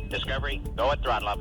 Discovery, go at throttle up.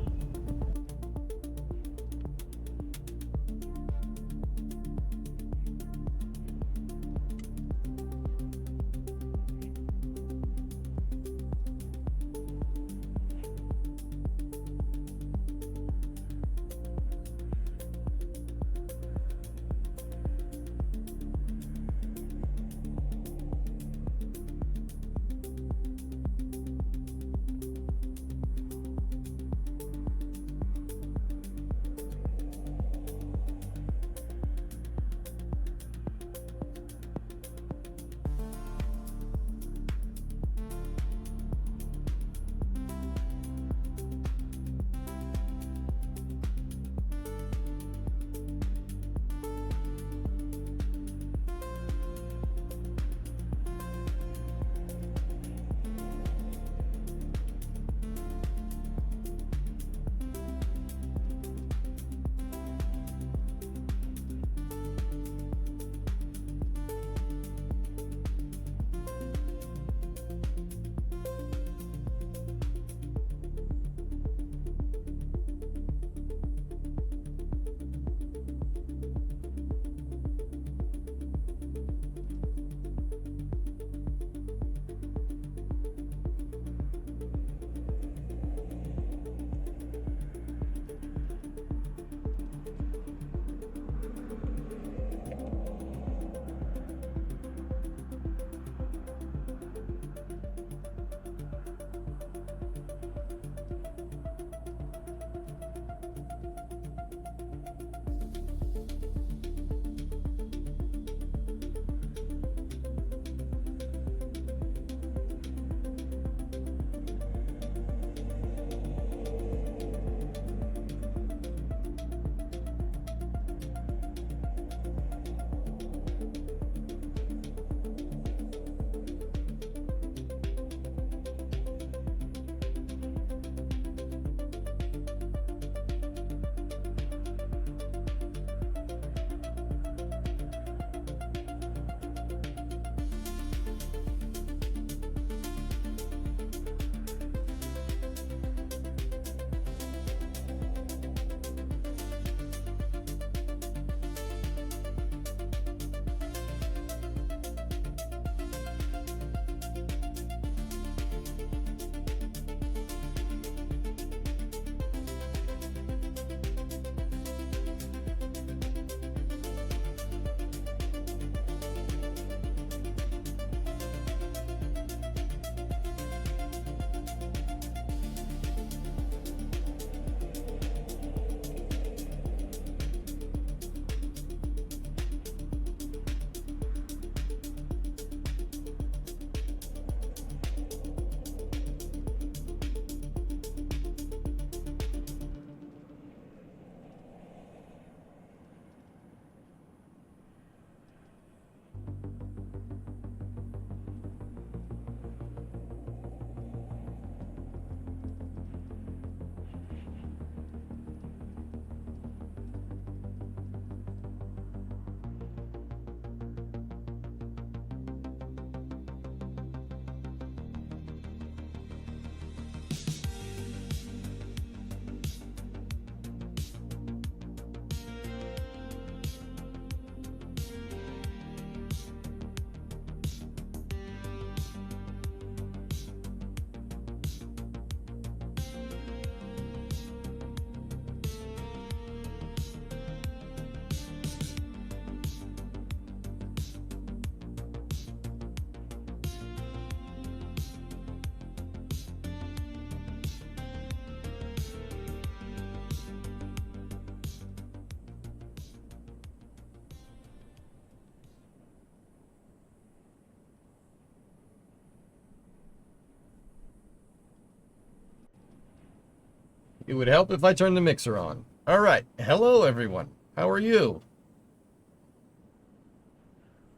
It would help if I turned the mixer on. All right. Hello, everyone. How are you?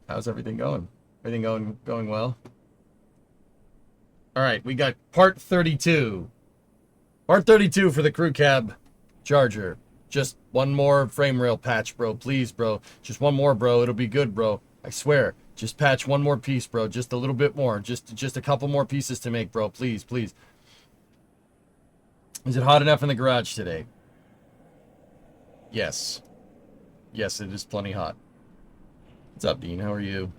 How's everything going? Everything going well? All right. We got part 32. Part 32 for the crew cab charger. Just one more frame rail patch, bro. Please, bro. Just one more, bro. It'll be good, bro. I swear. Just patch one more piece, bro. Just a little bit more. Just a couple more pieces to make, bro. Please, please. Is it hot enough in the garage today? Yes. Yes, it is plenty hot. What's up, Dean? How are you?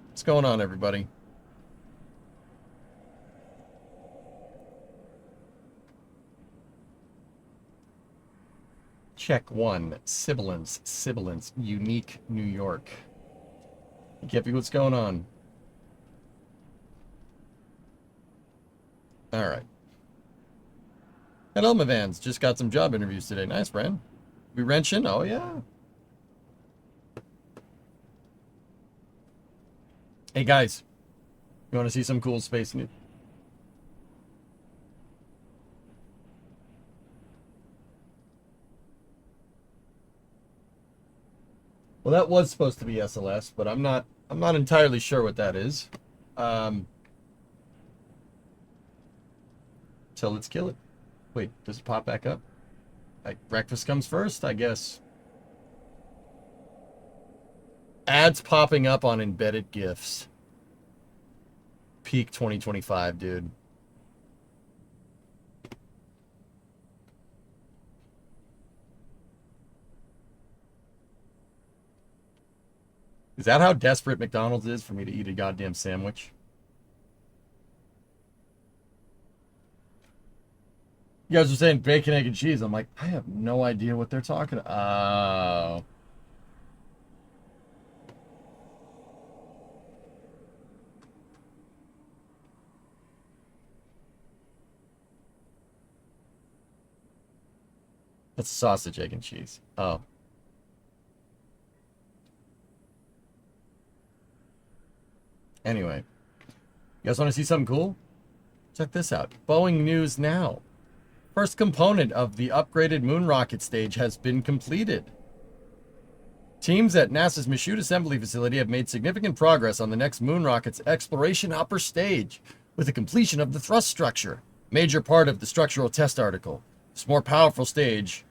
What's going on, everybody? Check 1. Sibilance, Unique, New York. Kippy, what's going on? Alright. Hello, my vans. Just got some job interviews today. Nice, Brand. We wrenching? Oh, yeah. Hey, guys. You want to see some cool space news? Well, that was supposed to be SLS, but I'm not entirely sure what that is. So let's kill it. Wait, does it pop back up? Breakfast comes first, I guess. Ads popping up on embedded GIFs. Peak 2025, dude. Is that how desperate McDonald's is for me to eat a goddamn sandwich? You guys are saying bacon, egg, and cheese. I'm like, I have no idea what they're talking about. Oh. That's sausage, egg, and cheese. Oh. Anyway. You guys want to see something cool? Check this out. Boeing news now. First component of the upgraded moon rocket stage has been completed. Teams at NASA's Michoud Assembly Facility have made significant progress on the next moon rocket's exploration upper stage, with the completion of the thrust structure, major part of the structural test article. The more powerful stage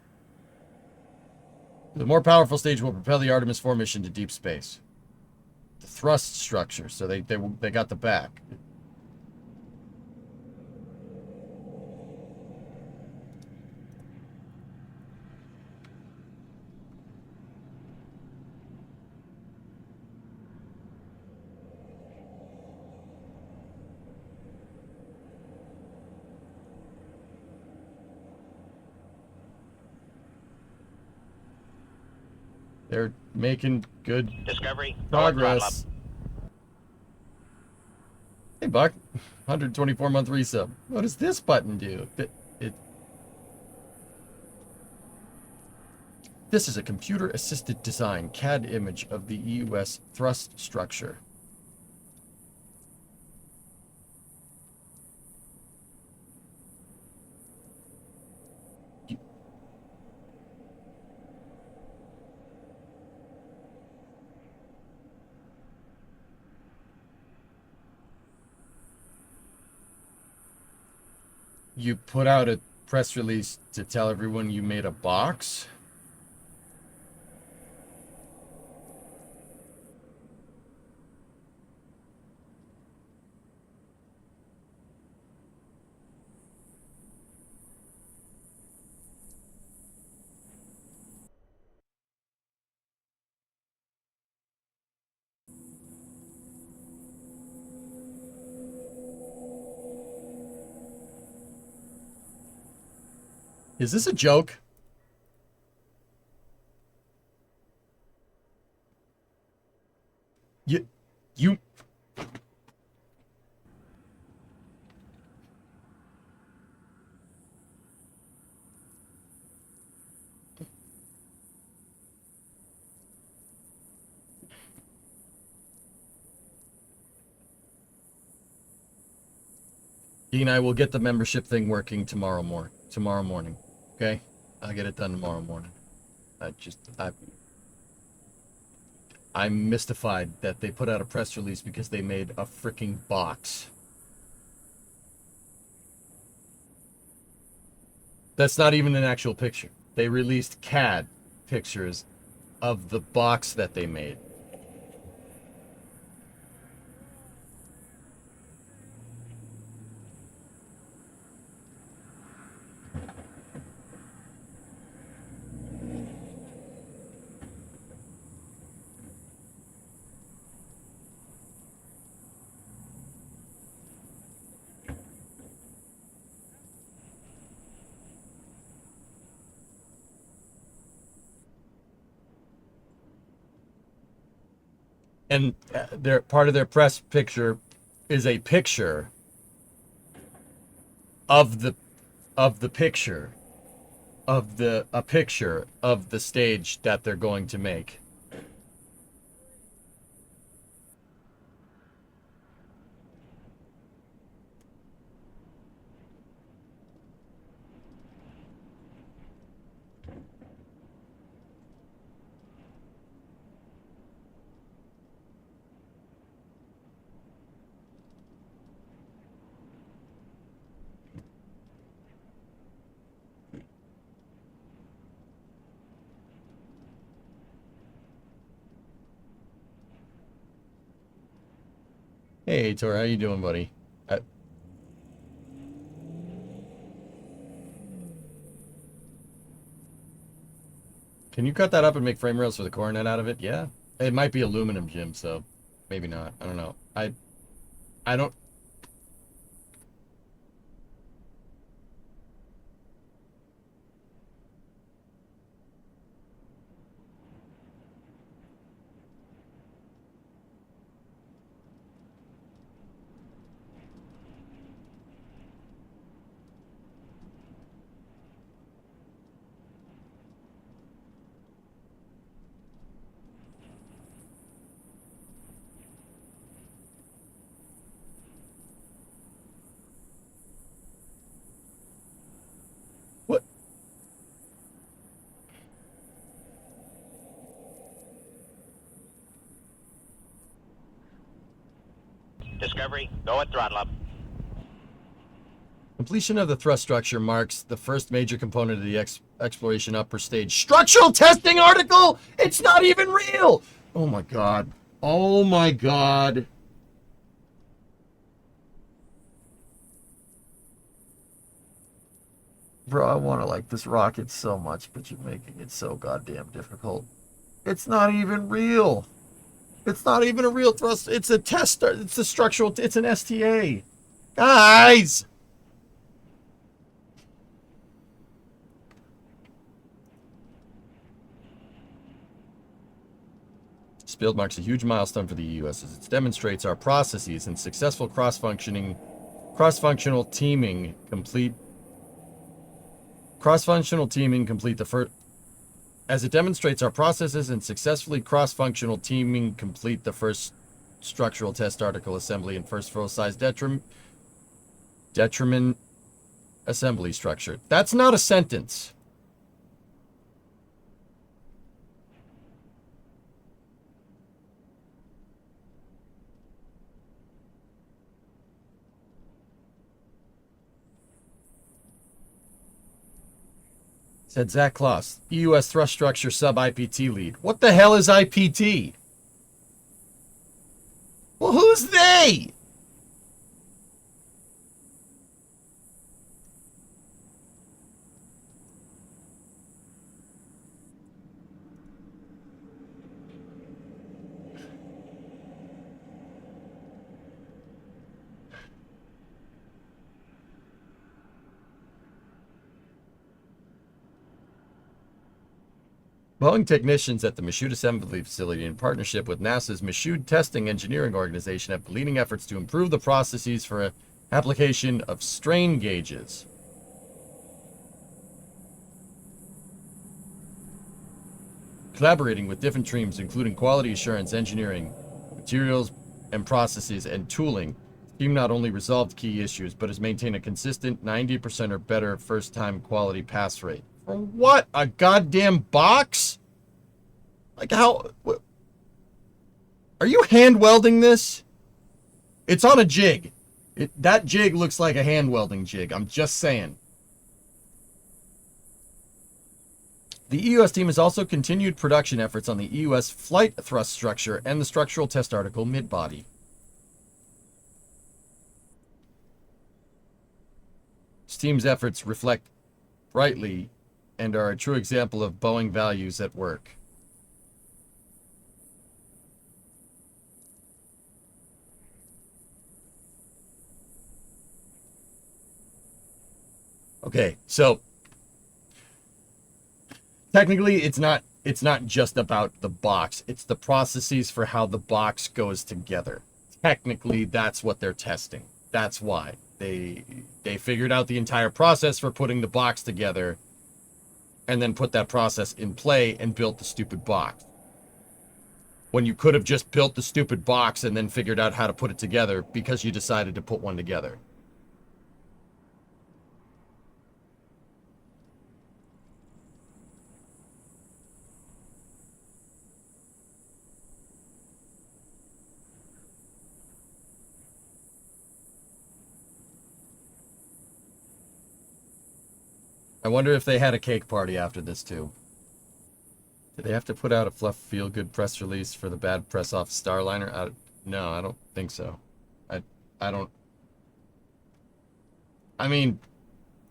will propel the Artemis 4 mission to deep space. The thrust structure, so they got the back. They're making good Discovery. progress. Hey, Buck. 124-month resub. What does this button do? This is a computer-assisted design CAD image of the EUS thrust structure. You put out a press release to tell everyone you made a box? Is this a joke? You... Dean, I will get the membership thing working tomorrow morning. Okay? I'll get it done tomorrow morning. I'm mystified that they put out a press release because they made a freaking box. That's not even an actual picture. They released CAD pictures of the box that they made. And their part of their press picture is a picture of the picture of a picture of the stage that they're going to make. Hey, Tor, how you doing, buddy? Can you cut that up and make frame rails for the Coronet out of it? Yeah. It might be aluminum, Jim, so maybe not. I don't know. I don't... What? Discovery, go at throttle up. Completion of the thrust structure marks the first major component of the exploration upper stage. Structural testing article? It's not even real! Oh my god. Oh my god. Bro, I want to like this rocket so much, but you're making it so goddamn difficult. It's not even real. It's not even a real thrust. It's a test. It's a structural. It's an STA. Guys! This build marks a huge milestone for the US as it demonstrates our processes and successful cross-functional teaming complete the first. As it demonstrates our processes and successfully cross-functional teaming complete the first structural test article assembly and first full-size detriment assembly structure. That's not a sentence. Said Zach Kloss, EUS thrust structure sub-IPT lead. What the hell is IPT? Well, who's they? Boeing technicians at the Michoud Assembly Facility, in partnership with NASA's Michoud Testing Engineering Organization, have been leading efforts to improve the processes for application of strain gauges. Collaborating with different teams, including quality assurance, engineering, materials and processes, and tooling, the team not only resolved key issues, but has maintained a consistent 90% or better first-time quality pass rate. For what? A goddamn box? Like how? What? Are you hand welding this? It's on a jig. That jig looks like a hand welding jig. I'm just saying. The EUS team has also continued production efforts on the EUS flight thrust structure and the structural test article mid-body. This team's efforts reflect brightly and are a true example of Boeing values at work. Okay, so technically it's not it's not just about the box. It's the processes for how the box goes together. Technically, that's what they're testing. That's why they figured out the entire process for putting the box together, and then put that process in play and built the stupid box. When you could have just built the stupid box and then figured out how to put it together because you decided to put one together. I wonder if they had a cake party after this, too. Did they have to put out a fluff feel-good press release for the bad press off Starliner? No, I don't think so. I don't... I mean,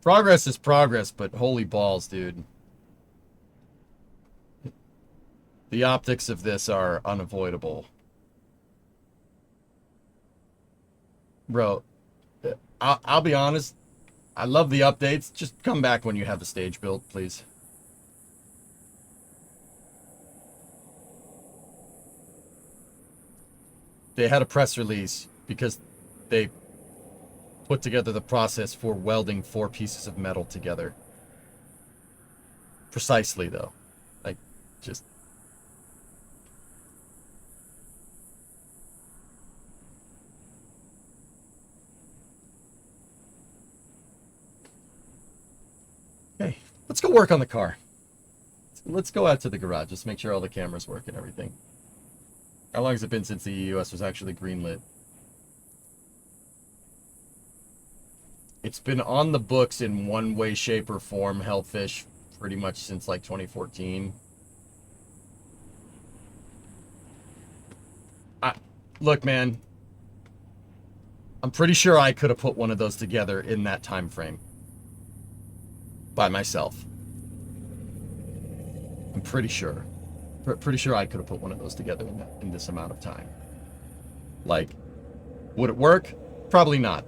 progress is progress, but holy balls, dude. The optics of this are unavoidable. Bro, I'll be honest. I love the updates. Just come back when you have the stage built, please. They had a press release because they put together the process for welding 4 pieces of metal together. Precisely, though. Like, just... Okay, let's go work on the car. Let's go out to the garage. Just make sure all the cameras work and everything. How long has it been since the US was actually greenlit? It's been on the books in one way, shape, or form, Hellfish, pretty much since like 2014. Look, man. I'm pretty sure I could have put one of those together in that time frame. By myself. I'm pretty sure. Pretty sure I could have put one of those together in this amount of time. Like, would it work? Probably not.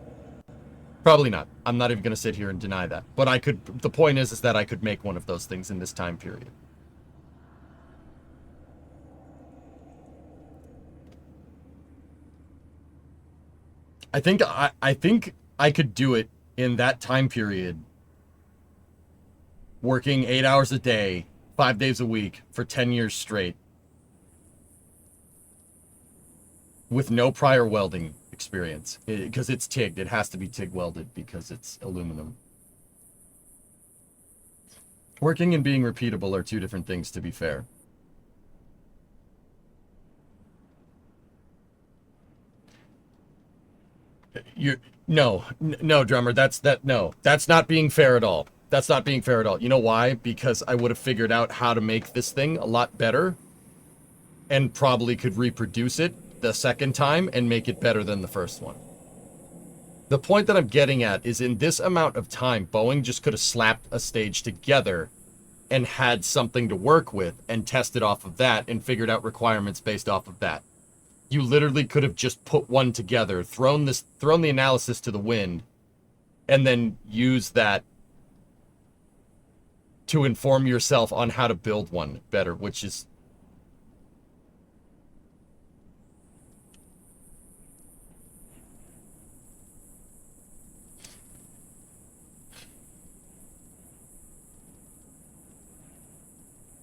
Probably not. I'm not even going to sit here and deny that. But I could... The point is that I could make one of those things in this time period. I think I could do it in that time period. Working 8 hours a day, 5 days a week, for 10 years straight. With no prior welding experience. Because it's TIG'd. It has to be TIG welded because it's aluminum. Working and being repeatable are two different things, to be fair. No, drummer, that's not being fair at all. That's not being fair at all. You know why? Because I would have figured out how to make this thing a lot better and probably could reproduce it the second time and make it better than the first one. The point that I'm getting at is in this amount of time, Boeing just could have slapped a stage together and had something to work with and tested off of that and figured out requirements based off of that. You literally could have just put one together, thrown the analysis to the wind, and then used that to inform yourself on how to build one better, which is...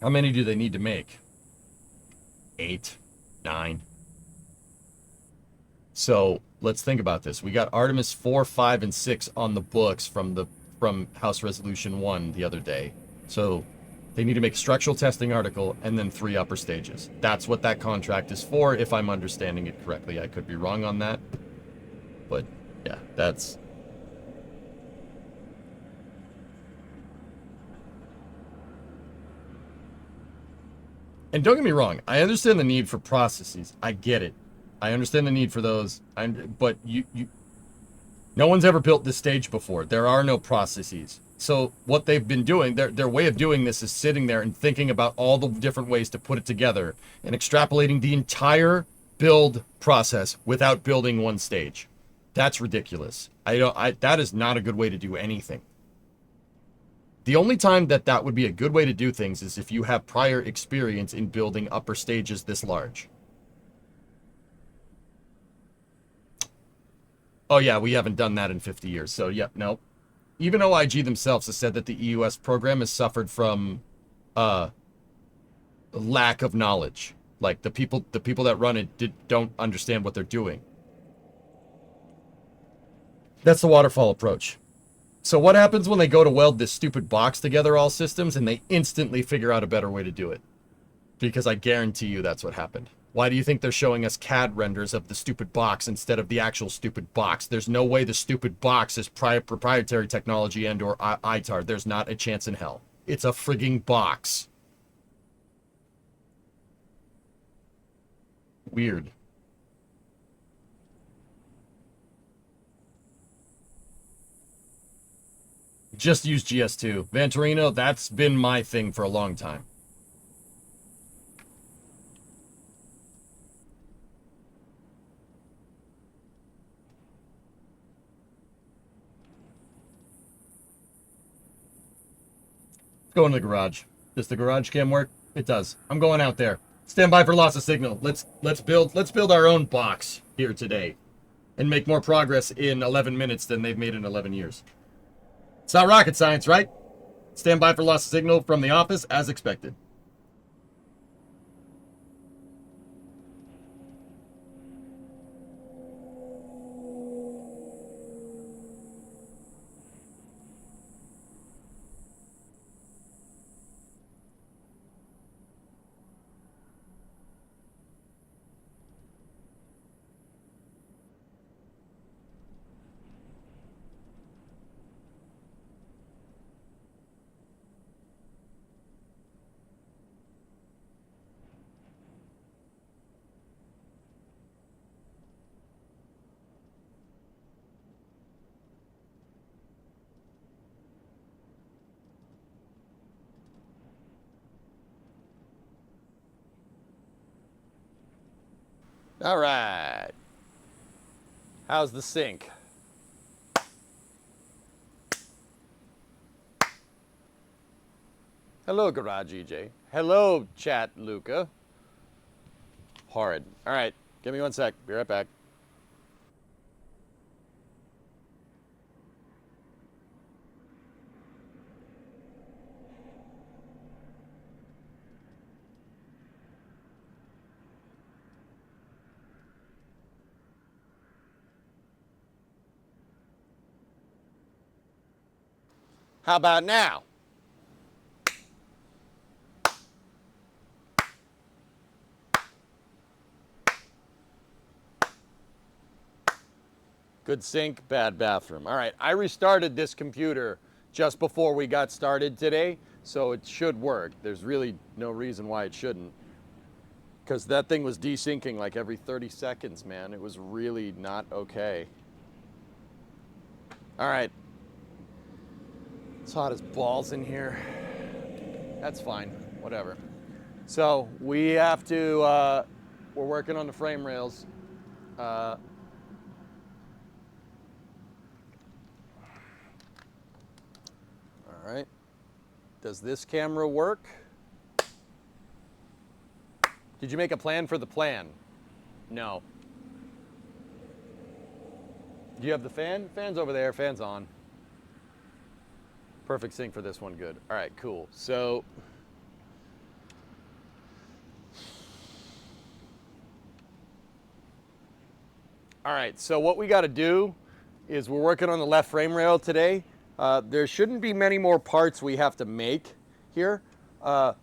How many do they need to make? 8, 9. So let's think about this. We got Artemis 4, 5, and 6 on the books from House Resolution 1 the other day. So they need to make a structural testing article and then 3 upper stages. That's what that contract is for, if I'm understanding it correctly. I could be wrong on that. But yeah, that's... And don't get me wrong, I understand the need for processes. I get it. I understand the need for those. But no one's ever built this stage before. There are no processes. So what they've been doing, their way of doing this is sitting there and thinking about all the different ways to put it together and extrapolating the entire build process without building one stage. That's ridiculous. That is not a good way to do anything. The only time that that would be a good way to do things is if you have prior experience in building upper stages this large. Oh yeah, we haven't done that in 50 years. So yeah, no. Even OIG themselves has said that the EUS program has suffered from lack of knowledge. Like the people that run it don't understand what they're doing. That's the waterfall approach. So what happens when they go to weld this stupid box together, all systems, and they instantly figure out a better way to do it? Because I guarantee you that's what happened. Why do you think they're showing us CAD renders of the stupid box instead of the actual stupid box? There's no way the stupid box is proprietary technology and or ITAR. There's not a chance in hell. It's a frigging box. Weird. Just use GS2. Vantorino, that's been my thing for a long time. Go into the garage. Does the garage cam work? It does. I'm going out there. Stand by for loss of signal. Let's build our own box here today and make more progress in 11 minutes than they've made in 11 years. It's not rocket science, right? Stand by for loss of signal from the office as expected. All right. How's the sink? Hello, Garage EJ. Hello, Chat Luca. Horrid. All right. Give me 1 sec. Be right back. How about now? Good sink, bad bathroom. All right, I restarted this computer just before we got started today, so it should work. There's really no reason why it shouldn't. Because that thing was desyncing like every 30 seconds, man. It was really not okay. All right. It's hot as balls in here. That's fine, whatever. So we have to, we're working on the frame rails. All right. Does this camera work? Did you make a plan for the plan? No. Do you have the fan? Fan's over there, fan's on. Perfect sync for this one, good. All right, cool. So, all right, so what we gotta do is we're working on the left frame rail today. There shouldn't be many more parts we have to make here. The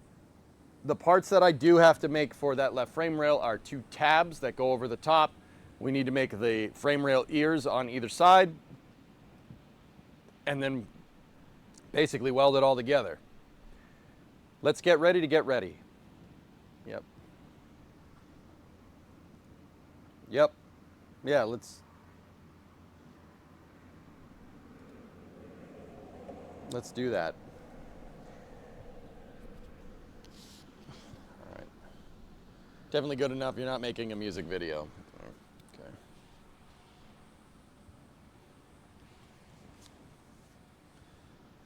parts that I do have to make for that left frame rail are 2 tabs that go over the top. We need to make the frame rail ears on either side, and then basically weld it all together. Let's get ready to get ready. Yep. Yep. Yeah, let's do that. All right. Definitely good enough. You're not making a music video. Okay.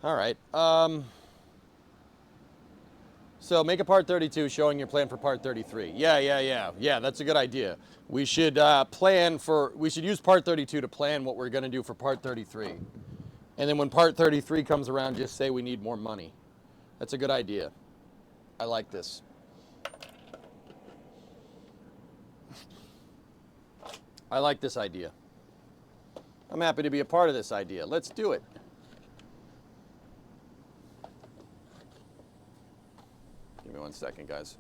All right. So make a part 32 showing your plan for part 33. Yeah, that's a good idea. We should we should use part 32 to plan what we're going to do for part 33. And then when part 33 comes around, just say we need more money. That's a good idea. I like this. I like this idea. I'm happy to be a part of this idea. Let's do it. Give me 1 second, guys.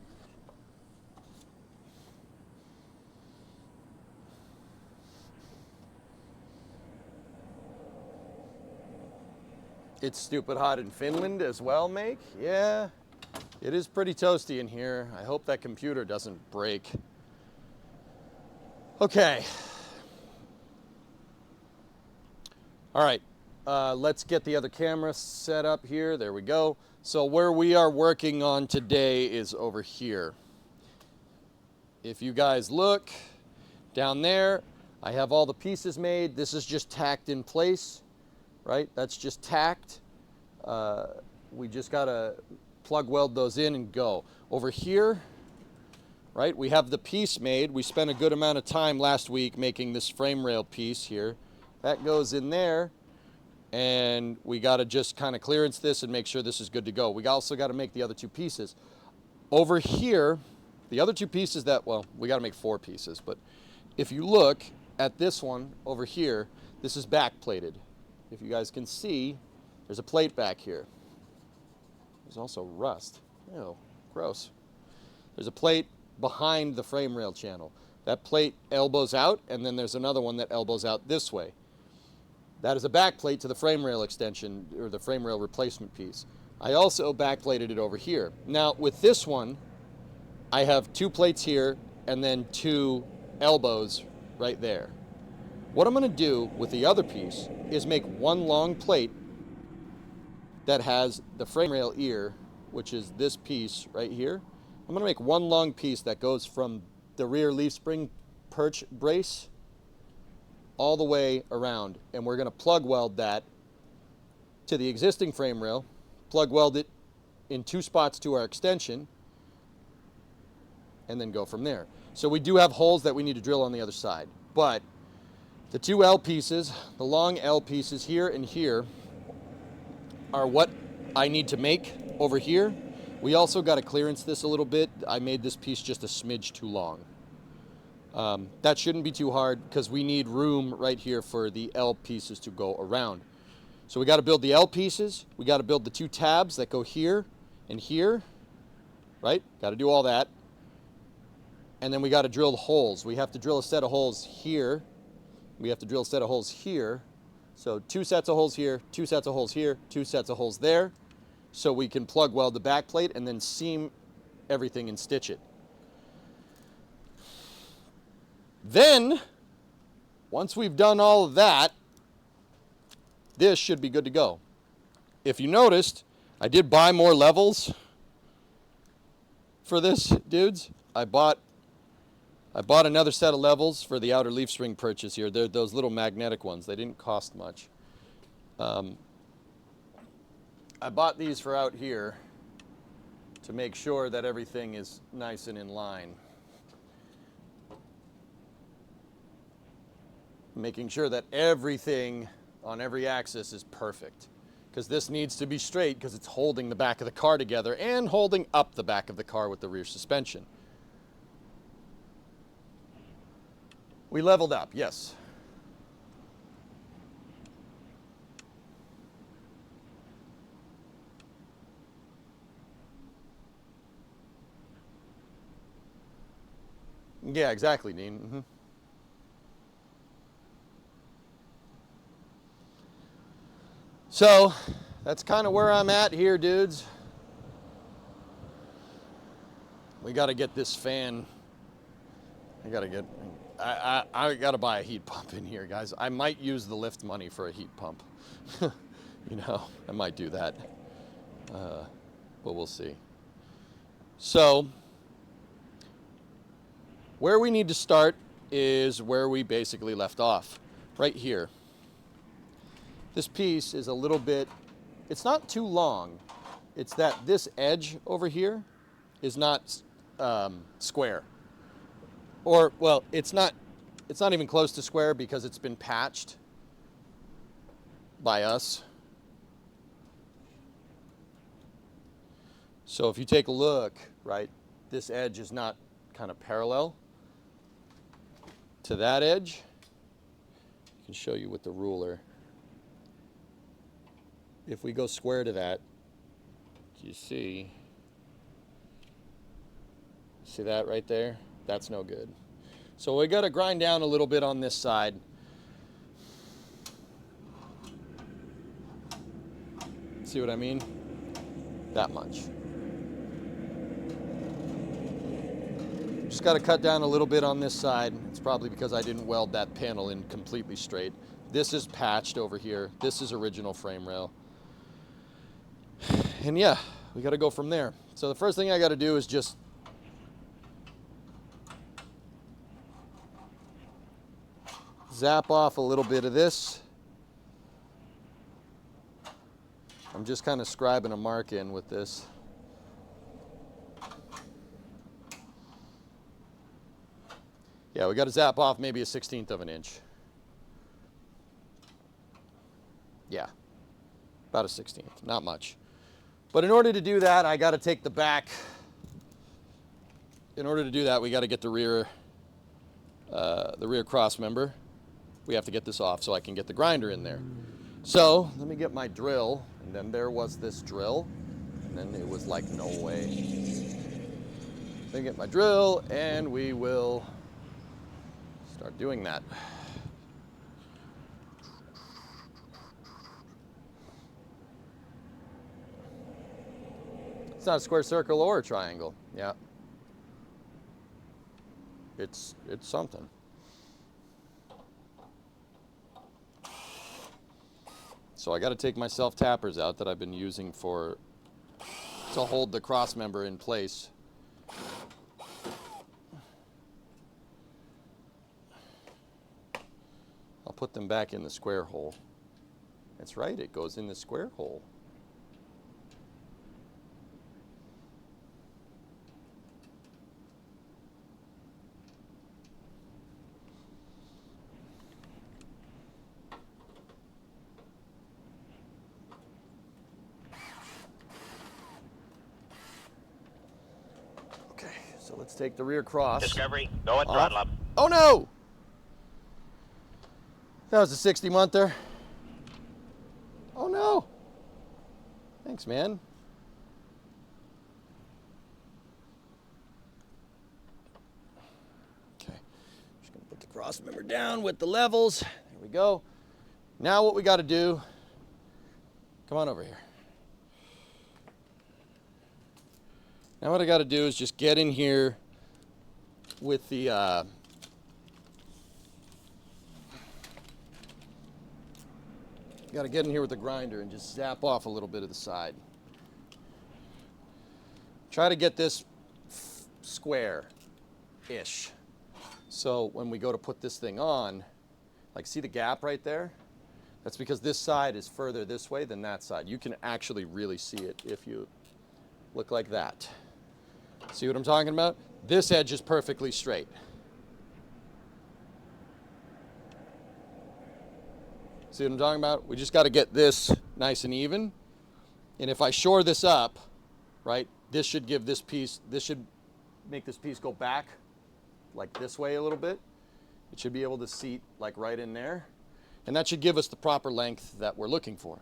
It's stupid hot in Finland as well, Make? Yeah, it is pretty toasty in here. I hope that computer doesn't break. Okay. All right, let's get the other camera set up here. There we go. So where we are working on today is over here. If you guys look down there, I have all the pieces made. This is just tacked in place, right? That's just tacked. We just gotta plug weld those in and go. Over here, right, we have the piece made. We spent a good amount of time last week making this frame rail piece here. That goes in there, and we gotta just kind of clearance this and make sure this is good to go. We also gotta make the other two pieces. Over here, the other two pieces well, we gotta make 4 pieces, but if you look at this one over here, this is back plated. If you guys can see, there's a plate back here. There's also rust. Ew, gross. There's a plate behind the frame rail channel. That plate elbows out, and then there's another one that elbows out this way. That is a back plate to the frame rail extension, or the frame rail replacement piece. I also back plated it over here. Now, with this one, I have 2 plates here, and then 2 elbows right there. What I'm gonna do with the other piece is make one long plate that has the frame rail ear, which is this piece right here. I'm gonna make one long piece that goes from the rear leaf spring perch brace all the way around, and we're gonna plug weld that to the existing frame rail, plug weld it in 2 spots to our extension, and then go from there. So we do have holes that we need to drill on the other side, but the 2 L pieces, the long L pieces here and here, are what I need to make over here. We also got to clearance this a little bit. I made this piece just a smidge too long. That shouldn't be too hard because we need room right here for the L pieces to go around. So we got to build the L pieces. We got to build the 2 tabs that go here and here, right? Got to do all that. And then we got to drill the holes. We have to drill a set of holes here. We have to drill a set of holes here. So 2 sets of holes here, 2 sets of holes here, 2 sets of holes there. So we can plug weld the back plate and then seam everything and stitch it. Then, once we've done all of that, this should be good to go. If you noticed, I did buy more levels for this, dudes. I bought another set of levels for the outer leaf spring purchase here. They're those little magnetic ones. They didn't cost much. I bought these for out here to make sure that everything is nice and in line. Making sure that everything on every axis is perfect. Because this needs to be straight because it's holding the back of the car together and holding up the back of the car with the rear suspension. We leveled up, yes. Yeah, exactly, Dean. Mm-hmm. So, that's kind of where I'm at here, dudes. We got to get this fan. I got to buy a heat pump in here, guys. I might use the lift money for a heat pump. You know, I might do that. But we'll see. So, where we need to start is where we basically left off, right here. This piece is a little bit it's not too long. It's that this edge over here is not square. Or, well, it's not even close to square because it's been patched by us. So if you take a look, right, this edge is not kind of parallel to that edge. I can show you with the ruler. If we go square to that, you see that right there? That's no good. So we got to grind down a little bit on this side. See what I mean? That much. Just got to cut down a little bit on this side. It's probably because I didn't weld that panel in completely straight. This is patched over here. This is original frame rail. And yeah, we got to go from there. So the first thing I got to do is just zap off a little bit of this. I'm just kind of scribing a mark in with this. Yeah, we got to zap off maybe a 1/16 of an inch. Yeah, about a 1/16, not much. But in order to do that, I got to take the back. In order to do that, we got to get the rear cross member. We have to get this off so I can get the grinder in there. So let me get my drill, and then there was this drill, and then it was like, no way. Let me get my drill, and we will start doing that. It's not a square, circle, or a triangle. Yeah. It's something. So I got to take my self-tappers out that I've been using to hold the cross member in place. I'll put them back in the square hole. That's right, it goes in the square hole. So let's take the rear cross. Discovery, go at throttle up. Oh no! That was a 60-monther. Oh no! Thanks, man. Okay, just gonna put the cross member down with the levels. There we go. Now what we got to do? Come on over here. Now what I got to do is just get in here with the got to get in here with the grinder and just zap off a little bit of the side. Try to get this square-ish. So when we go to put this thing on, like, see the gap right there? That's because this side is further this way than that side. You can actually really see it if you look like that. See what I'm talking about? This edge is perfectly straight. See what I'm talking about? We just got to get this nice and even. And if I shore this up, right, this should give this piece, this should make this piece go back like this way a little bit. It should be able to seat like right in there. And that should give us the proper length that we're looking for.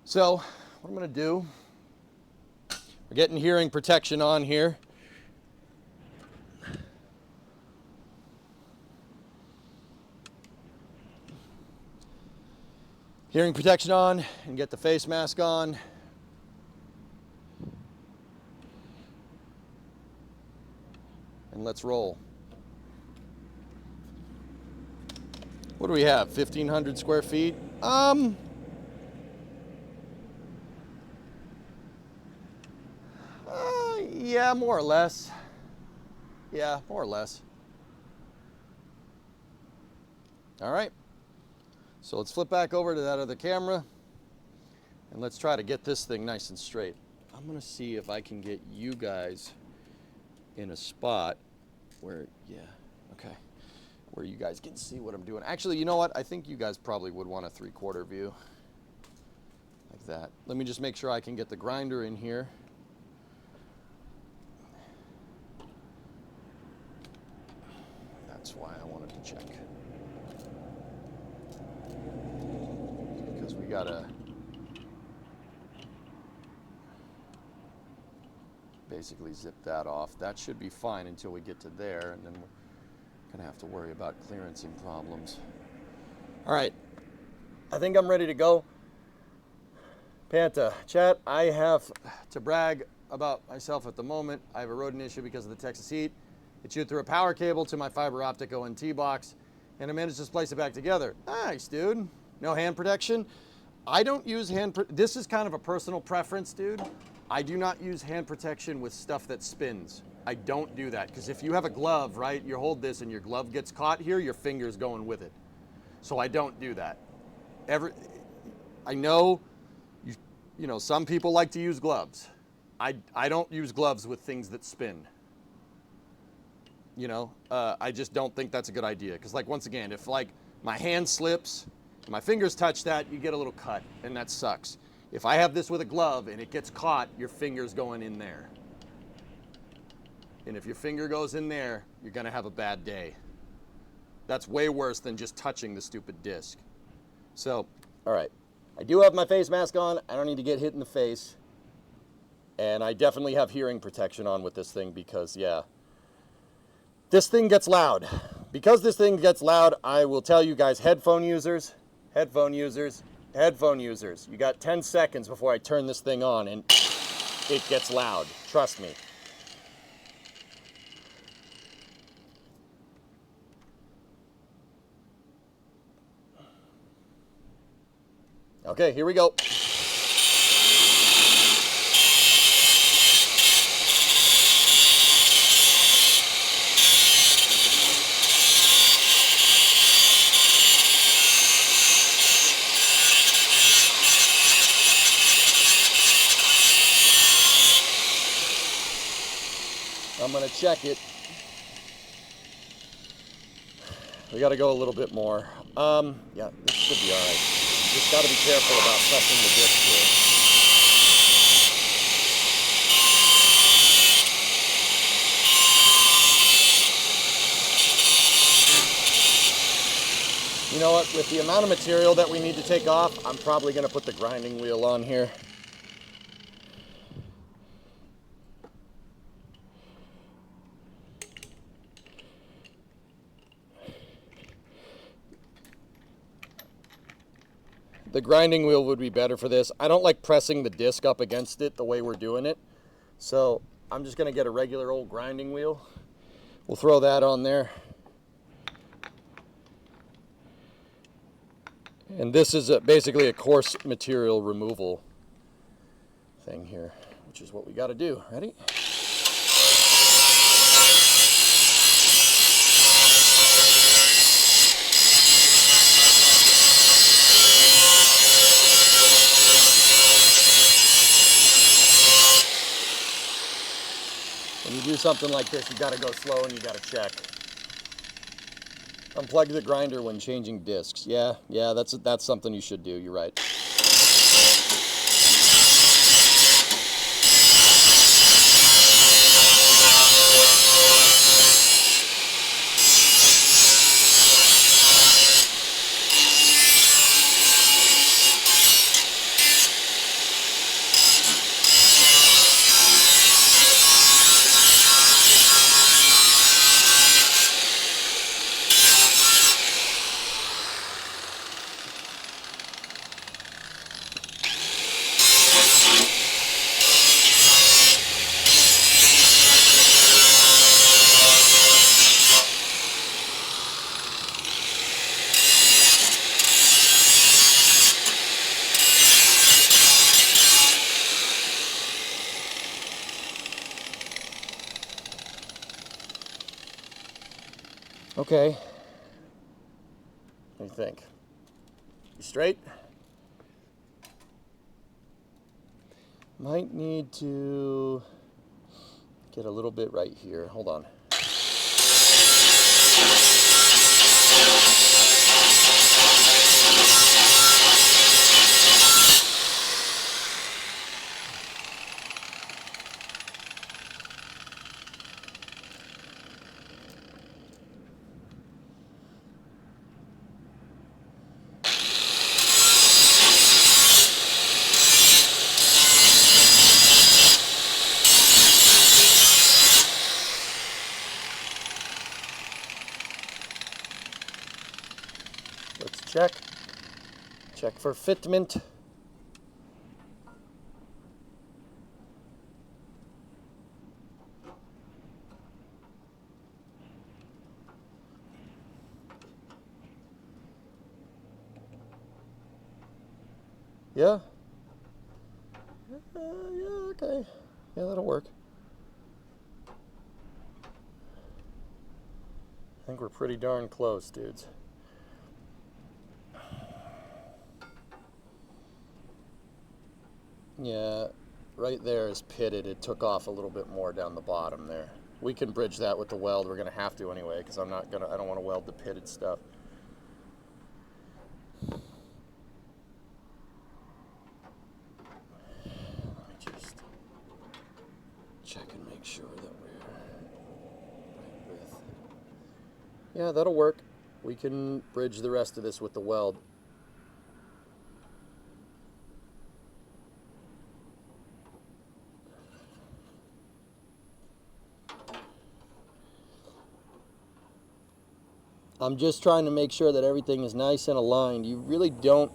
So what I'm going to do, we're getting hearing protection on here. Hearing protection on, and get the face mask on. And let's roll. What do we have? 1,500 square feet? Yeah, more or less. Yeah, more or less. All right. So let's flip back over to that other camera. And let's try to get this thing nice and straight. I'm gonna see if I can get you guys in a spot where, yeah, okay, where you guys can see what I'm doing. Actually, you know what? I think you guys probably would want a 3/4 view like that. Let me just make sure I can get the grinder in here. That's why I wanted to check. Because we gotta basically zip that off. That should be fine until we get to there, and then we're gonna have to worry about clearancing problems. All right, I think I'm ready to go. Panta, chat, I have to brag about myself at the moment. I have a rodent issue because of the Texas heat. It chewed through a power cable to my fiber optic ONT box, and I managed to splice it back together. Nice, dude. No hand protection. I don't use this is kind of a personal preference, dude. I do not use hand protection with stuff that spins. I don't do that, because if you have a glove, right, you hold this and your glove gets caught here, your finger's going with it. So I don't do that. I know, you know, some people like to use gloves. I don't use gloves with things that spin. You know, I just don't think that's a good idea. Because, like, once again, if, like, my hand slips, my fingers touch that, you get a little cut, and that sucks. If I have this with a glove and it gets caught, your finger's going in there. And if your finger goes in there, you're gonna have a bad day. That's way worse than just touching the stupid disc. So, all right. I do have my face mask on. I don't need to get hit in the face. And I definitely have hearing protection on with this thing because, yeah, this thing gets loud. Because this thing gets loud, I will tell you guys, headphone users, you got 10 seconds before I turn this thing on and it gets loud. Trust me. Okay, here we go. I'm gonna check it. We gotta go a little bit more. Yeah, this should be all right. Just gotta be careful about pressing the disc here. You know what, with the amount of material that we need to take off, I'm probably gonna put the grinding wheel on here. The grinding wheel would be better for this. I don't like pressing the disc up against it the way we're doing it. So I'm just gonna get a regular old grinding wheel. We'll throw that on there. And this is basically a coarse material removal thing here, which is what we gotta do. Ready? When you do something like this, you gotta go slow and you gotta check. Unplug the grinder when changing discs. Yeah, that's something you should do. You're right. Okay. What do you think? You straight? Might need to get a little bit right here. Hold on. Let's check. Check for fitment. Yeah. Yeah, okay. Yeah, that'll work. I think we're pretty darn close, dudes. Yeah, right there is pitted. It took off a little bit more down the bottom there. We can bridge that with the weld. We're gonna have to anyway, because I don't want to weld the pitted stuff. Let me just check and make sure that we're right with. Yeah, that'll work. We can bridge the rest of this with the weld. I'm just trying to make sure that everything is nice and aligned. You really don't,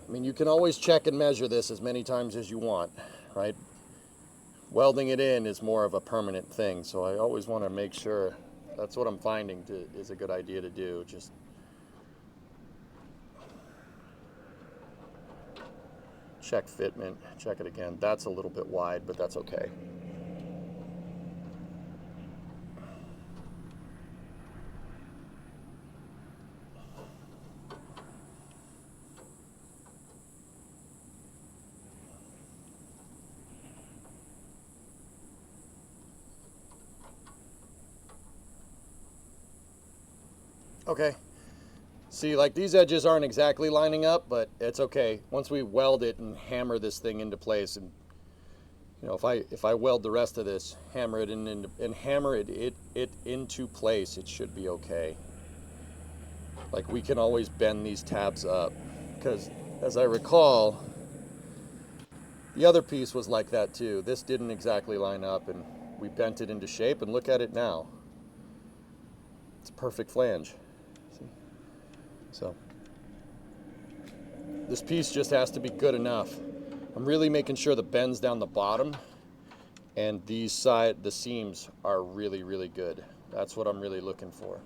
I mean, you can always check and measure this as many times as you want, right? Welding it in is more of a permanent thing, so I always want to make sure. That's what I'm finding is a good idea to do. Just check fitment, check it again. That's a little bit wide, but that's okay. Okay. See, like these edges aren't exactly lining up, but it's okay. Once we weld it and hammer this thing into place, and you know, if I weld the rest of this, hammer it and hammer it into place, it should be okay. Like we can always bend these tabs up, because as I recall, the other piece was like that too. This didn't exactly line up, and we bent it into shape, and look at it now. It's a perfect flange. See? So this piece just has to be good enough. I'm really making sure the bends down the bottom and the seams are really, really good. That's what I'm really looking for.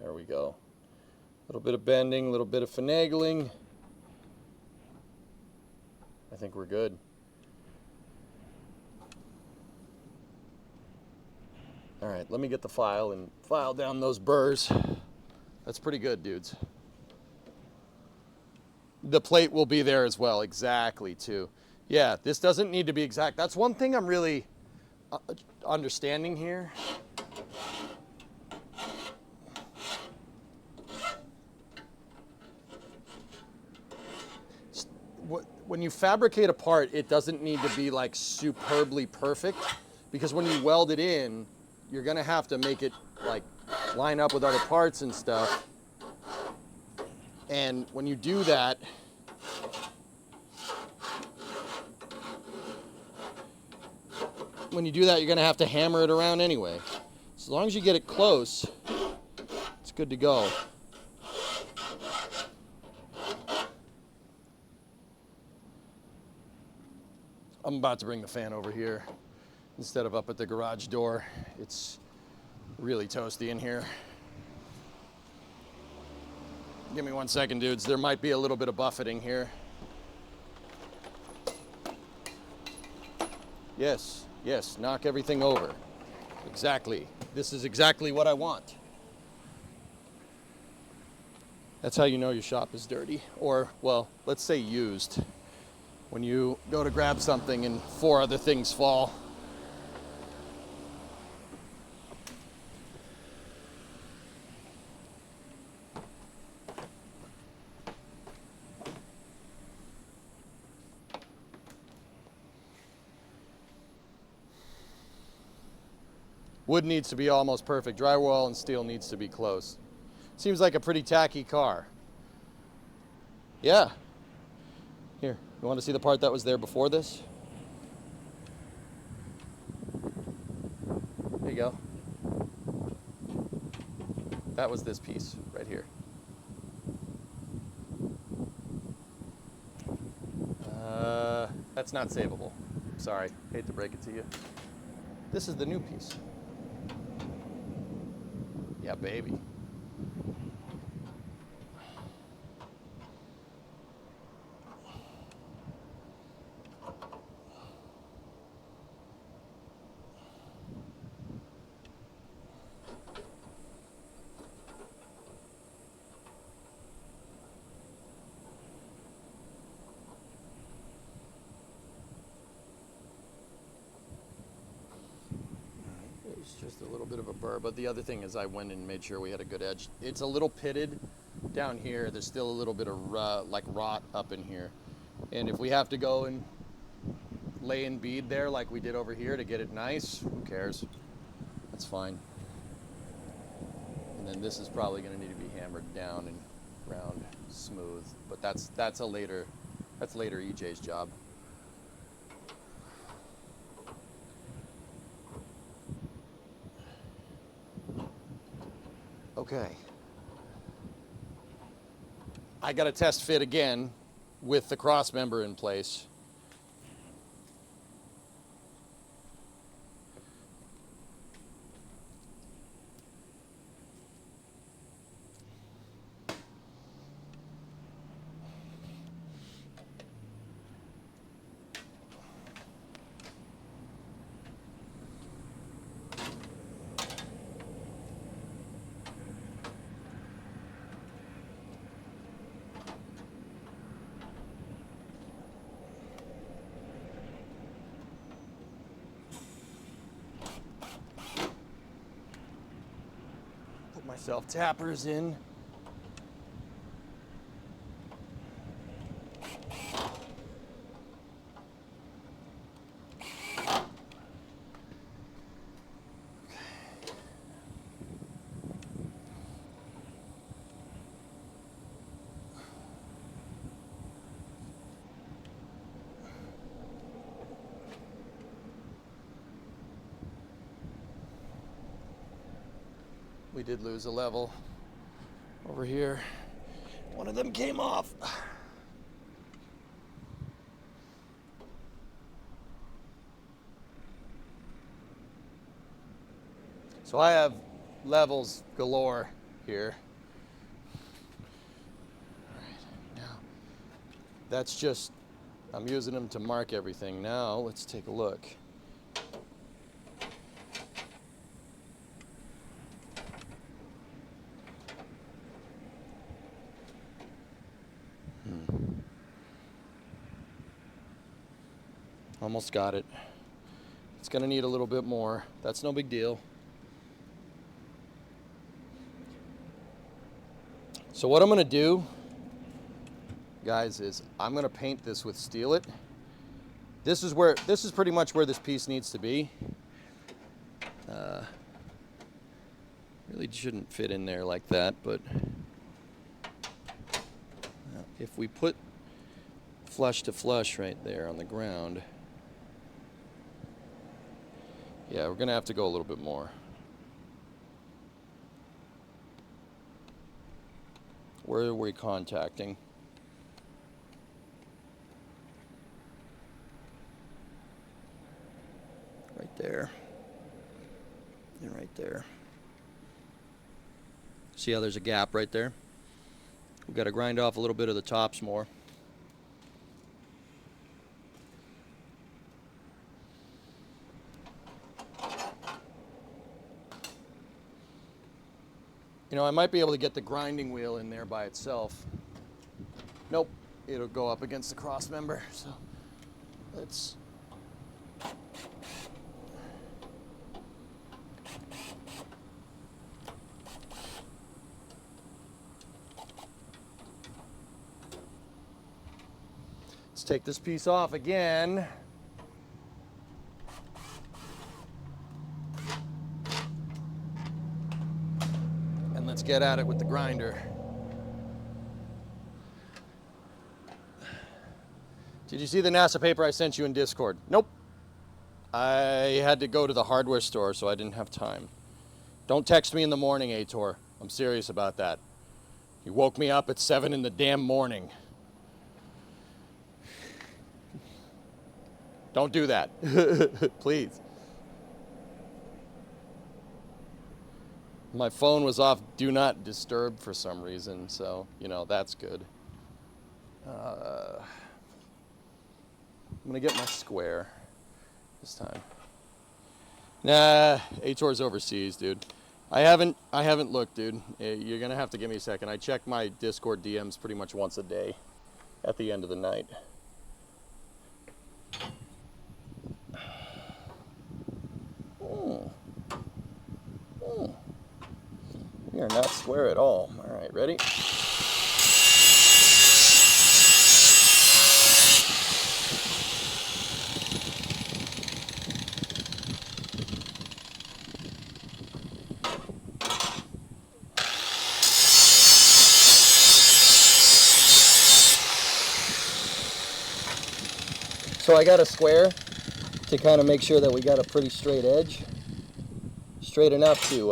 There we go. A little bit of bending, a little bit of finagling. I think we're good. All right, let me get the file and file down those burrs. That's pretty good, dudes. The plate will be there as well, exactly, too. Yeah, this doesn't need to be exact. That's one thing I'm really understanding here. When you fabricate a part, it doesn't need to be like superbly perfect, because when you weld it in, you're gonna have to make it like line up with other parts and stuff. And when you do that, you're gonna have to hammer it around anyway. As long as you get it close, it's good to go. I'm about to bring the fan over here instead of up at the garage door. It's really toasty in here. Give me 1 second, dudes. There might be a little bit of buffeting here. Yes, yes, knock everything over. Exactly. This is exactly what I want. That's how you know your shop is dirty. Or, well, let's say used. When you go to grab something and 4 other things fall. Wood needs to be almost perfect. Drywall and steel needs to be close. Seems like a pretty tacky car. Yeah. Here, you want to see the part that was there before this? There you go. That was this piece right here. That's not savable. Sorry, hate to break it to you. This is the new piece. Yeah, baby. It's just a little bit of a burr, but the other thing is I went and made sure we had a good edge. It's a little pitted down here. There's still a little bit of like rot up in here. And if we have to go and lay in bead there like we did over here to get it nice, who cares? That's fine. And then this is probably going to need to be hammered down and round smooth, but that's later EJ's job. Okay. I got to test fit again with the cross member in place. Put myself tappers in. We did lose a level over here. One of them came off. So I have levels galore here. All right, now that's just, I'm using them to mark everything. Now let's take a look. Almost got it. It's gonna need a little bit more. That's no big deal. So what I'm gonna do, guys, is I'm gonna paint this with Steel It. This is pretty much where this piece needs to be. Really shouldn't fit in there like that, but if we put flush to flush right there on the ground, yeah, we're gonna have to go a little bit more. Where are we contacting? Right there. And right there. See how there's a gap right there? We've got to grind off a little bit of the tops more. You know, I might be able to get the grinding wheel in there by itself. Nope, it'll go up against the cross member, so let's... Let's take this piece off again. And let's get at it with the grinder. Did you see the NASA paper I sent you in Discord? Nope. I had to go to the hardware store, so I didn't have time. Don't text me in the morning, Aitor. I'm serious about that. You woke me up at 7 in the damn morning. Don't do that. Please. My phone was off do not disturb for some reason, so, you know, that's good. I'm gonna get my square this time. Nah, Aitor's overseas, dude. I haven't looked, dude. You're gonna have to give me a second. I check my Discord DMs pretty much once a day at the end of the night. We are not square at all. All right, ready? So I got a square to kind of make sure that we got a pretty straight edge. Straight enough to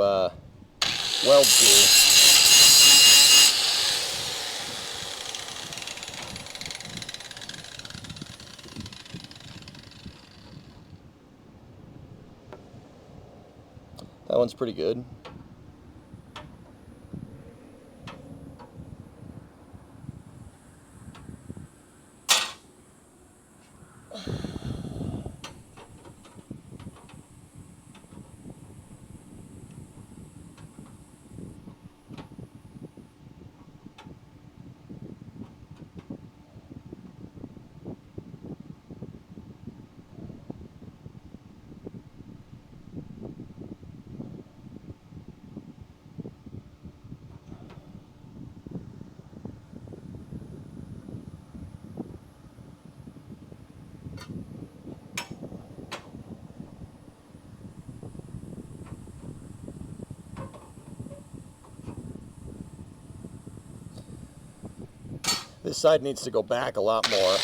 weld to. That one's pretty good. This side needs to go back a lot more.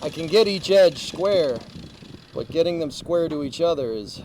I can get each edge square, but getting them square to each other is...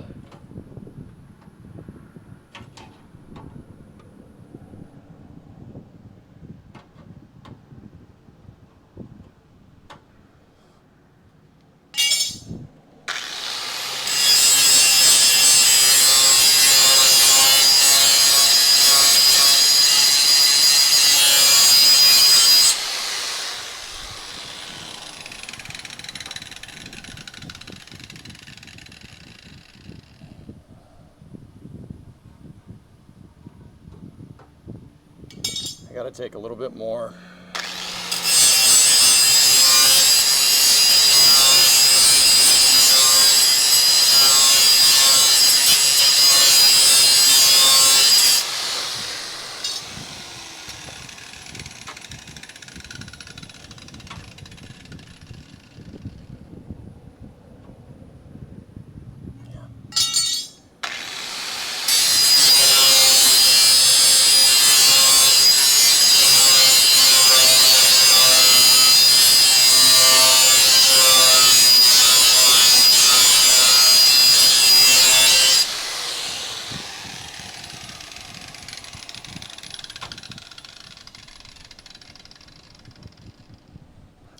I gotta take a little bit more.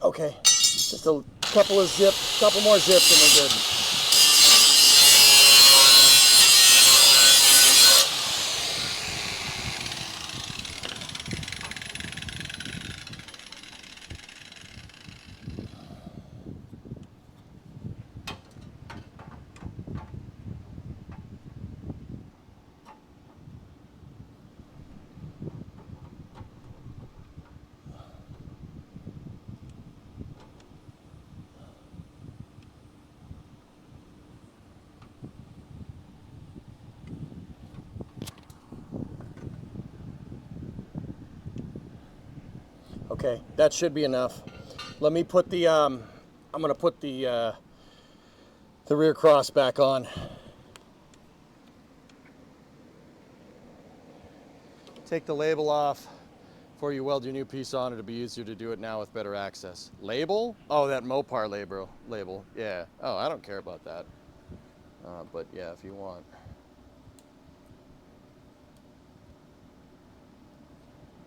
Okay, just a couple more zips and we're good. Okay, that should be enough. Let me put the, I'm gonna put the rear cross back on. Take the label off before you weld your new piece on. It'll be easier to do it now with better access. Label? Oh, that Mopar label. Yeah. Oh, I don't care about that. But yeah, if you want.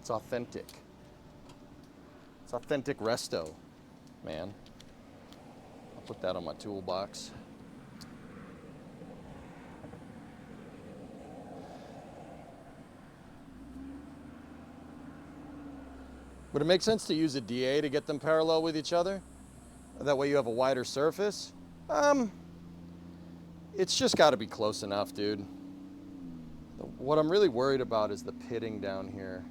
It's authentic. It's authentic resto, man. I'll put that on my toolbox. Would it make sense to use a DA to get them parallel with each other? That way you have a wider surface? It's just got to be close enough, dude. What I'm really worried about is the pitting down here.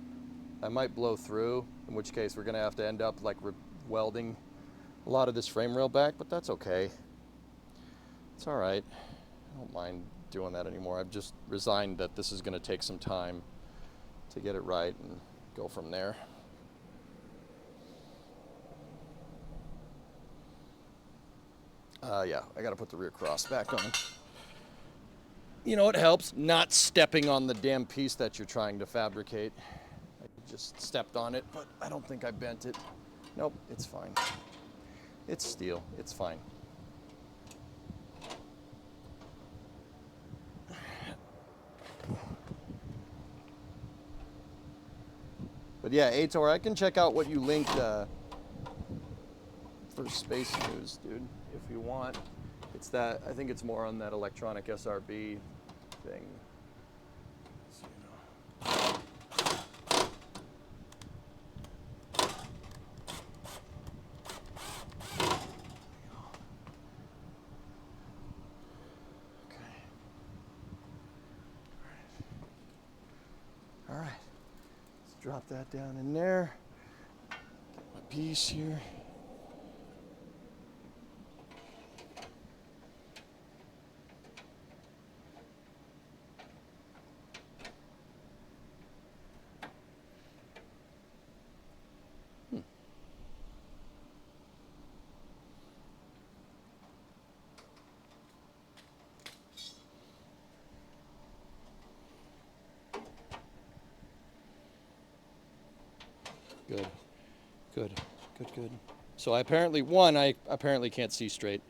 I might blow through, in which case we're going to have to end up like welding a lot of this frame rail back, but that's okay. It's all right. I don't mind doing that anymore. I've just resigned that this is going to take some time to get it right and go from there. Yeah, I gotta put the rear cross back on. You know, it helps not stepping on the damn piece that you're trying to fabricate. I just stepped on it, but I don't think I bent it. Nope, it's fine. It's steel, it's fine. But yeah, Ator, I can check out what you linked for Space News, dude, if you want. It's that, I think it's more on that electronic SRB thing. So, okay. All right. Let's drop that down in there. Get my piece here. Good. So I apparently can't see straight.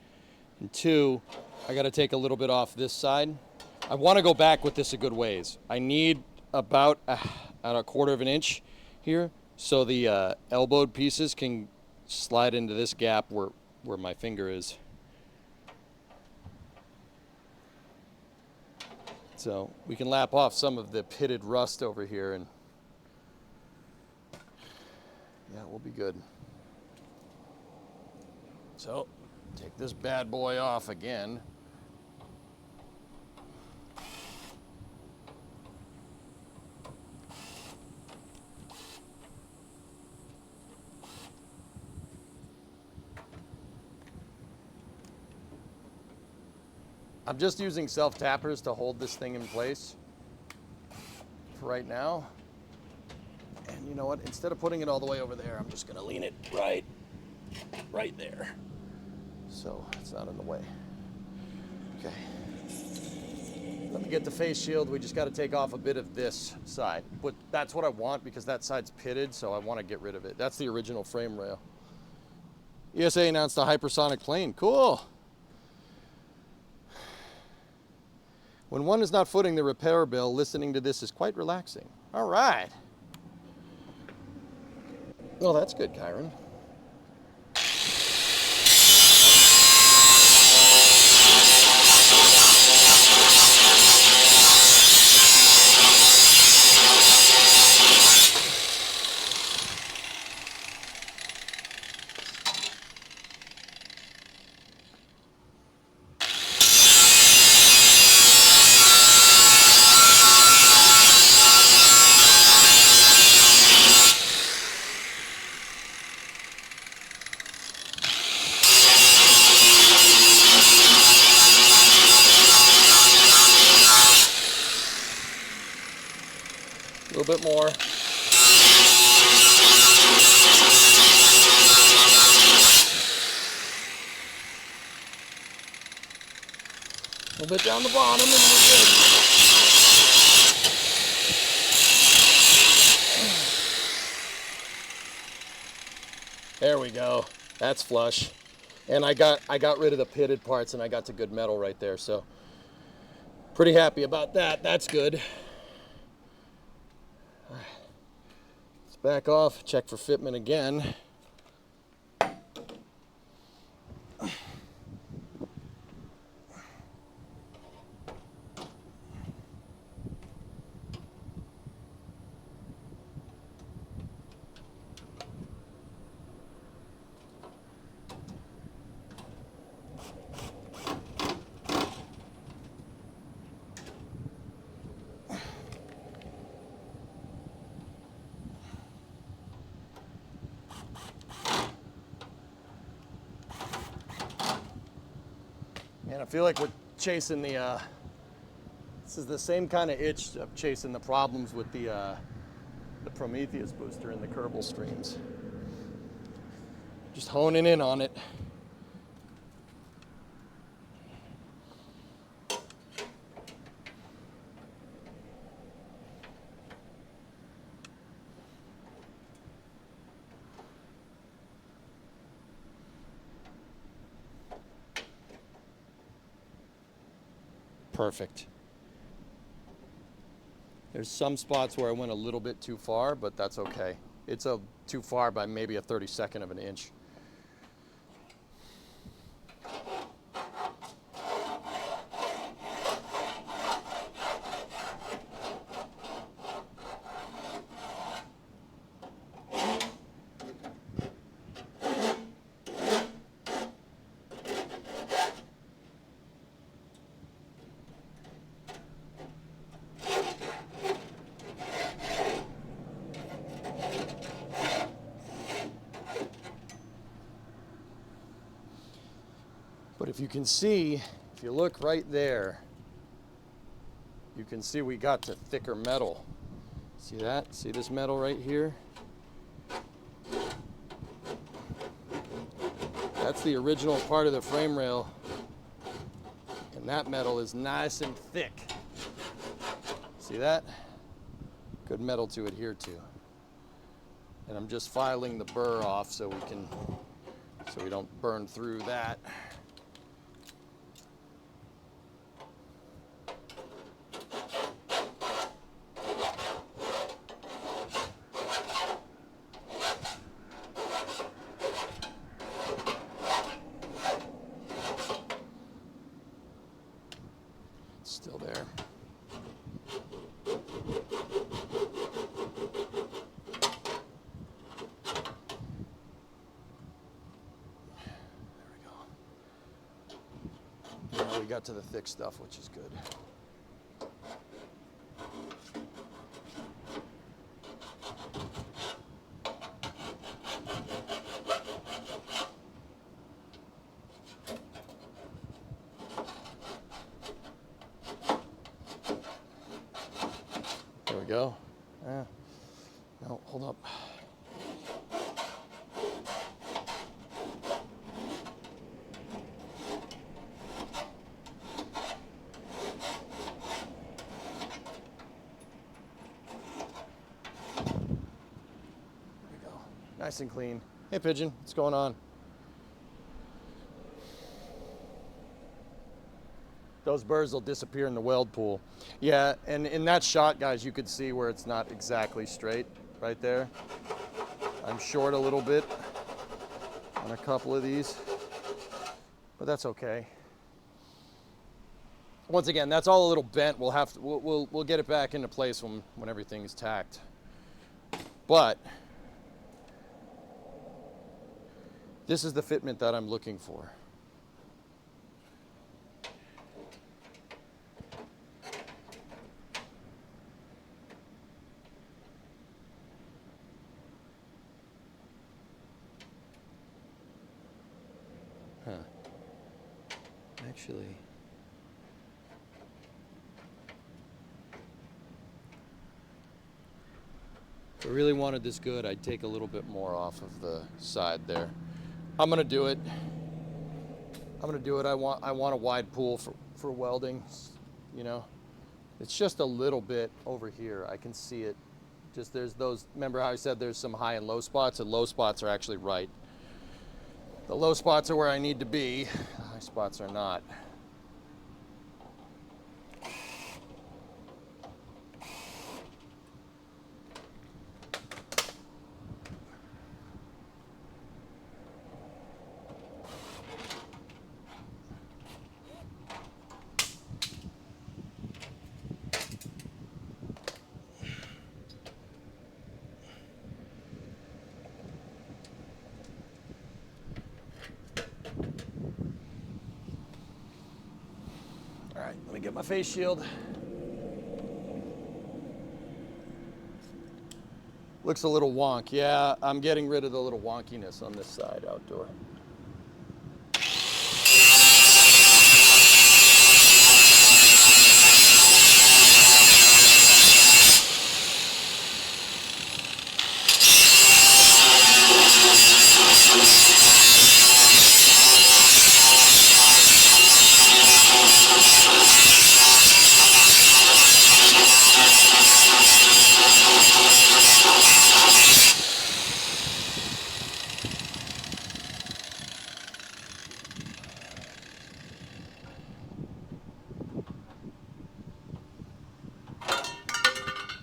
And two, I got to take a little bit off this side. I want to go back with this a good ways. I need about a 1/4 of an inch here so the elbowed pieces can slide into this gap where my finger is. So we can lap off some of the pitted rust over here and yeah, we'll be good. So, take this bad boy off again. I'm just using self-tappers to hold this thing in place for right now. And you know what? Instead of putting it all the way over there, I'm just gonna lean it right there. So it's not in the way. Okay. Let me get the face shield. We just got to take off a bit of this side. But that's what I want because that side's pitted, so I want to get rid of it. That's the original frame rail. ESA announced a hypersonic plane. Cool. When one is not footing the repair bill, listening to this is quite relaxing. All right. Well, that's good, Kyron. bit more. A little bit down the bottom and we're good. There we go. That's flush. And I got rid of the pitted parts and I got to good metal right there. So pretty happy about that. That's good. Let's back off, check for fitment again. And I feel like we're chasing the, this is the same kind of itch of chasing the problems with the Prometheus booster and the Kerbal streams. Just honing in on it. Perfect. There's some spots where I went a little bit too far, but that's okay. It's too far by maybe a 32nd of an inch. But if you can see, if you look right there, you can see we got to thicker metal. See that? See this metal right here? That's the original part of the frame rail. And that metal is nice and thick. See that? Good metal to adhere to. And I'm just filing the burr off so we don't burn through that. Still there. Now we got to the thick stuff, which is good. There we go. No, hold up. Nice and clean. Hey, Pigeon, what's going on? Those burrs will disappear in the weld pool. Yeah, and in that shot, guys, you could see where it's not exactly straight right there. I'm short a little bit on a couple of these, but that's okay. Once again, that's all a little bent. We'll have to, we'll get it back into place when everything's tacked. But this is the fitment that I'm looking for. Huh. Actually, If I really wanted this good, I'd take a little bit more off of the side there. I'm gonna do it. I want a wide pool for welding, you know. It's just a little bit over here. I can see it. Just there's those, remember how I said there's some high and low spots? The low spots are actually right. The low spots are where I need to be. The high spots are not. All right, let me get my face shield. Looks a little wonk. Yeah, I'm getting rid of the little wonkiness on this side outdoor.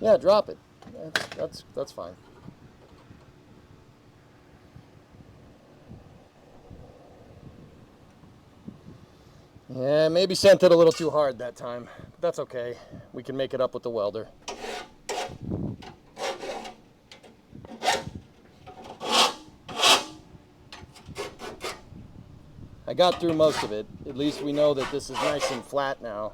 Yeah, drop it. That's fine. Yeah, maybe sent it a little too hard that time. But that's okay. We can make it up with the welder. I got through most of it. At least we know that this is nice and flat now.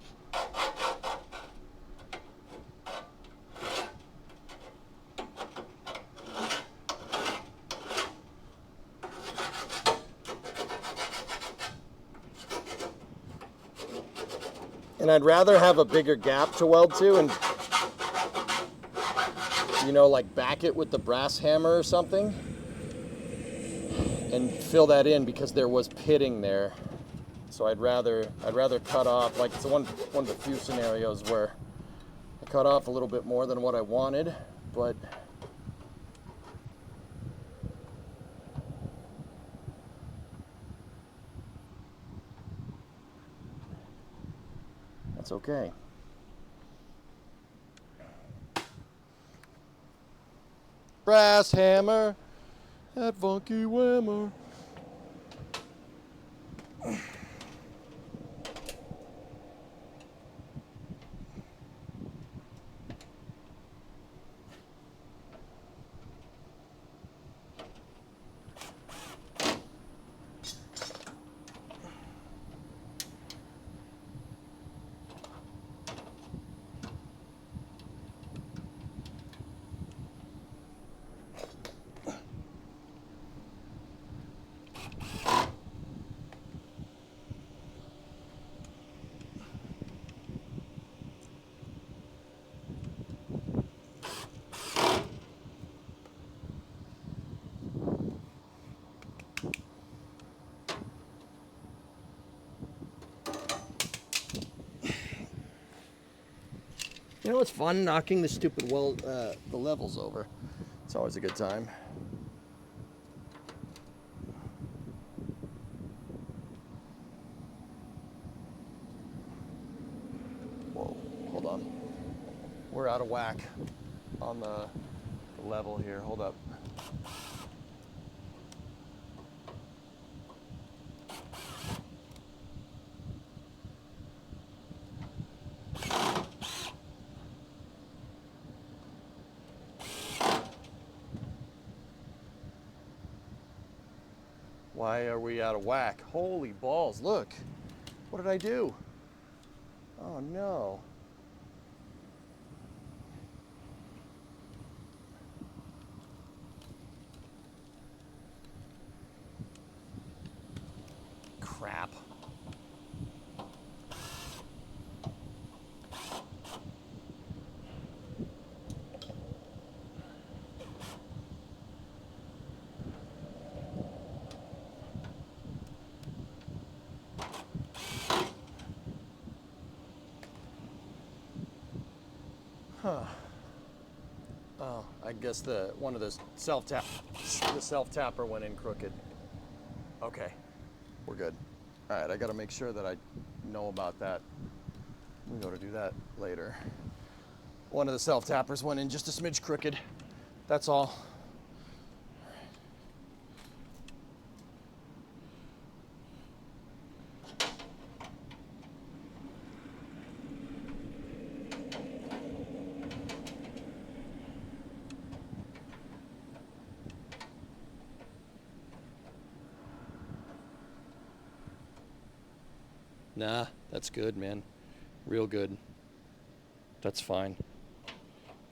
And I'd rather have a bigger gap to weld to and, you know, like back it with the brass hammer or something and fill that in, because there was pitting there. So I'd rather cut off, like it's one of the few scenarios where I cut off a little bit more than what I wanted, but that's okay. Brass hammer, that funky whammer. You know, it's fun knocking the stupid the levels over. It's always a good time. Whoa, hold on. We're out of whack on the level here. Hold up. Why are we out of whack? Holy balls, look. What did I do? Oh no. Crap. Oh, I guess one of the self-tapper went in crooked. Okay, we're good. All right, I got to make sure that I know about that. We go to do that later. One of the self-tappers went in just a smidge crooked. That's all. Nah, that's good, man. Real good. That's fine.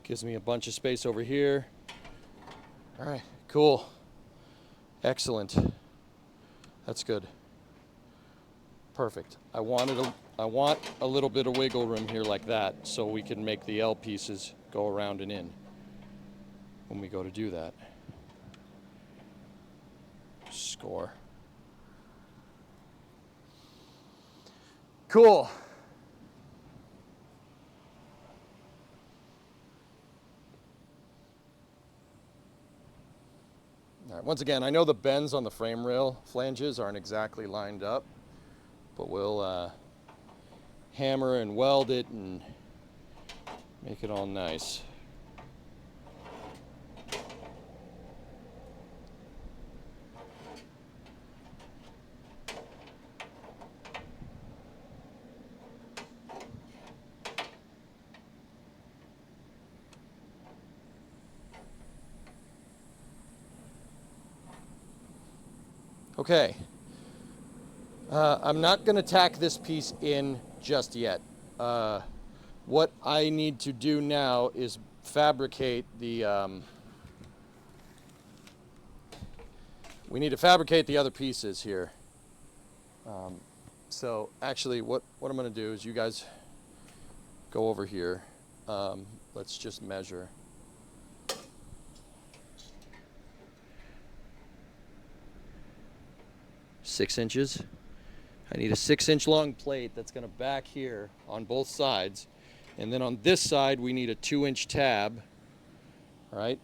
Gives me a bunch of space over here. All right, cool. Excellent. That's good. Perfect. I want a little bit of wiggle room here like that so we can make the L pieces go around and in when we go to do that. Score. Cool. All right, once again, I know the bends on the frame rail flanges aren't exactly lined up, but we'll hammer and weld it and make it all nice. Okay, I'm not going to tack this piece in just yet. What I need to do now is fabricate the, we need to fabricate the other pieces here. So actually what I'm going to do is you guys go over here. Let's just measure. Six inches. I need a 6-inch long plate that's going to back here on both sides. And then on this side, we need a 2-inch tab, right?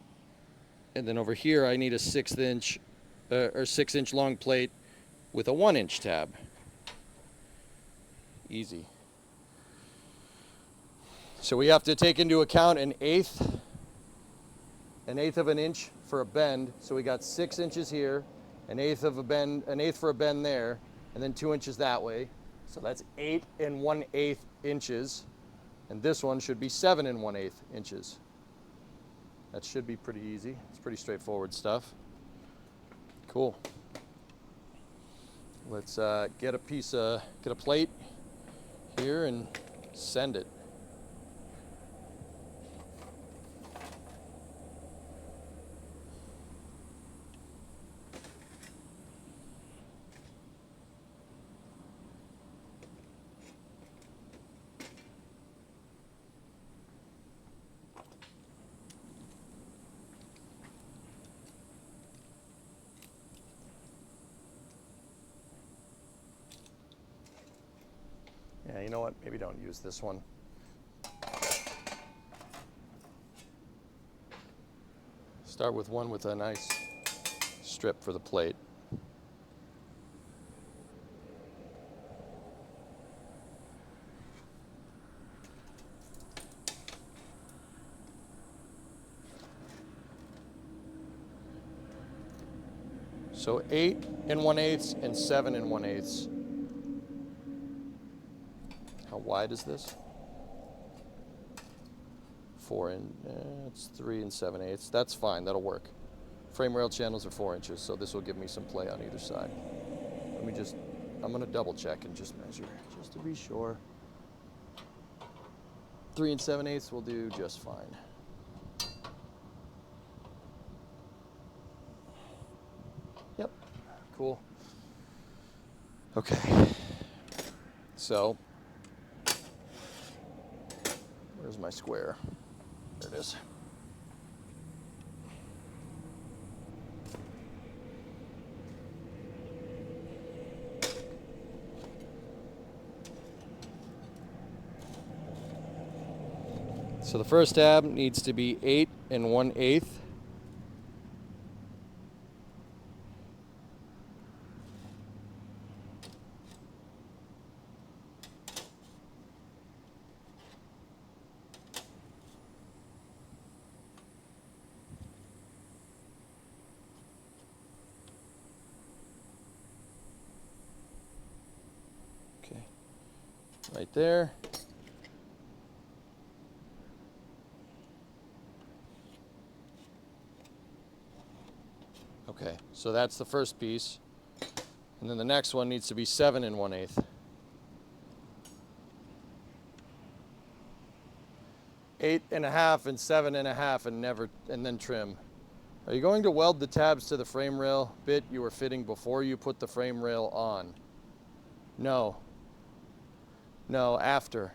And then over here, I need a 6-inch or 6-inch long plate with a 1-inch tab. Easy. So we have to take into account an eighth of an inch for a bend. So we got 6 inches here, an eighth for a bend there, and then 2 inches that way. So that's 8 1/8 inches. And this one should be 7 1/8 inches. That should be pretty easy. It's pretty straightforward stuff. Cool. Let's get a plate here and send it. Yeah, you know what? Maybe don't use this one. Start with one with a nice strip for the plate. So 8 1/8 and 7 1/8. How wide is this? 4 and it's 3 7/8. That's fine. That'll work. Frame rail channels are 4 inches, so this will give me some play on either side. I'm going to double check and just measure, just to be sure. 3 7/8 will do just fine. Yep. Cool. Okay. So, where's my square? There it is. So the first tab needs to be 8 1/8. Okay, right there. Okay, so that's the first piece. And then the next one needs to be 7 1/8. 8 1/2 and 7 1/2 and then trim. Are you going to weld the tabs to the frame rail bit you were fitting before you put the frame rail on? No. No, after.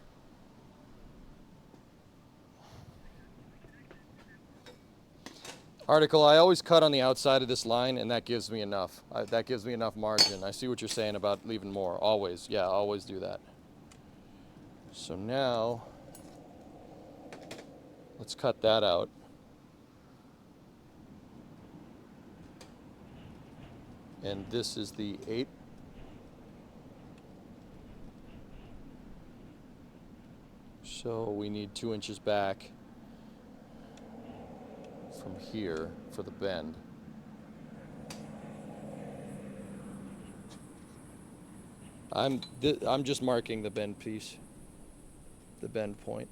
Article, I always cut on the outside of this line, and that gives me enough. That gives me enough margin. I see what you're saying about leaving more. Always. Yeah, always do that. So now, let's cut that out. And this is the 8. So we need 2 inches back from here for the bend. I'm just marking the bend piece, the bend point.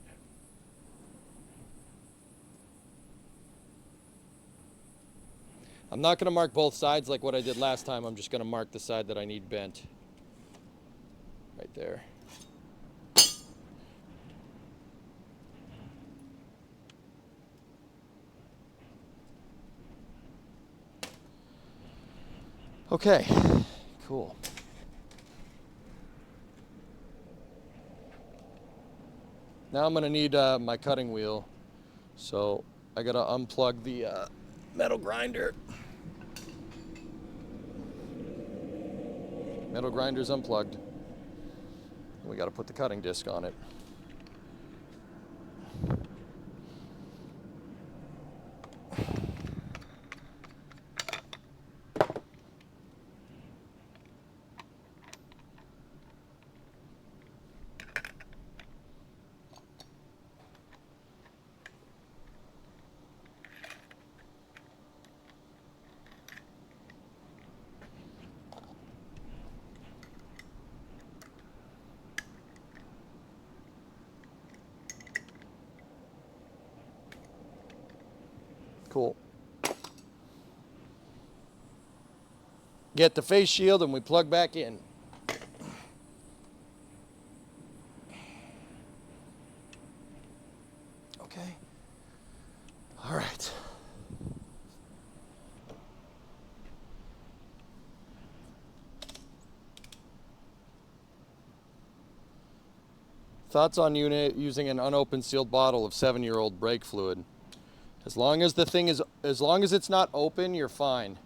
I'm not going to mark both sides like what I did last time. I'm just going to mark the side that I need bent. Right there. Okay, cool. Now I'm going to need my cutting wheel. So I got to unplug the metal grinder. Metal grinder's unplugged. We got to put the cutting disc on it. Cool. Get the face shield and we plug back in. Okay. All right. Thoughts on using an unopened sealed bottle of 7-year-old brake fluid? As long as it's not open, you're fine.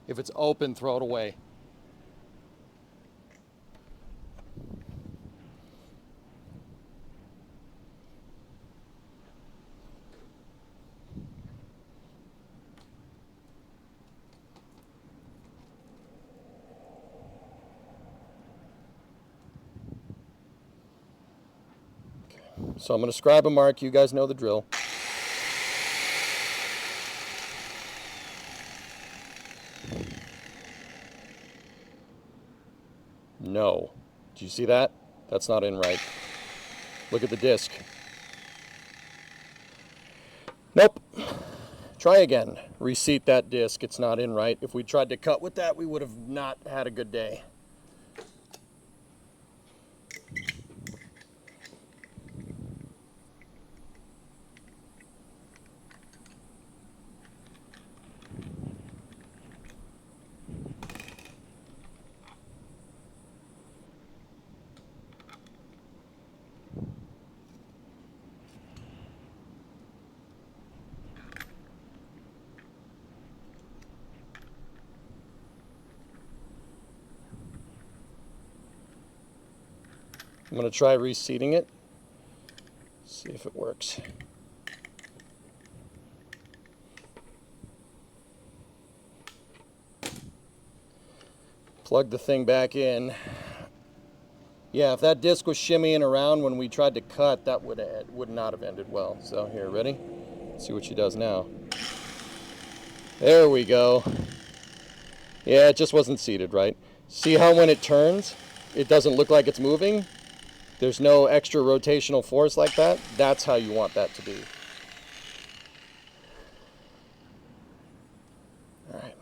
If it's open, throw it away. So I'm going to scribe a mark. You guys know the drill. No. Do you see that? That's not in right. Look at the disc. Nope. Try again. Reseat that disc. It's not in right. If we tried to cut with that, we would have not had a good day. I'm going to try reseating it. See if it works. Plug the thing back in. Yeah, if that disc was shimmying around when we tried to cut, that would not have ended well. So here, ready? Let's see what she does now. There we go. Yeah, it just wasn't seated right. See how when it turns, it doesn't look like it's moving? There's no extra rotational force like that. That's how you want that to be. All right.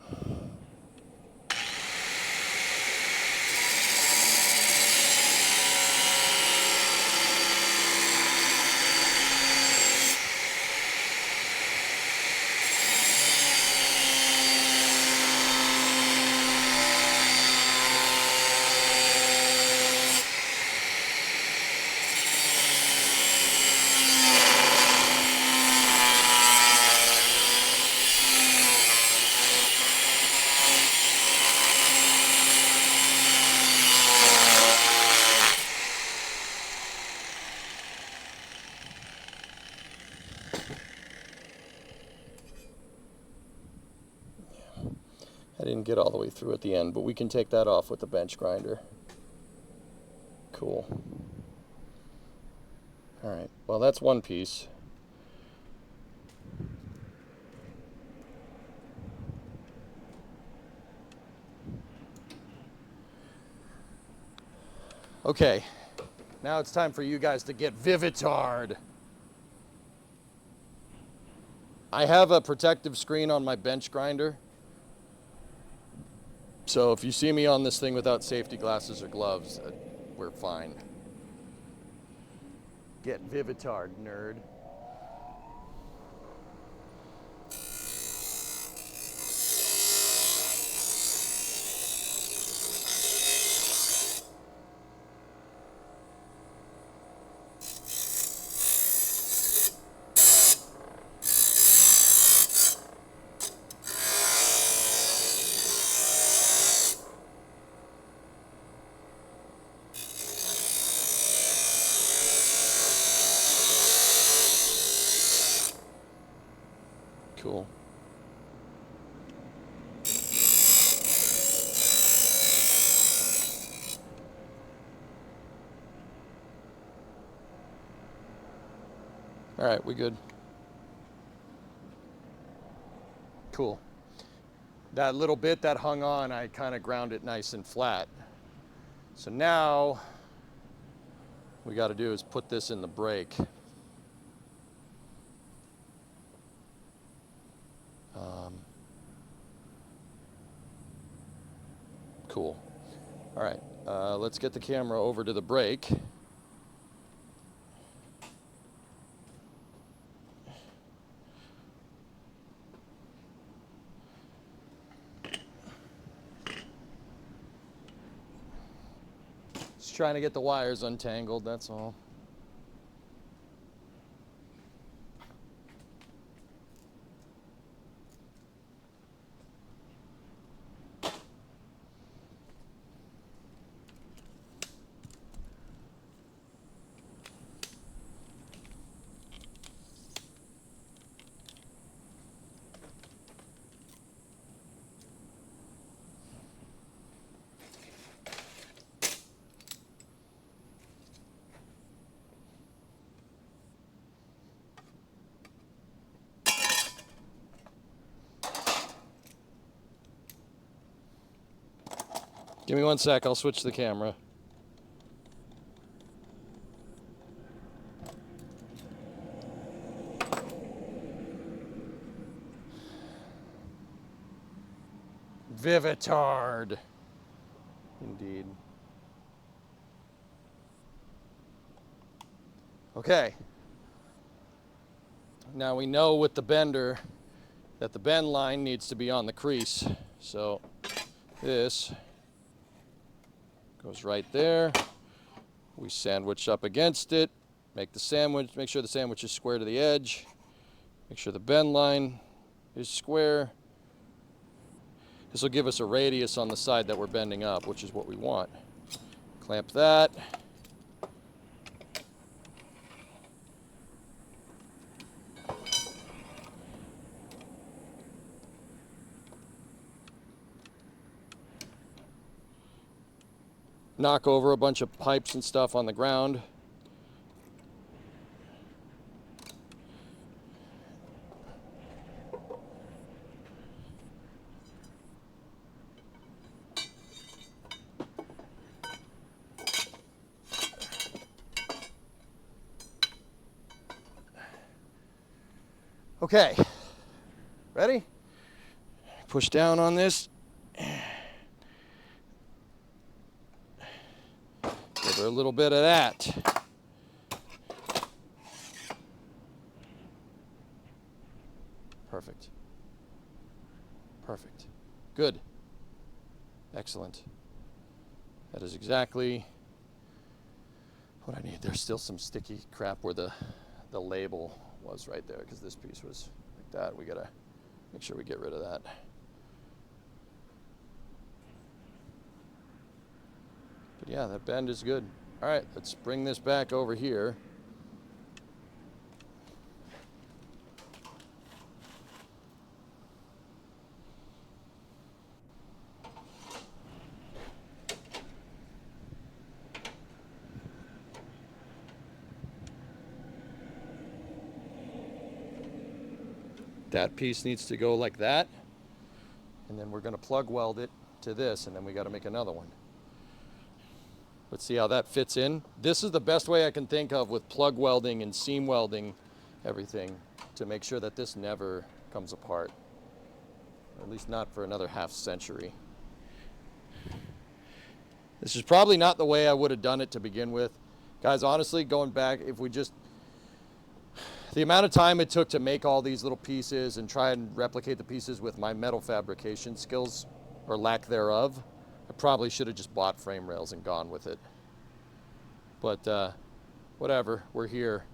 I didn't get all the way through at the end, but we can take that off with the bench grinder. Cool. All right, well, that's one piece. Okay, now it's time for you guys to get vivid-tard. I have a protective screen on my bench grinder. So if you see me on this thing without safety glasses or gloves, we're fine. Get vivid-tard, nerd. Cool. All right, we good. Cool. That little bit that hung on, I kind of ground it nice and flat. So now, what we got to do is put this in the brake. Cool. All right, let's get the camera over to the brake. Just trying to get the wires untangled, that's all. Give me 1 sec, I'll switch the camera. Vivid-tard. Indeed. Okay. Now we know with the bender that the bend line needs to be on the crease. So this goes right there. We sandwich up against it. Make the sandwich, make sure the sandwich is square to the edge. Make sure the bend line is square. This will give us a radius on the side that we're bending up, which is what we want. Clamp that. knock over a bunch of pipes and stuff on the ground. Okay, ready? Push down on this. Give her a little bit of that. Perfect. Perfect. Good. Excellent. That is exactly what I need. There's still some sticky crap where the label was right there, because this piece was like that. We gotta make sure we get rid of that. But yeah, that bend is good. All right, let's bring this back over here. That piece needs to go like that, and then we're going to plug weld it to this, and then we got to make another one. Let's see how that fits in. This is the best way I can think of with plug welding and seam welding everything to make sure that this never comes apart, or at least not for another half century. This is probably not the way I would have done it to begin with. Guys, honestly, going back, if we just, the amount of time it took to make all these little pieces and try and replicate the pieces with my metal fabrication skills, or lack thereof, I probably should have just bought frame rails and gone with it. But whatever, we're here.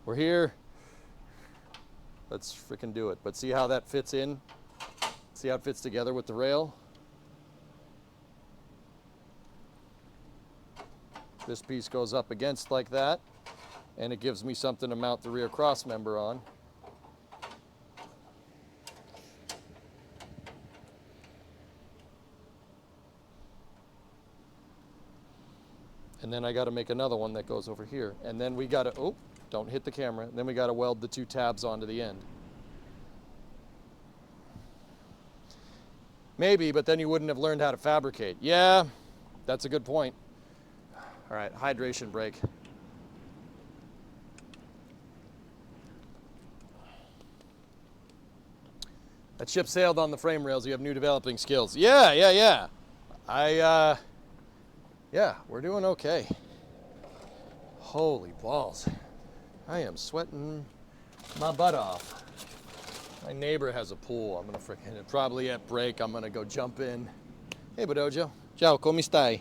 We're here. Let's freaking do it. But see how that fits in? See how it fits together with the rail? This piece goes up against like that, and it gives me something to mount the rear cross member on. And then I got to make another one that goes over here. And then we got to, oh, don't hit the camera. And then we got to weld the two tabs onto the end. Maybe, but then you wouldn't have learned how to fabricate. Yeah, that's a good point. All right, hydration break. That ship sailed on the frame rails. You have new developing skills. Yeah. Yeah, we're doing okay. Holy balls. I am sweating my butt off. My neighbor has a pool. I'm gonna freaking, probably at break, I'm gonna go jump in. Hey, Badojo. Ciao, come stai?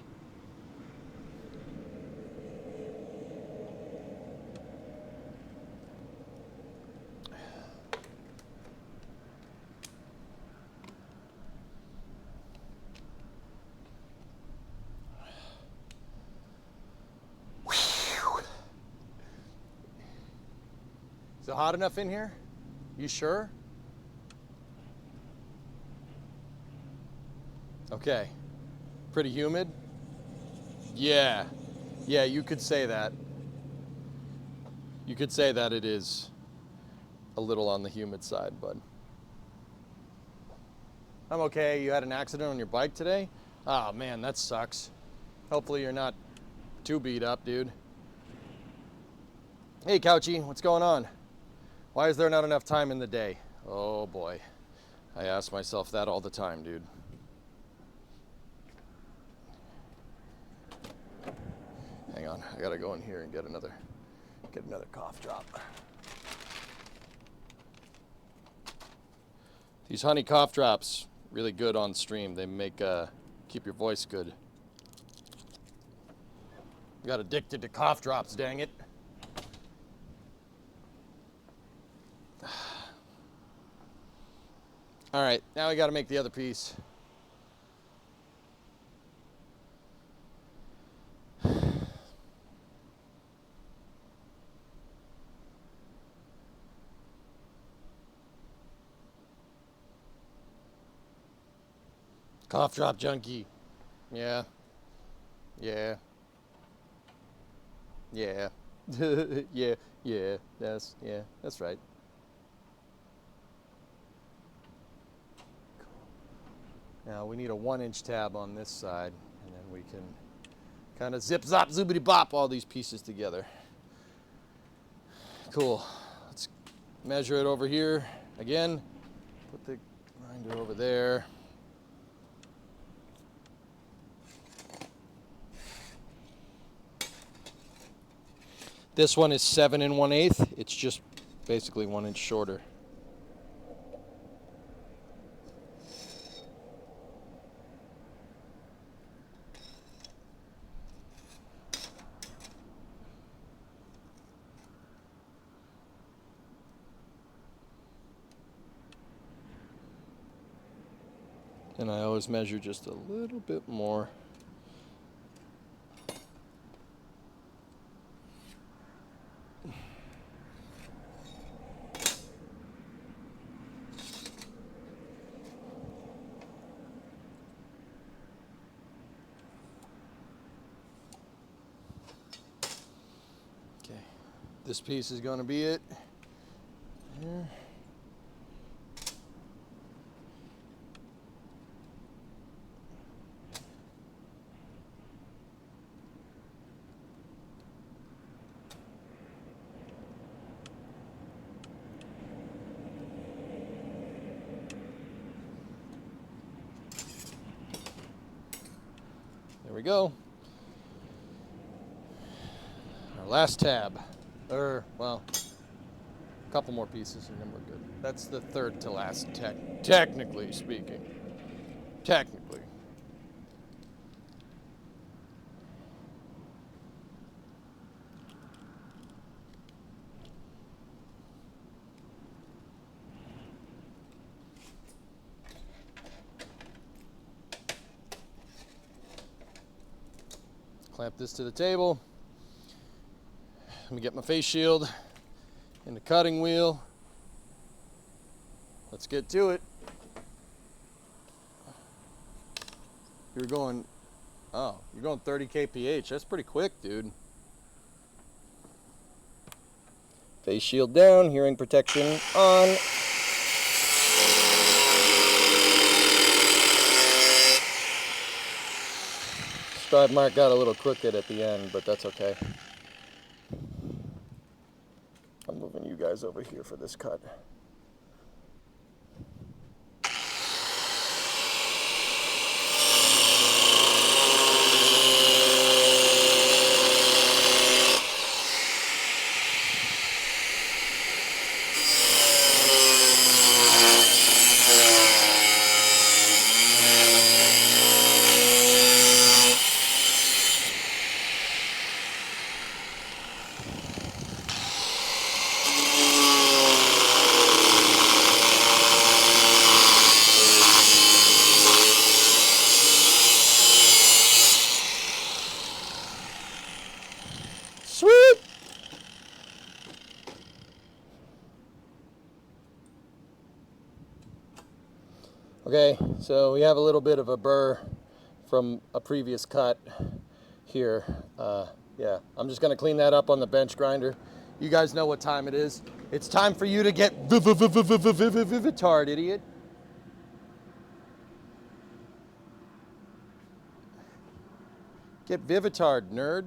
Is it hot enough in here? You sure? Okay. Pretty humid? Yeah. Yeah, you could say that. You could say that it is a little on the humid side, bud. I'm okay. You had an accident on your bike today? Oh, man, that sucks. Hopefully you're not too beat up, dude. Hey, Couchy, what's going on? Why is there not enough time in the day? Oh, boy. I ask myself that all the time, dude. Hang on, I gotta go in here and get another cough drop. These honey cough drops, really good on stream. They make keep your voice good. I got addicted to cough drops, dang it. All right, now we got to make the other piece. Cough drop junkie. Yeah. Yeah. Yeah. Yeah. That's right. Now we need a 1-inch tab on this side, and then we can kind of zip, zop, zoobity bop all these pieces together. Cool. Let's measure it over here again. Put the grinder over there. This one is 7 1/8. It's just basically 1 inch shorter. And I always measure just a little bit more. Okay, this piece is going to be it. Here. There we go. Our last tab. Well, a couple more pieces and then we're good. That's the third to last, technically speaking. Technically. Clamp this to the table. Let me get my face shield and the cutting wheel. Let's get to it. You're going 30 kph. That's pretty quick, dude. Face shield down, hearing protection on. Stride mark got a little crooked at the end, but that's okay. I'm moving you guys over here for this cut. Sweet! Okay, so we have a little bit of a burr from a previous cut here. Yeah, I'm just gonna clean that up on the bench grinder. You guys know what time it is. It's time for you to get Vivitard, idiot. Get Vivitard, nerd.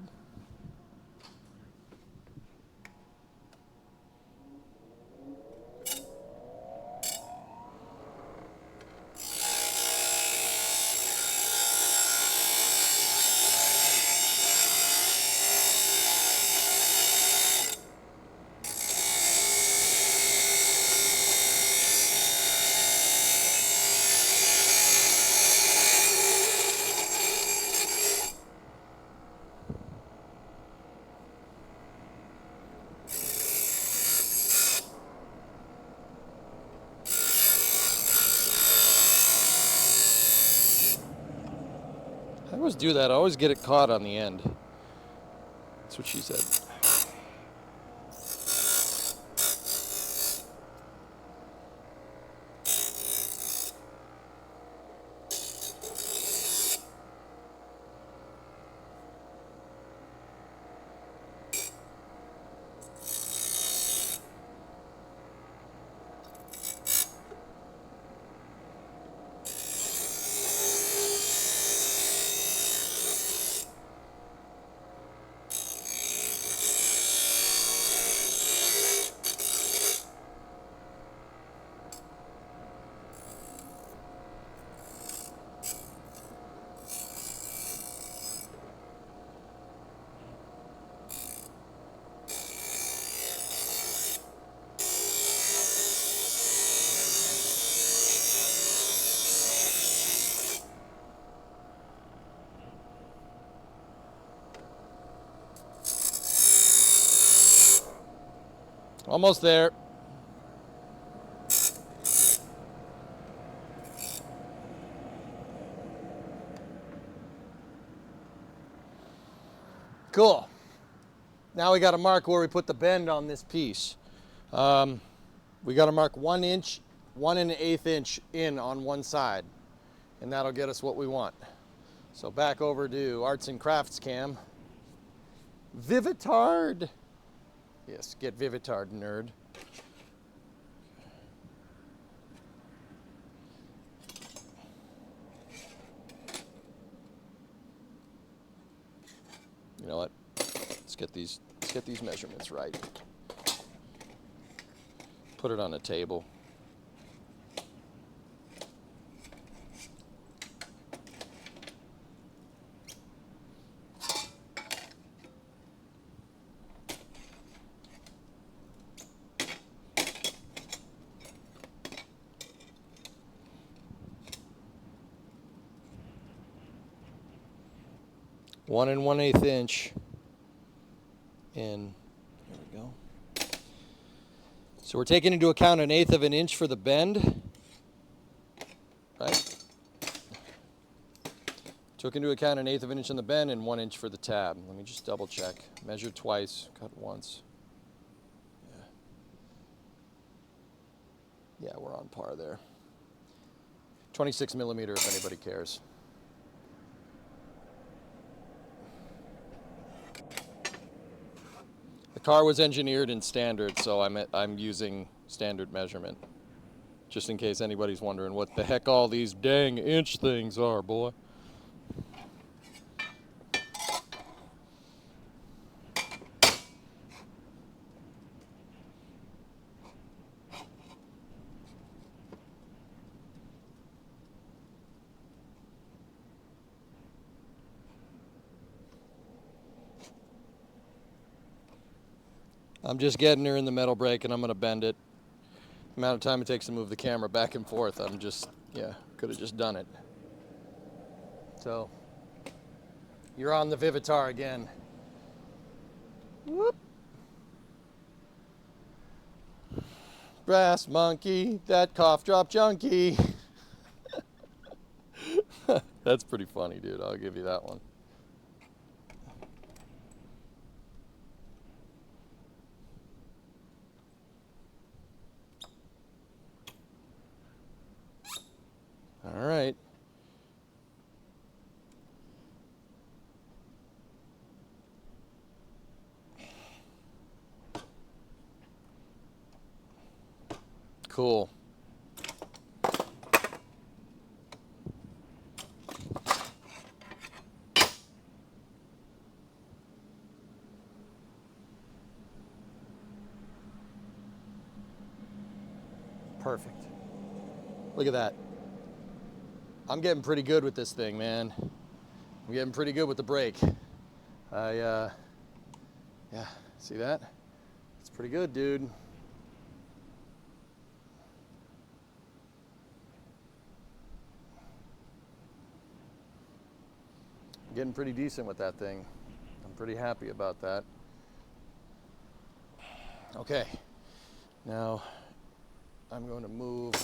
I always do that. I always get it caught on the end. That's what she said. Almost there. Cool. Now we got to mark where we put the bend on this piece. We got to mark 1 inch, 1 1/8 inch in on one side, and that'll get us what we want. So back over to Arts and Crafts Cam. Vivitard. Yes, get Vivitard, nerd. You know what? Let's get these measurements right. Put it on a table. One 1/8 inch in. There we go. So we're taking into account 1/8 of an inch for the bend, right? Took into account 1/8 of an inch on the bend and 1 inch for the tab. Let me just double check. Measure twice, cut once. Yeah, we're on par there. 26 millimeter if anybody cares. The car was engineered in standard, so I'm using standard measurement. Just in case anybody's wondering what the heck all these dang inch things are, boy. I'm just getting her in the metal brake and I'm going to bend it. The amount of time it takes to move the camera back and forth, I'm just, yeah, could have just done it. So, you're on the Vivitar again. Whoop. Brass monkey, that cough drop junkie. That's pretty funny, dude. I'll give you that one. All right. Cool. Perfect. Look at that. I'm getting pretty good with this thing, man. I'm getting pretty good with the brake. Yeah, see that? It's pretty good, dude. I'm getting pretty decent with that thing. I'm pretty happy about that. Okay, now I'm going to move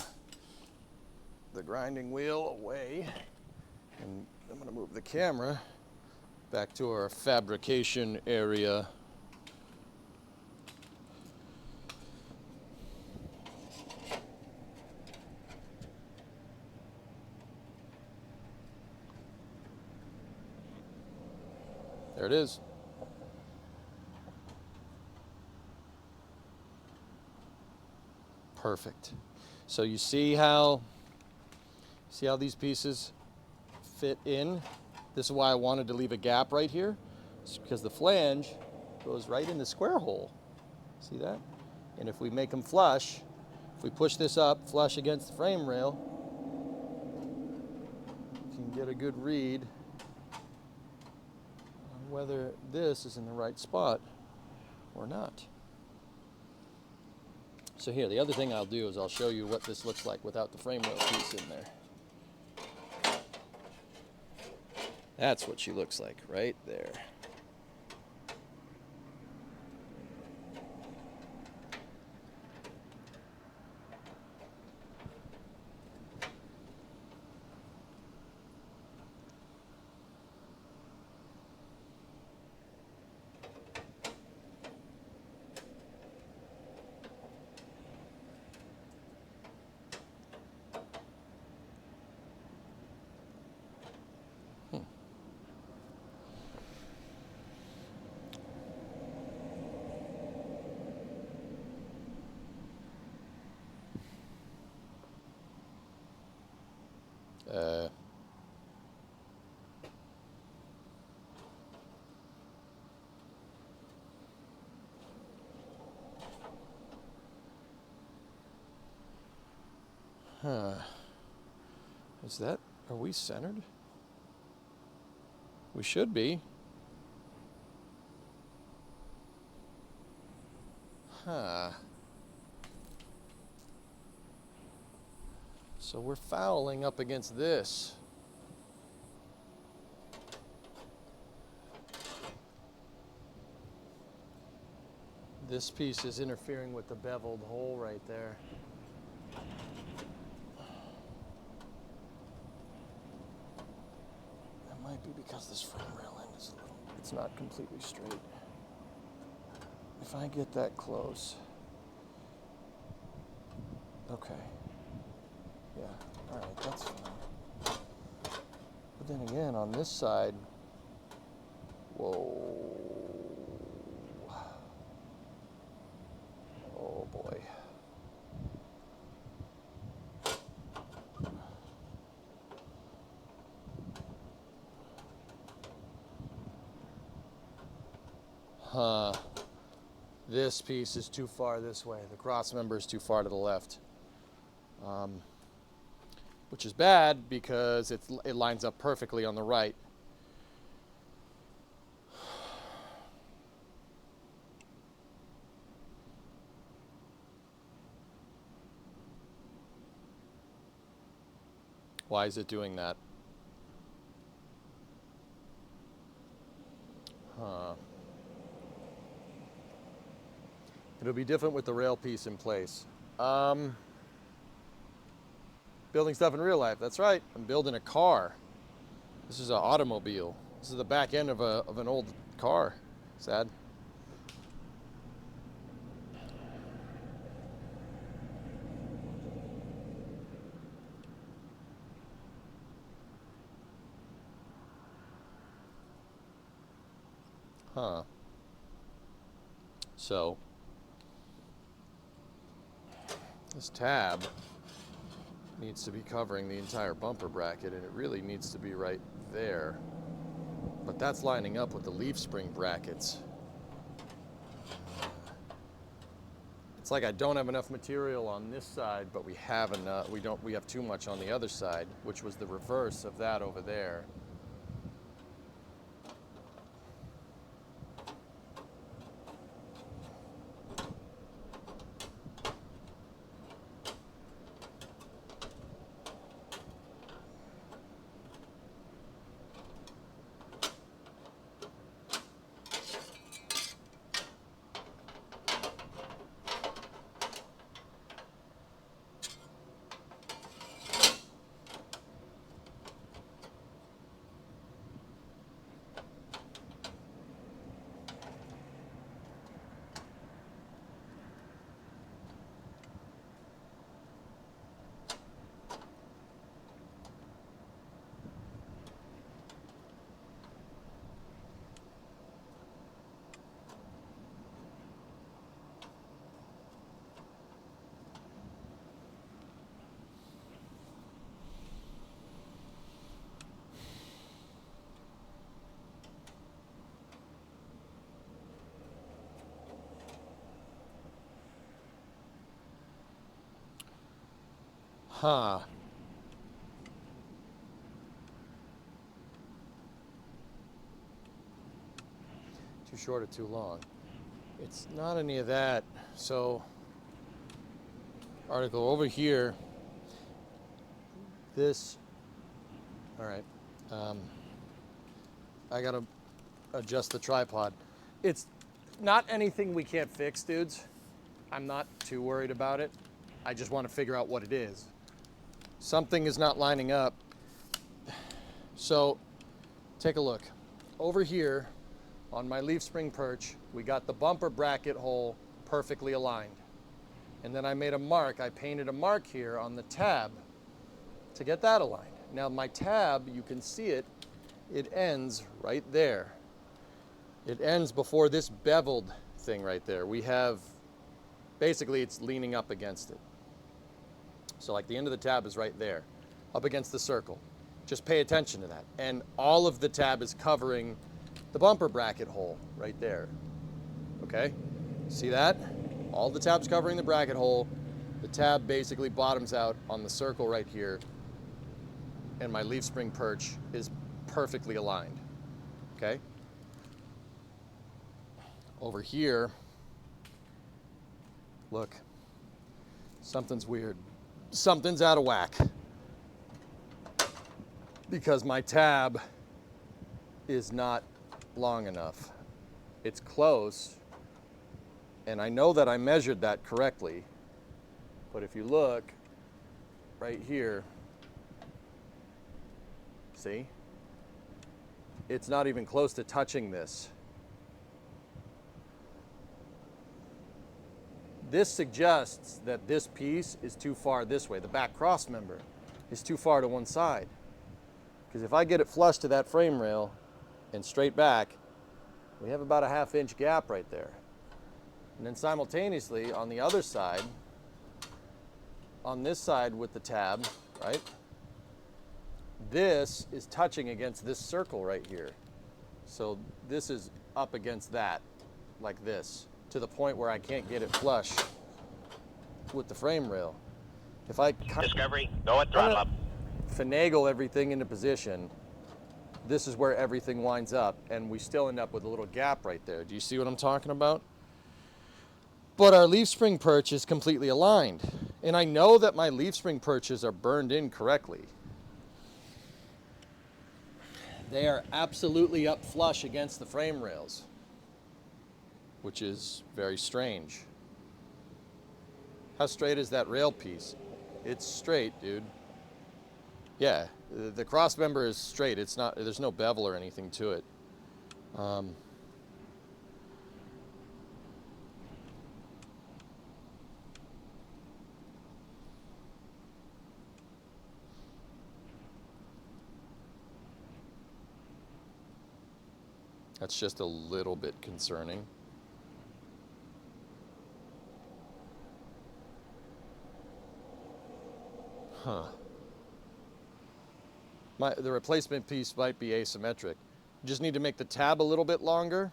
the grinding wheel away, and I'm going to move the camera back to our fabrication area. There it is. Perfect. So you see how these pieces fit in? This is why I wanted to leave a gap right here. It's because the flange goes right in the square hole. See that? And if we make them flush, if we push this up flush against the frame rail, you can get a good read on whether this is in the right spot or not. So here, the other thing I'll do is I'll show you what this looks like without the frame rail piece in there. That's what she looks like right there. Huh. Is that, are we centered? We should be. Huh. So we're fouling up against this. This piece is interfering with the beveled hole right there. That might be because this frame rail end is a little, it's not completely straight. If I get that close. Okay. Yeah, all right, that's fine. But then again, on this side, whoa. Oh boy. Huh. This piece is too far this way. The cross member is too far to the left. Which is bad because it lines up perfectly on the right. Why is it doing that? Huh. It'll be different with the rail piece in place. Building stuff in real life. That's right. I'm building a car. This is an automobile. This is the back end of an old car. Sad. Huh. So, this tab needs to be covering the entire bumper bracket, and it really needs to be right there. But that's lining up with the leaf spring brackets. It's like I don't have enough material on this side, but we have enough. We have too much on the other side, which was the reverse of that over there. Huh. Too short or too long? It's not any of that. So, article over here, this, all right, I gotta adjust the tripod. It's not anything we can't fix, dudes. I'm not too worried about it. I just want to figure out what it is. Something is not lining up. So, take a look. Over here, on my leaf spring perch, we got the bumper bracket hole perfectly aligned. And then I made a mark, I painted a mark here on the tab to get that aligned. Now my tab, you can see it, it ends right there. It ends before this beveled thing right there. We have, basically it's leaning up against it. So like the end of the tab is right there, up against the circle. Just pay attention to that. And all of the tab is covering the bumper bracket hole right there. Okay? See that? All the tabs covering the bracket hole. The tab basically bottoms out on the circle right here, and my leaf spring perch is perfectly aligned, okay? Over here, look, something's weird. Something's out of whack. Because my tab is not long enough. It's close, and I know that I measured that correctly, but if you look right here, see? It's not even close to touching this. This suggests that this piece is too far this way. The back cross member is too far to one side. Because if I get it flush to that frame rail and straight back, we have about a 1/2 inch gap right there. And then simultaneously on the other side, on this side with the tab, right? This is touching against this circle right here. So this is up against that, like this, to the point where I can't get it flush with the frame rail. If I Discovery, go at throttle up. finagle everything into position, this is where everything winds up, and we still end up with a little gap right there. Do you see what I'm talking about? But our leaf spring perch is completely aligned, and I know that my leaf spring perches are burned in correctly. They are absolutely up flush against the frame rails, which is very strange. How straight is that rail piece? It's straight, dude. Yeah, the cross member is straight. It's not, there's no bevel or anything to it. That's just a little bit concerning. Huh. The replacement piece might be asymmetric. You just need to make the tab a little bit longer.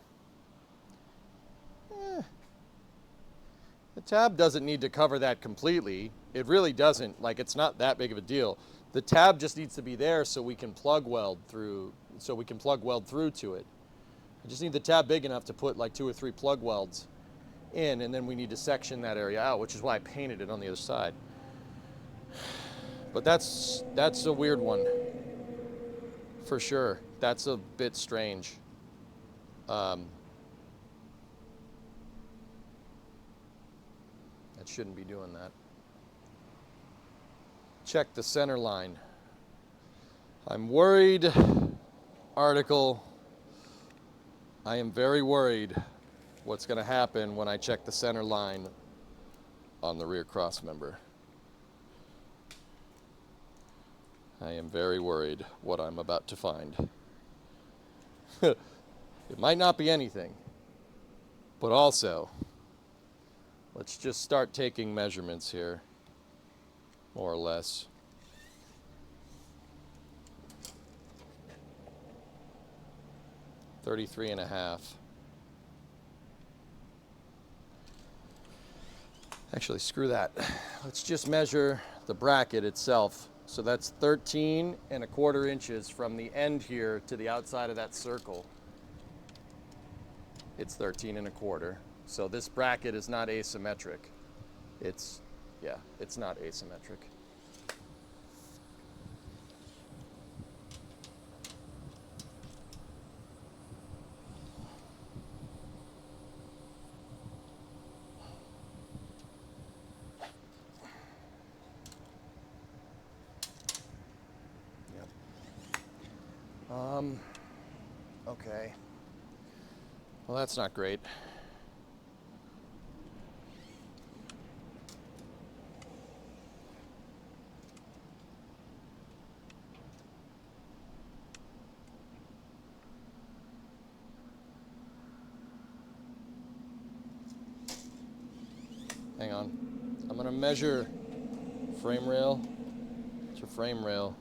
The tab doesn't need to cover that completely. It really doesn't. Like, it's not that big of a deal. The tab just needs to be there so we can plug weld through to it. I just need the tab big enough to put like 2 or 3 plug welds in, and then we need to section that area out, which is why I painted it on the other side. But that's a weird one, for sure. That's a bit strange. That shouldn't be doing that. Check the center line. I'm worried, article. I am very worried what's going to happen when I check the center line on the rear cross member. I am very worried what I'm about to find. It might not be anything, but also, let's just start taking measurements here, more or less. $33.5. Actually, screw that. Let's just measure the bracket itself. So that's 13¼ inches from the end here to the outside of that circle. It's 13¼ So this bracket is not asymmetric. It's not asymmetric. Okay. Well, that's not great. Hang on. I'm gonna measure frame rail to frame rail.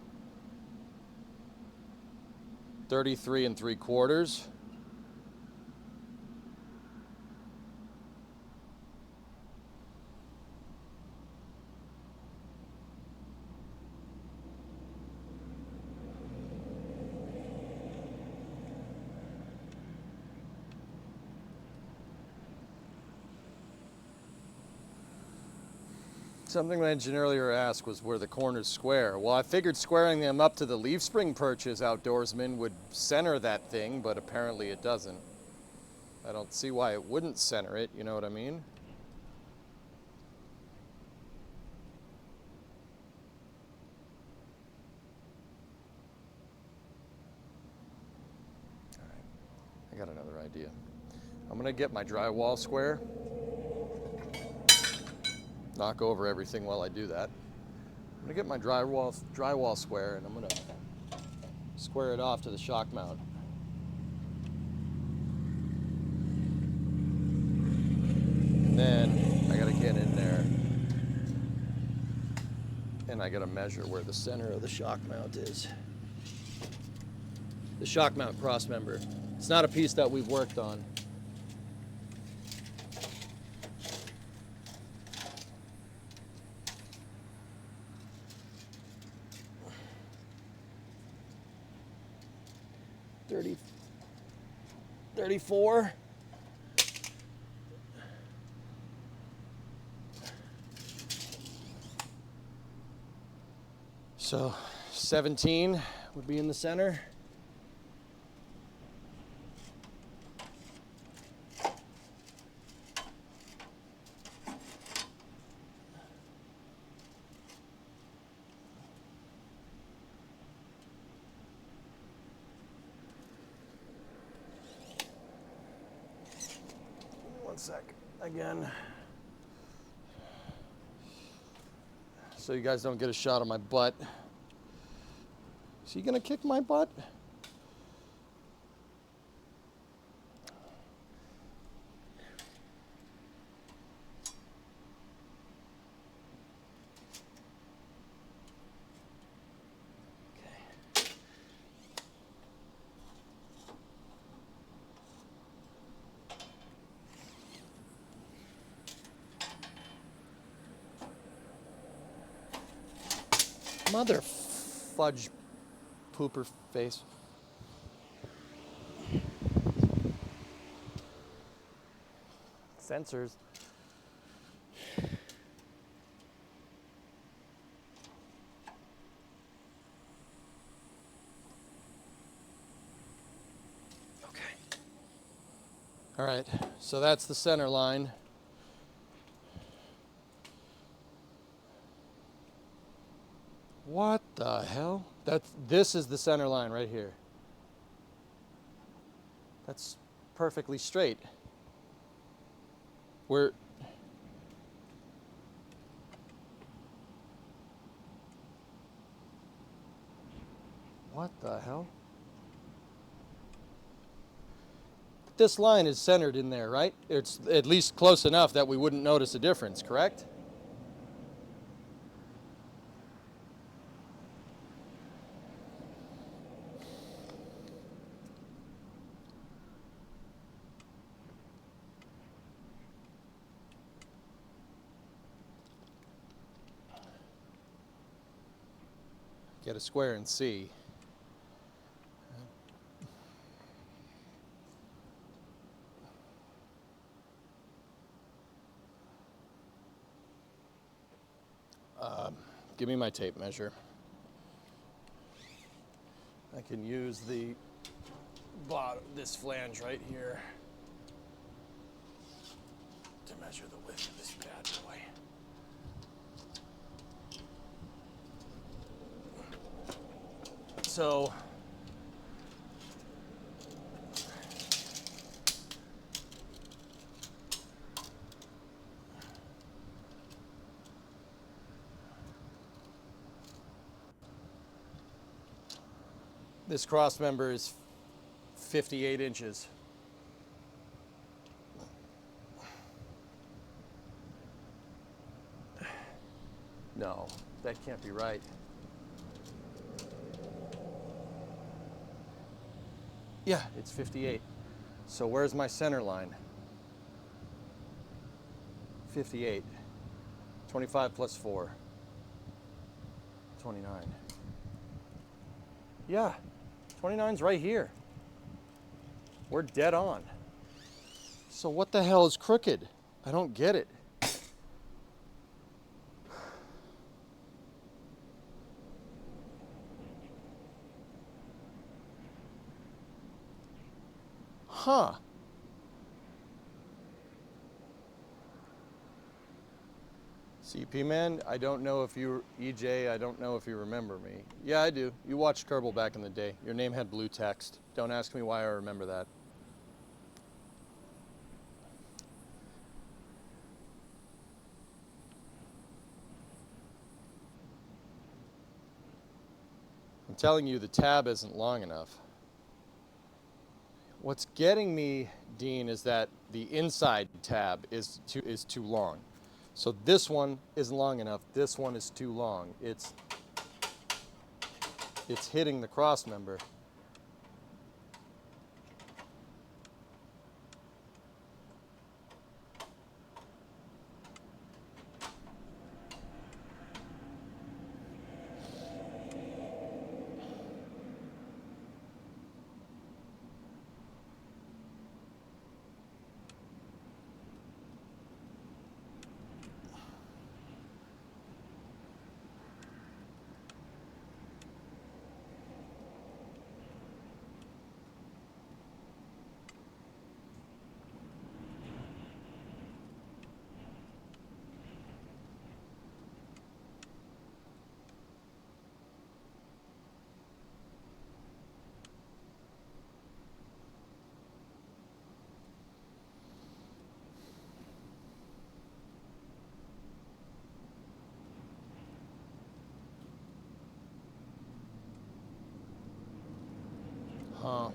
33¾ Something the engineer earlier asked was were the corners square. Well, I figured squaring them up to the leaf spring perches outdoorsman would center that thing, but apparently it doesn't. I don't see why it wouldn't center it, you know what I mean? All right, I got another idea. I'm gonna get my drywall square. Knock over everything while I do that. I'm gonna get my drywall square and I'm gonna square it off to the shock mount. And then I gotta get in there and I gotta measure where the center of the shock mount is. The shock mount cross member. It's not a piece that we've worked on. 34. So 17 would be in the center. One sec, again. So you guys don't get a shot of my butt. Is he gonna kick my butt? Mother fudge pooper face. Sensors. Okay. All right, so that's the center line. What the hell? This is the center line right here. That's perfectly straight. What the hell? This line is centered in there, right? It's at least close enough that we wouldn't notice a difference, correct? Get a square and see. Give me my tape measure. I can use the bottom, this flange right here, to measure the width of this bad boy. So this cross member is 58 inches. No, that can't be right. Yeah, it's 58. So where's my center line? 58. 25 plus 4. 29. Yeah, 29's right here. We're dead on. So what the hell is crooked? I don't get it. Huh. CP man, I don't know if you, EJ, I don't know if you remember me. Yeah, I do. You watched Kerbal back in the day. Your name had blue text. Don't ask me why I remember that. I'm telling you, the tab isn't long enough. What's getting me, Dean, is that the inside tab is too long. So this one isn't long enough. This one is too long. It's hitting the cross member. Huh.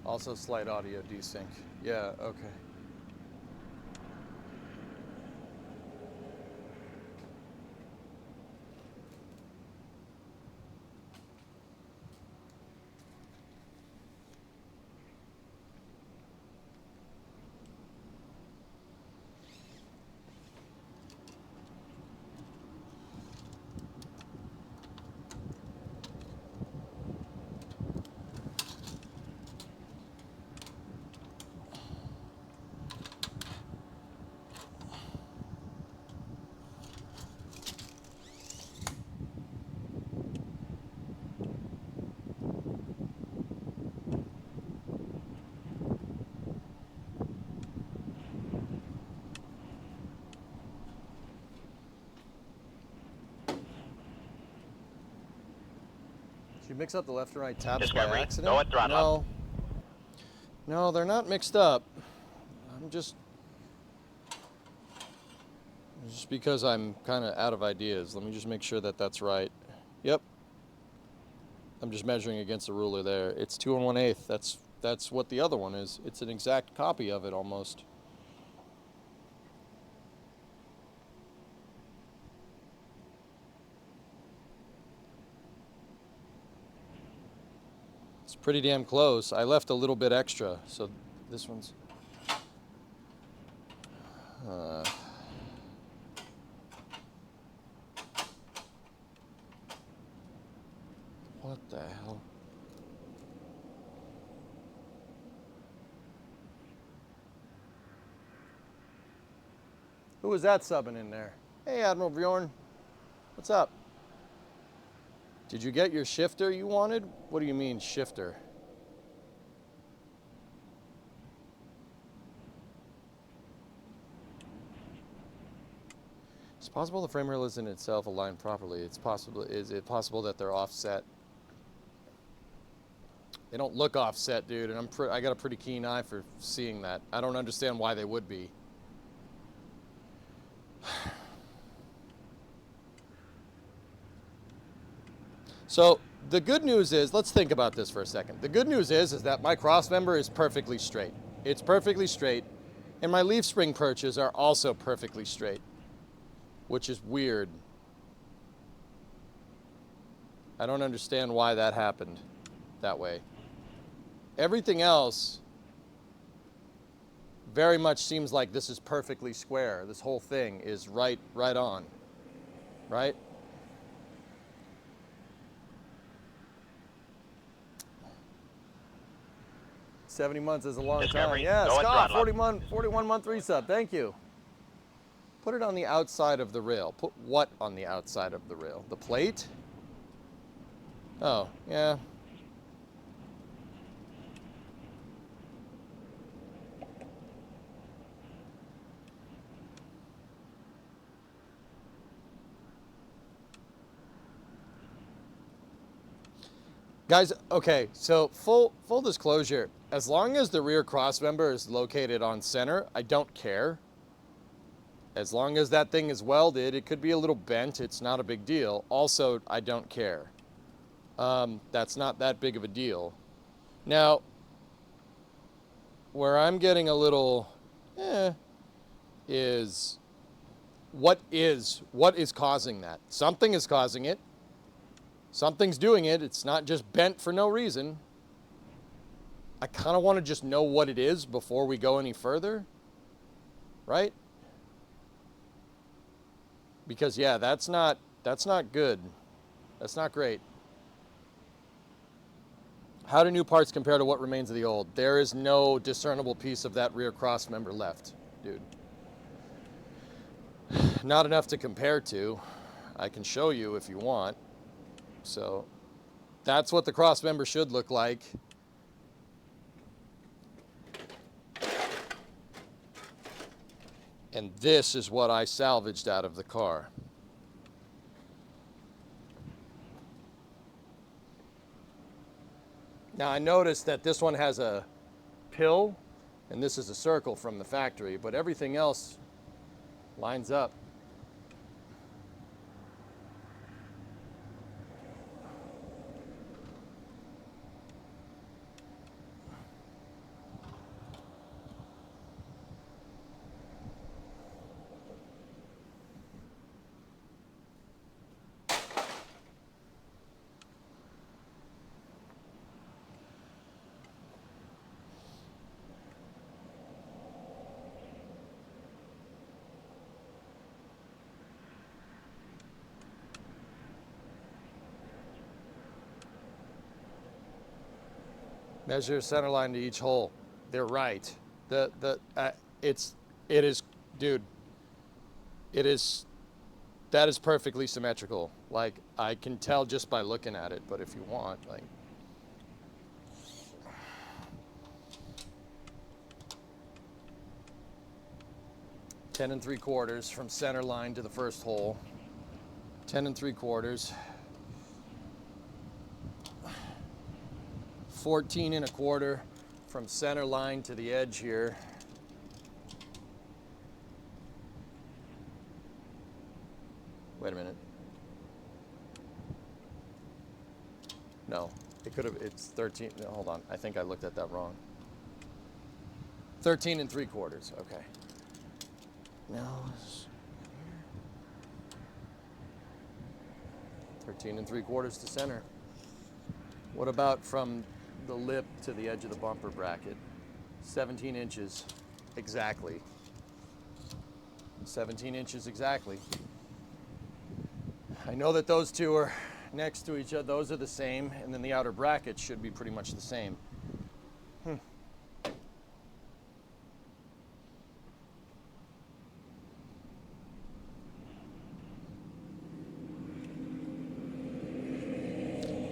Also slight audio desync. Yeah, okay. Did you mix up the left and right tabs by Discovery, accident? go at throttle up. No, they're not mixed up. I'm just because I'm kind of out of ideas. Let me just make sure that that's right. Yep. I'm just measuring against the ruler there. It's 2 1/8. That's what the other one is. It's an exact copy of it almost. It's pretty damn close. I left a little bit extra, so this one's... what the hell? Who was that subbing in there? Hey, Admiral Bjorn. What's up? Did you get your shifter you wanted? What do you mean, shifter? It's possible the frame rail isn't itself aligned properly. It's possible. Is it possible that they're offset? They don't look offset, dude, and I got a pretty keen eye for seeing that. I don't understand why they would be. So the good news is, let's think about this for a second. The good news is that my cross member is perfectly straight. It's perfectly straight, and my leaf spring perches are also perfectly straight, which is weird. I don't understand why that happened that way. Everything else very much seems like this is perfectly square. This whole thing is right on, right? 70 months is a long time. Yeah, Scott, 41 month resub. Thank you. Put it on the outside of the rail. Put what on the outside of the rail? The plate? Oh, yeah. Guys, okay, so full disclosure, as long as the rear cross member is located on center, I don't care. As long as that thing is welded, it could be a little bent, it's not a big deal. Also, I don't care. That's not that big of a deal. Now, where I'm getting a little, is what is causing that? Something is causing it. Something's doing it. It's not just bent for no reason. I kind of want to just know what it is before we go any further, right? Because yeah, that's not good. That's not great. How do new parts compare to what remains of the old? There is no discernible piece of that rear cross member left, dude. Not enough to compare to. I can show you if you want. So that's what the cross member should look like. And this is what I salvaged out of the car. Now I noticed that this one has a pill and this is a circle from the factory, but everything else lines up. Measure center line to each hole. They're right. It is, dude. It is. That is perfectly symmetrical. Like I can tell just by looking at it. But if you want, like, 10 3/4 from center line to the first hole. 10 3/4. 14 1/4 from center line to the edge here. Wait a minute. No, it could have, it's 13, no, hold on. I think I looked at that wrong. 13 3/4, okay. Now, 13 3/4 to center. What about from the lip to the edge of the bumper bracket? 17 inches exactly. 17 inches exactly. I know that those two are next to each other. Those are the same, and then the outer bracket should be pretty much the same.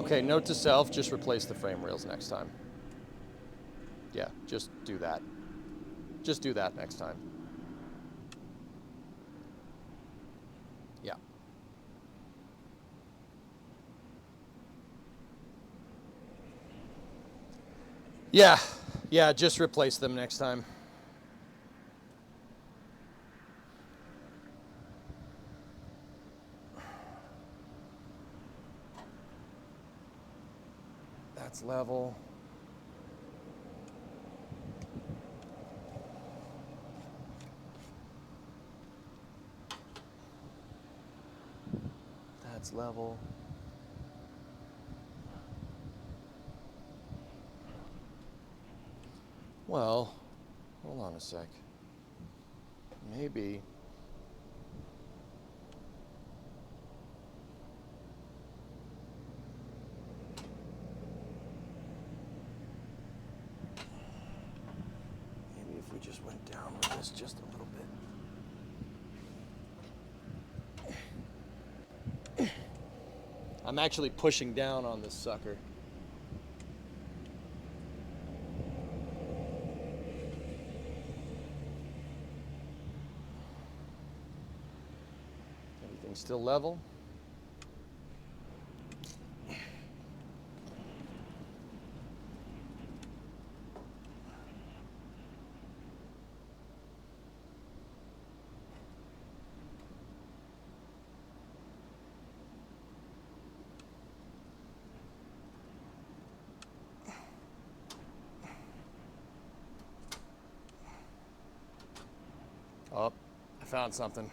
Okay, note to self, just replace the frame rails next time. Yeah, just do that. Just do that next time. Yeah. Yeah, just replace them next time. That's level. That's level. Well, hold on a sec. Maybe. Maybe if we just went down with this just a little bit. I'm actually pushing down on this sucker. Everything's still level. Oh, I found something.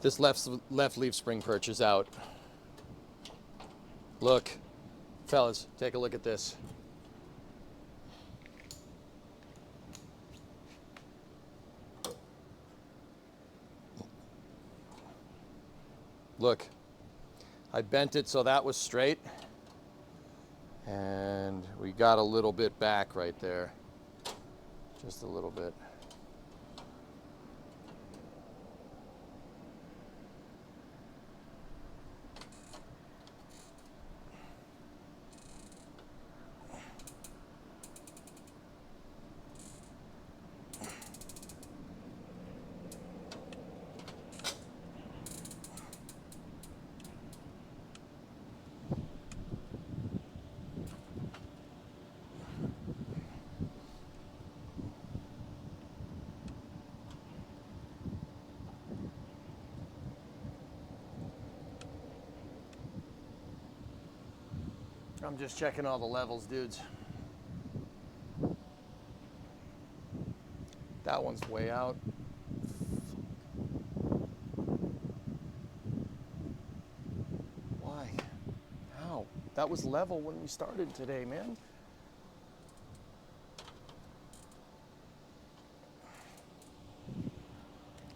This left leaf spring perch is out. Look, fellas, take a look at this. Look, I bent it so that was straight, and we got a little bit back right there. Just a little bit. I'm just checking all the levels, dudes. That one's way out. Why? How? That was level when we started today, man.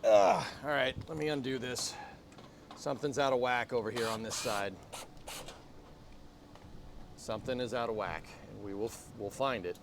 All right, let me undo this. Something's out of whack over here on this side. Something is out of whack, and we'll find it.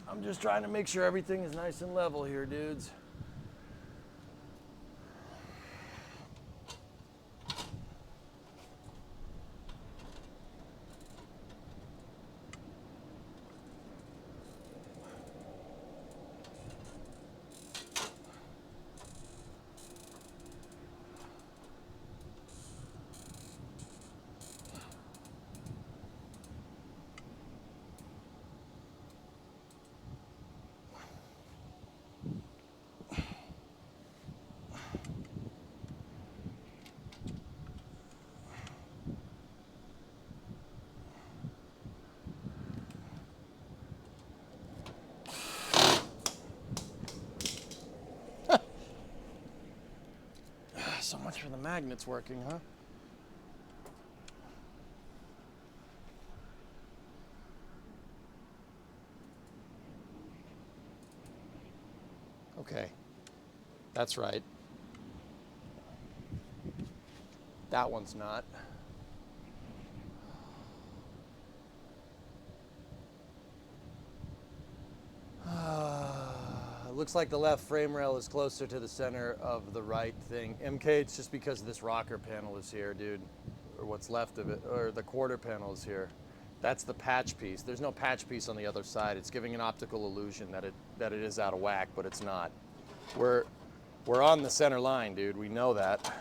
I'm just trying to make sure everything is nice and level here, dudes. So much for the magnets working, huh? Okay, that's right. That one's not. It looks like the left frame rail is closer to the center of the right thing. MK, it's just because this rocker panel is here, dude. Or what's left of it, or the quarter panel is here. That's the patch piece. There's no patch piece on the other side. It's giving an optical illusion that it is out of whack, but it's not. We're on the center line, dude. We know that.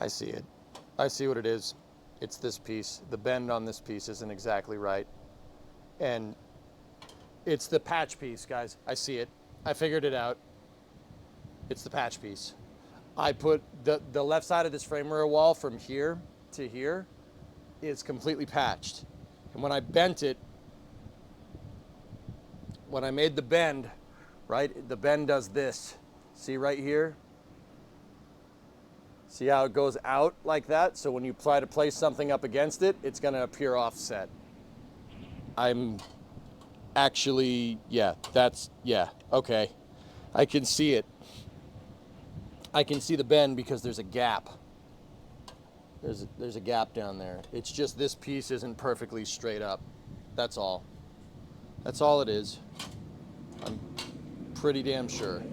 I see it. I see what it is. It's this piece. The bend on this piece isn't exactly right. And it's the patch piece, guys. I see it. I figured it out. It's the patch piece. I put the left side of this frame rail wall from here to here is completely patched. And when I bent it, when I made the bend, right, the bend does this. See right here? See how it goes out like that? So when you try to place something up against it, it's gonna appear offset. I'm actually, yeah, okay. I can see it. I can see the bend because there's a gap. There's a gap down there. It's just this piece isn't perfectly straight up. That's all. That's all it is. I'm pretty damn sure.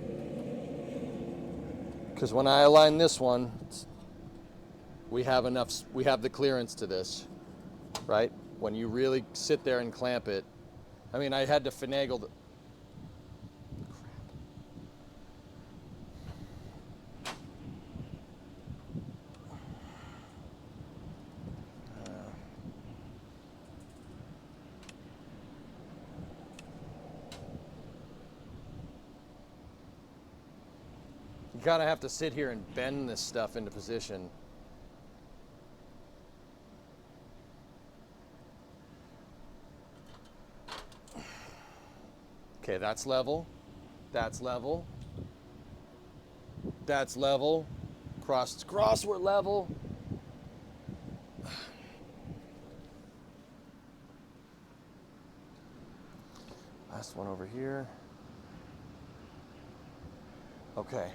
Because when I align this one, we have the clearance to this, right? When you really sit there and clamp it, I mean, I had to finagle the, you kind of have to sit here and bend this stuff into position. Okay, that's level. That's level. That's level. Cross, we're level. Last one over here. Okay.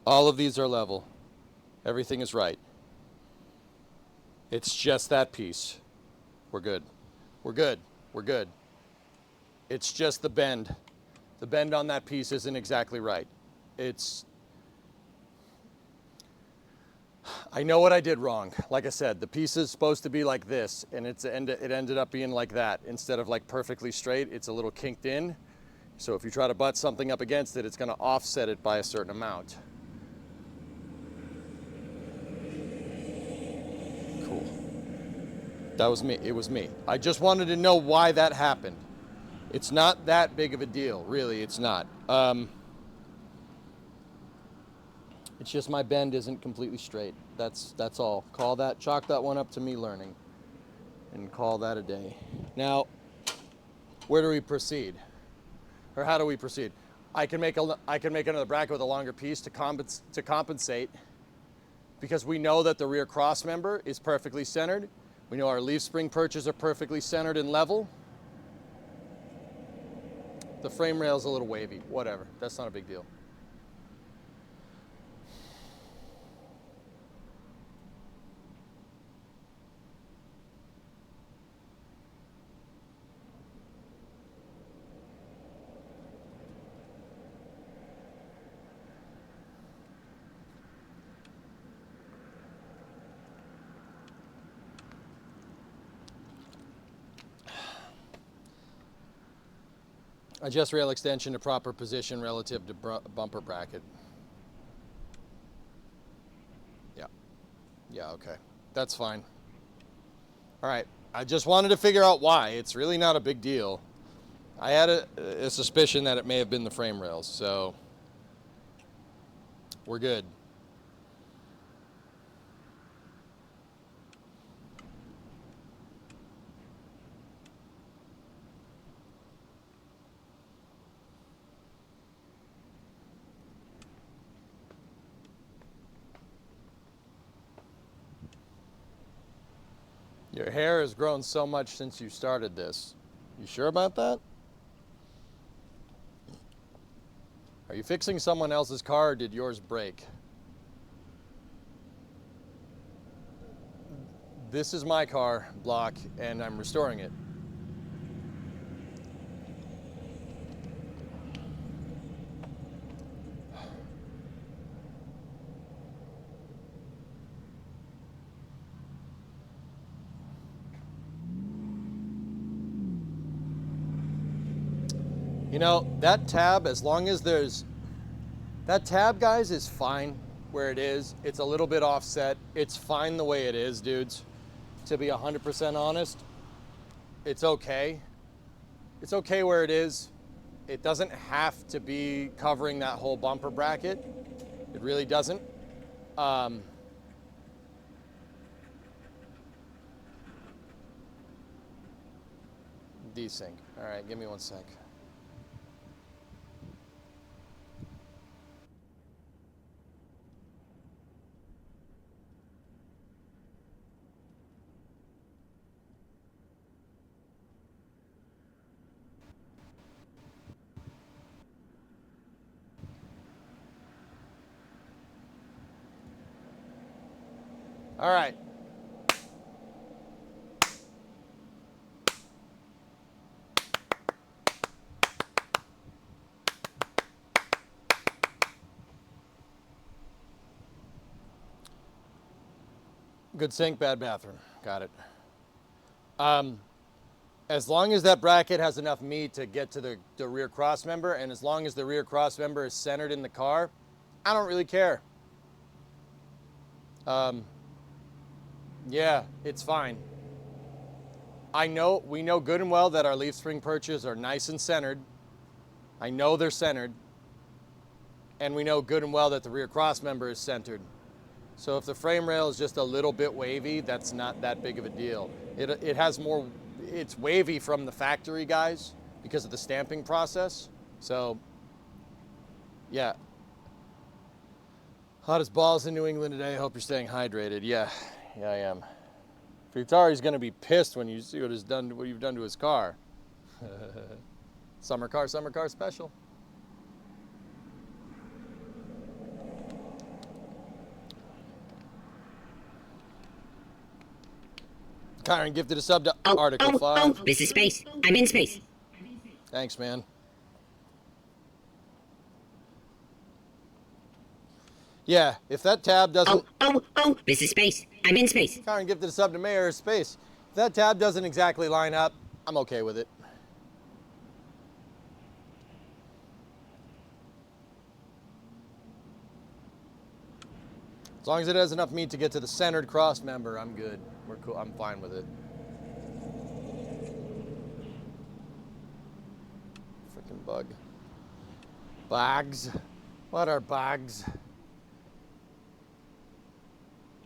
All of these are level. Everything is right. It's just that piece. We're good. We're good. We're good. It's just the bend. The bend on that piece isn't exactly right. I know what I did wrong. Like I said, the piece is supposed to be like this, and it ended up being like that. Instead of like perfectly straight, it's a little kinked in. So if you try to butt something up against it, it's going to offset it by a certain amount. Cool. That was me. It was me. I just wanted to know why that happened. It's not that big of a deal, really. It's not. It's just my bend isn't completely straight. That's all. Chalk that one up to me learning, and call that a day. Now, where do we proceed, or how do we proceed? I can make another bracket with a longer piece to compensate, because we know that the rear cross member is perfectly centered. We know our leaf spring perches are perfectly centered and level. The frame rail's a little wavy. Whatever. That's not a big deal. Adjust rail extension to proper position relative to bumper bracket. Yeah, okay. That's fine. All right. I just wanted to figure out why. It's really not a big deal. I had a suspicion that it may have been the frame rails, so we're good. Your hair has grown so much since you started this. You sure about that? Are you fixing someone else's car, or did yours break? This is my car, Block, and I'm restoring it. You know, that tab, as long as that tab, guys, is fine where it is. It's a little bit offset. It's fine the way it is, dudes. To be 100% honest, it's okay. It's okay where it is. It doesn't have to be covering that whole bumper bracket. It really doesn't. Um, desync. All right, give me 1 sec. All right. Good sink, bad bathroom. Got it. As long as that bracket has enough meat to get to the rear cross member, and as long as the rear cross member is centered in the car, I don't really care. Yeah, it's fine. We know good and well that our leaf spring perches are nice and centered. I know they're centered. And we know good and well that the rear cross member is centered. So if the frame rail is just a little bit wavy, that's not that big of a deal. It has more, it's wavy from the factory guys because of the stamping process. So, yeah. Hot as balls in New England today. Hope you're staying hydrated. Yeah, I am. Futari's gonna be pissed when you see what you've done to his car. Summer car special. Kyron gifted a sub to Article 5. This is space. I'm in space. Thanks, man. Yeah, if that tab doesn't... This is space. I'm in space. Kyron gifted a sub to Mayor Space. If that tab doesn't exactly line up, I'm okay with it. As long as it has enough meat to get to the centered cross member, I'm good. We're cool. I'm fine with it. Freaking bug. Bags. What are bags?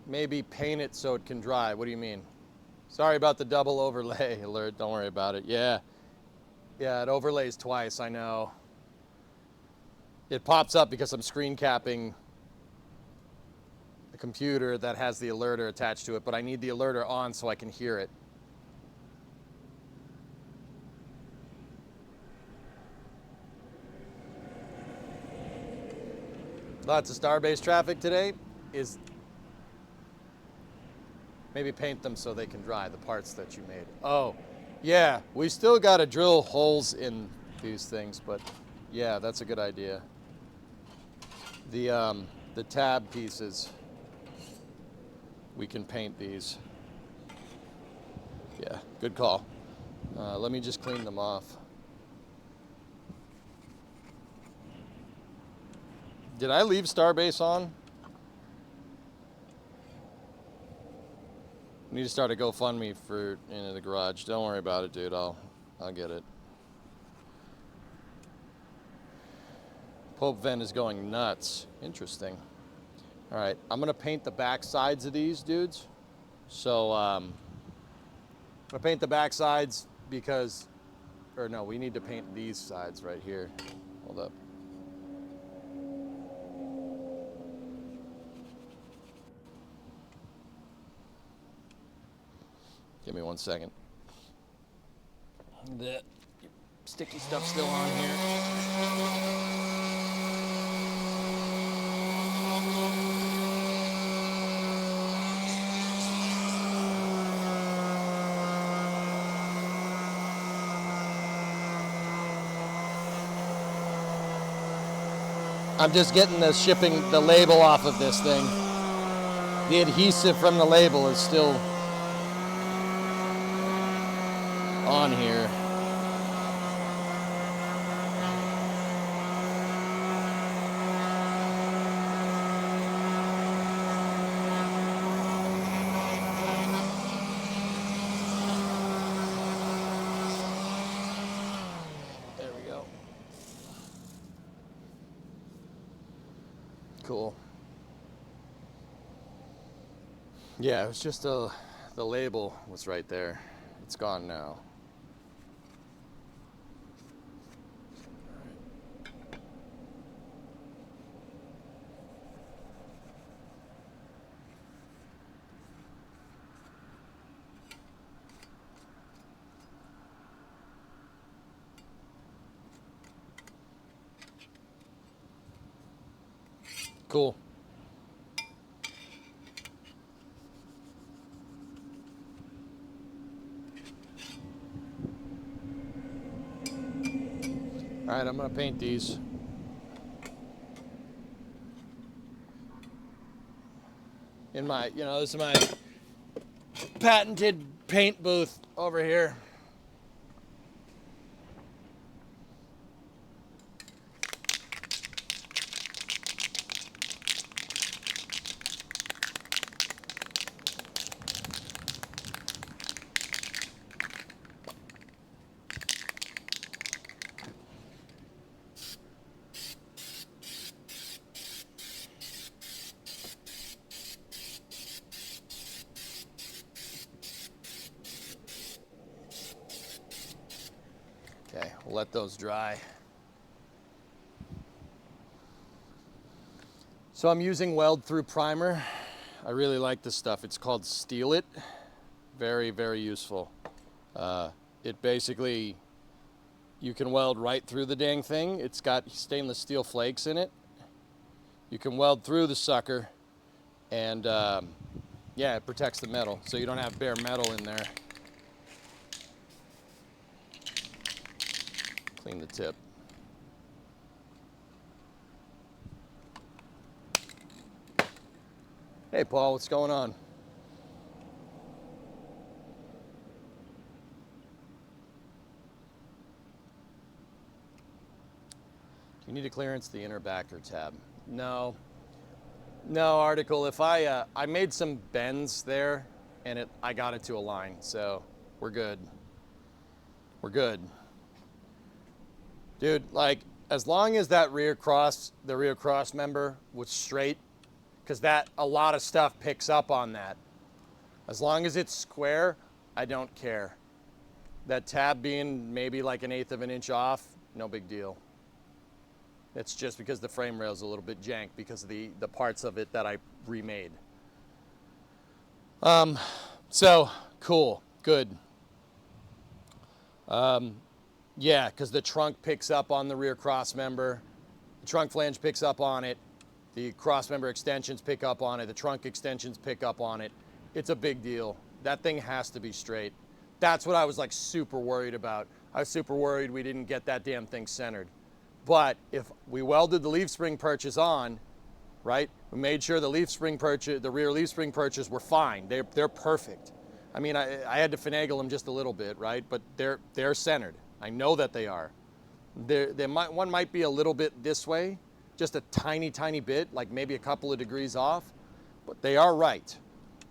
Maybe paint it so it can dry. What do you mean? Sorry about the double overlay alert. Don't worry about it. Yeah. Yeah, it overlays twice. I know. It pops up because I'm screen capping a computer that has the alerter attached to it, but I need the alerter on so I can hear it. Lots of Starbase traffic today. Is maybe paint them so they can dry, the parts that you made. Oh, yeah, we still got to drill holes in these things, but yeah, that's a good idea. The tab pieces, we can paint these. Yeah, good call. Let me just clean them off. Did I leave Starbase on? I need to start a GoFundMe for into the garage. Don't worry about it, dude. I'll get it. Pope Ven is going nuts. Interesting. All right, I'm gonna paint the back sides of these dudes. So I'm gonna paint the back sides because, or no, we need to paint these sides right here. Hold up. Give me 1 second. The sticky stuff still on here. I'm just getting the label off of this thing. The adhesive from the label is still on here. There we go. Cool. Yeah, it was just the label was right there. It's gone now. Cool. All right, I'm gonna paint these. In my, this is my patented paint booth over here. Okay, we'll let those dry. So I'm using weld through primer. I really like this stuff. It's called Steel It. Very, very useful. It basically, you can weld right through the dang thing. It's got stainless steel flakes in it. You can weld through the sucker, and yeah, it protects the metal, so you don't have bare metal in there. Clean the tip. Hey Paul, what's going on? You need to clearance the inner backer tab. No, article. If I made some bends there, and I got it to align, so we're good. We're good. Dude, like, as long as that rear cross member was straight, because a lot of stuff picks up on that. As long as it's square, I don't care. That tab being maybe like 1/8 of an inch off, no big deal. It's just because the frame rail's a little bit jank because of the parts of it that I remade. So, cool, good. Yeah, because the trunk picks up on the rear cross member. The trunk flange picks up on it. The cross member extensions pick up on it. The trunk extensions pick up on it. It's a big deal. That thing has to be straight. That's what I was like super worried about. I was super worried we didn't get that damn thing centered. But if we welded the leaf spring perches on, right? We made sure the rear leaf spring perches were fine. They're perfect. I mean, I had to finagle them just a little bit, right? But they're centered. I know that they are. One might be a little bit this way, just a tiny, tiny bit, like maybe a couple of degrees off, but they are right.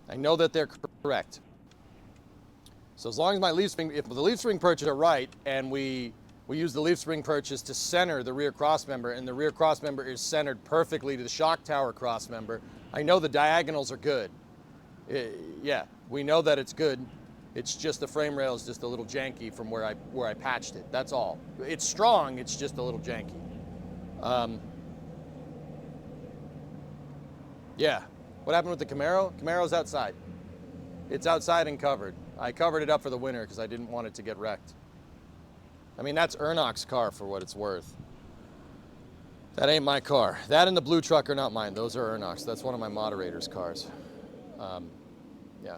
I know that they're correct. So as long as if the leaf spring perches are right, and we use the leaf spring perches to center the rear cross member, and the rear cross member is centered perfectly to the shock tower cross member, I know the diagonals are good. Yeah, we know that it's good. It's just the frame rail is just a little janky from where I patched it. That's all. It's strong, it's just a little janky. Yeah. What happened with the Camaro? Camaro's outside. It's outside and covered. I covered it up for the winter because I didn't want it to get wrecked. I mean, that's Ernok's car for what it's worth. That ain't my car. That and the blue truck are not mine. Those are Ernok's. That's one of my moderator's cars. Yeah.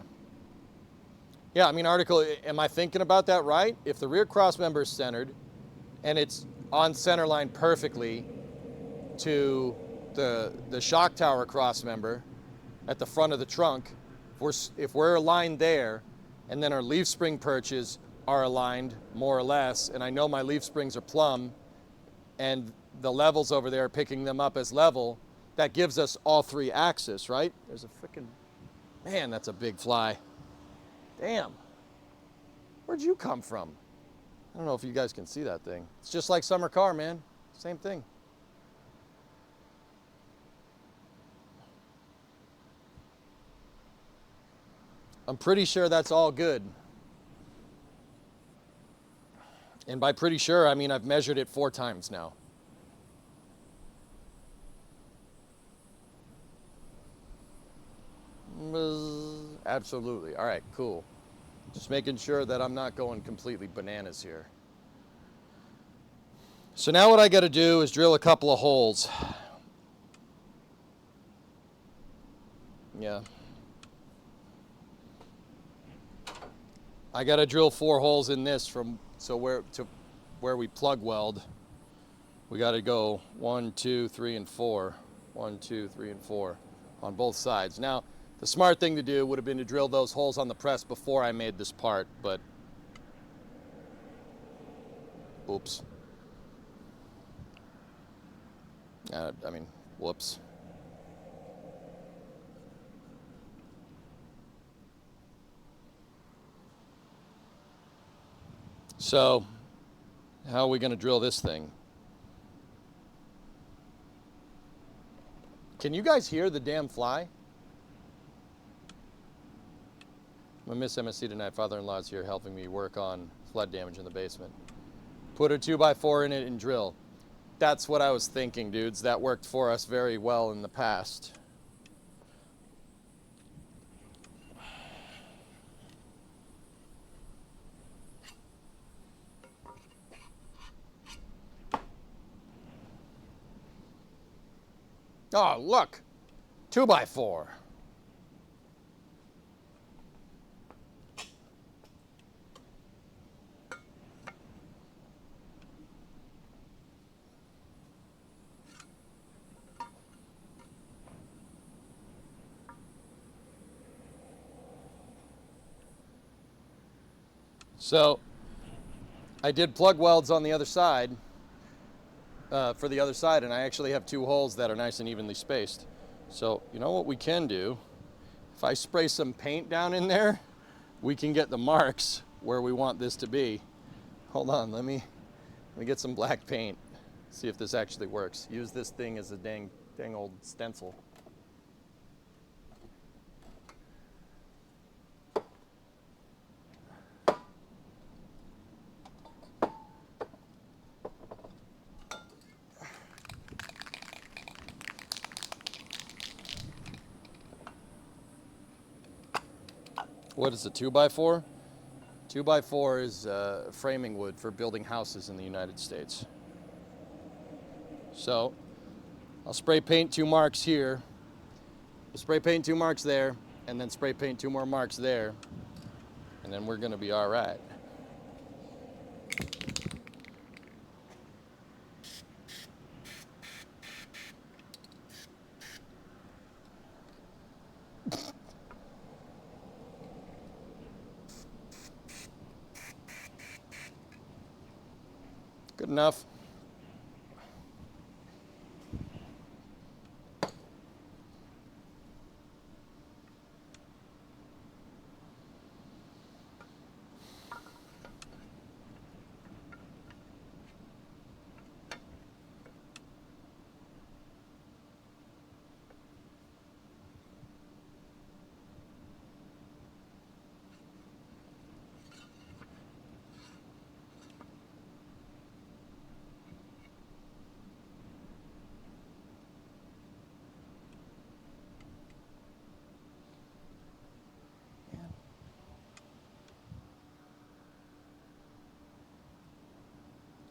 Yeah, I mean, article, am I thinking about that right? If the rear cross member is centered and it's on center line perfectly to the shock tower cross member at the front of the trunk, if we're aligned there, and then our leaf spring perches are aligned more or less, and I know my leaf springs are plumb, and the levels over there picking them up as level, that gives us all three axis, right? There's a freaking, man, that's a big fly. Damn. Where'd you come from? I don't know if you guys can see that thing. It's just like summer car, man. Same thing. I'm pretty sure that's all good. And by pretty sure, I mean I've measured it 4 times now. Absolutely. All right, cool. Just making sure that I'm not going completely bananas here. So now what I got to do is drill a couple of holes. Yeah. I got to drill 4 holes in this from where we plug weld. We got to go 1, 2, 3, and 4. 1, 2, 3, and 4 on both sides. Now, the smart thing to do would have been to drill those holes on the press before I made this part, but oops. I mean, whoops. So, how are we going to drill this thing? Can you guys hear the damn fly? I'm gonna miss MSC tonight. Father-in-law's here helping me work on flood damage in the basement. Put a 2x4 in it and drill. That's what I was thinking, dudes. That worked for us very well in the past. Oh, look! 2x4. So, I did plug welds on the other side, for the other side, and I actually have 2 holes that are nice and evenly spaced. So, you know what we can do? If I spray some paint down in there, we can get the marks where we want this to be. Hold on, let me get some black paint, see if this actually works. Use this thing as a dang old stencil. What is a 2x4? 2x4 is framing wood for building houses in the United States. So, I'll spray paint 2 marks here, spray paint 2 marks there, and then spray paint 2 more marks there, and then we're gonna be all right. Good enough.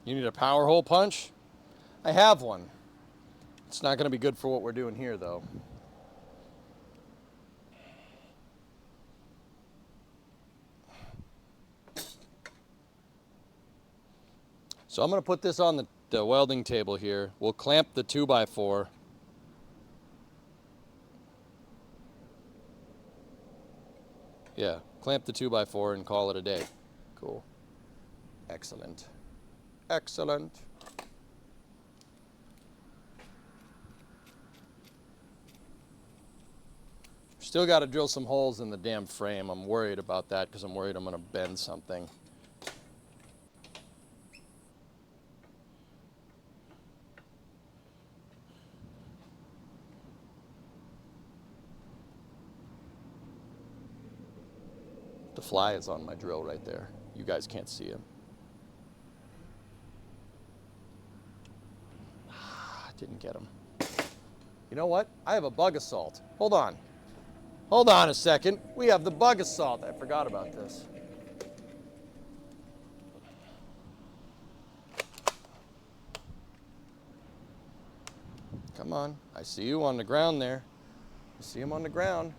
You need a power hole punch? I have one. It's not going to be good for what we're doing here, though. So I'm going to put this on the welding table here. We'll clamp the 2x4. Yeah, clamp the 2x4 and call it a day. Cool. Excellent. Excellent. Still got to drill some holes in the damn frame. I'm worried about that because I'm worried I'm going to bend something. The fly is on my drill right there. You guys can't see him. Didn't get him. You know what? I have a bug assault. Hold on. Hold on a second. We have the bug assault. I forgot about this. Come on. I see you on the ground there. I see him on the ground.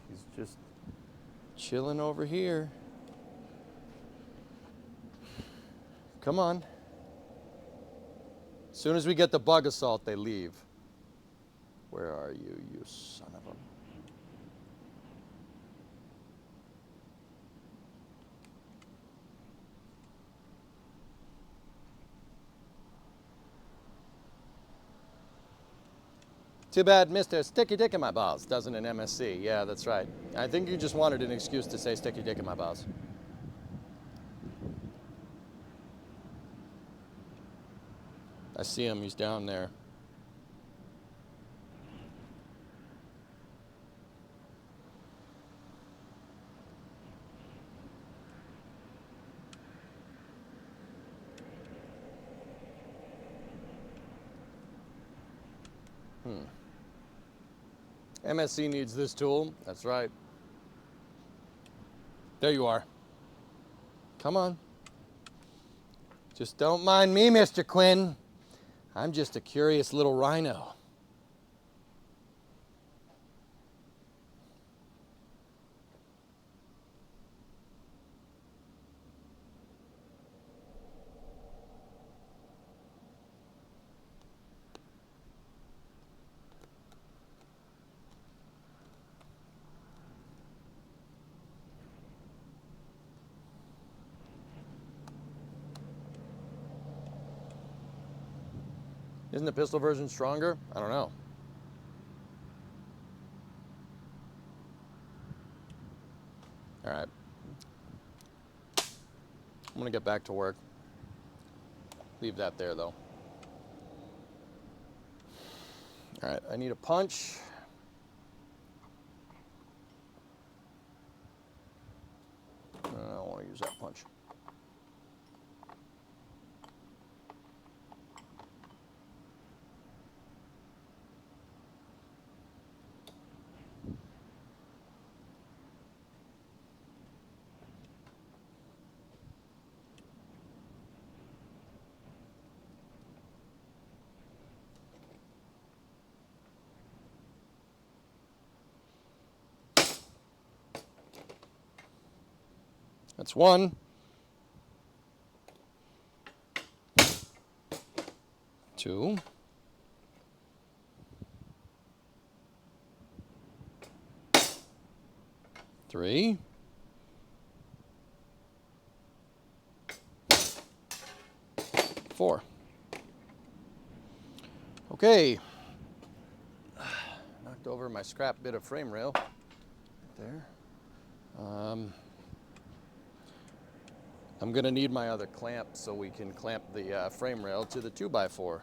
He's just chilling over here. Come on. As soon as we get the bug assault, they leave. Where are you, you son of a... Too bad Mr. Sticky Dick in my balls doesn't an MSC. Yeah, that's right. I think you just wanted an excuse to say sticky dick in my balls. I see him, he's down there. MSC needs this tool. That's right. There you are. Come on. Just don't mind me, Mr. Quinn. I'm just a curious little rhino. Isn't the pistol version stronger? I don't know. All right. I'm gonna get back to work. Leave that there though. All right, I need a punch. I don't want to use that punch. That's one. Two. Three. Four. Okay. Knocked over my scrap bit of frame rail right there. I'm gonna need my other clamp so we can clamp the frame rail to the 2x4.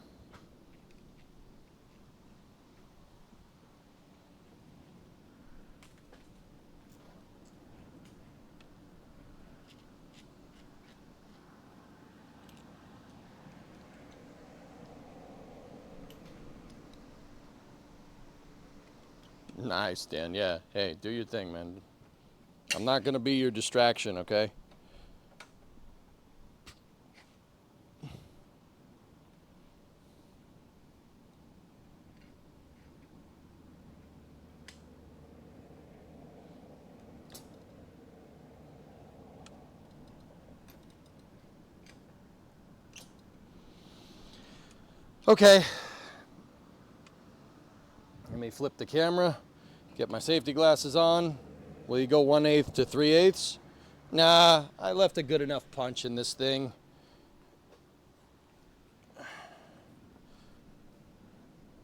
Nice, Dan. Yeah. Hey, do your thing, man. I'm not gonna be your distraction, okay? Okay. Let me flip the camera, get my safety glasses on. Will you go 1/8 to 3/8? Nah, I left a good enough punch in this thing.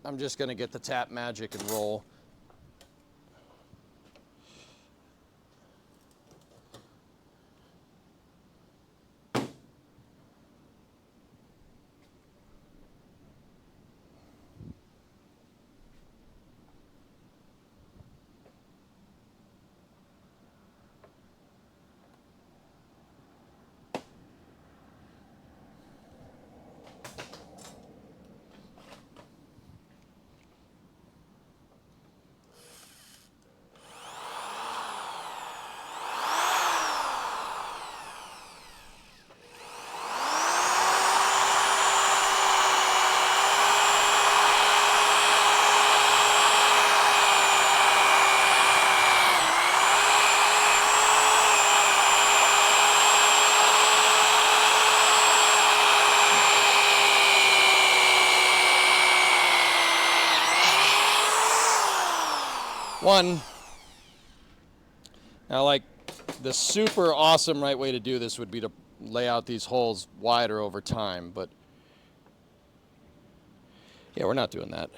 I'm just gonna get the tap magic and roll. One, now like the super awesome right way to do this would be to lay out these holes wider over time, but yeah, we're not doing that.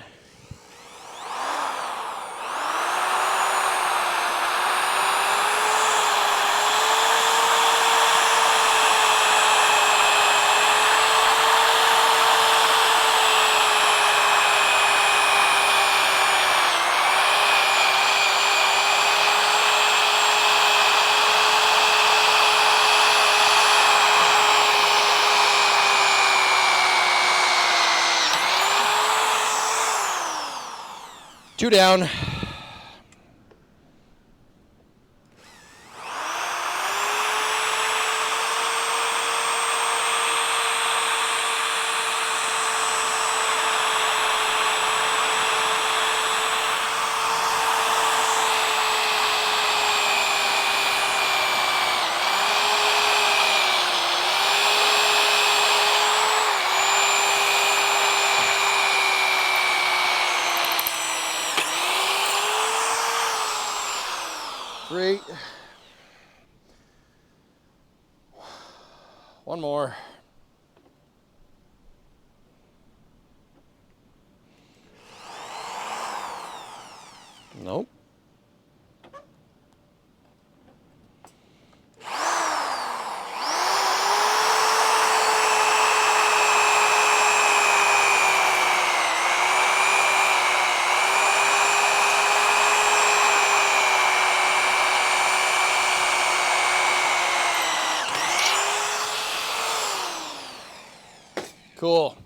Two down. Three. One more. Nope. Cool.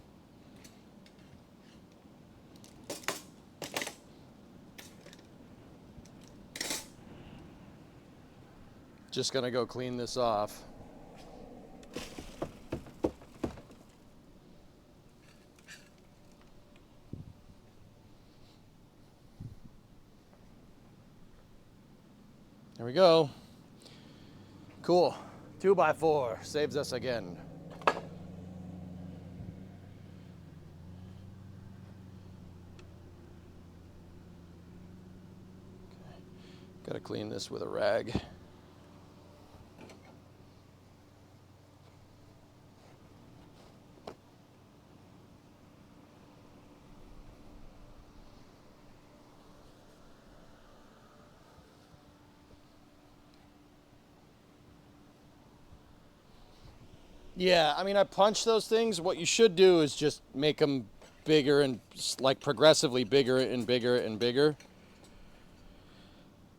Just gonna go clean this off. There we go. Cool. 2x4 saves us again. Gotta clean this with a rag. Yeah, I mean, I punch those things. What you should do is just make them bigger and like progressively bigger and bigger and bigger.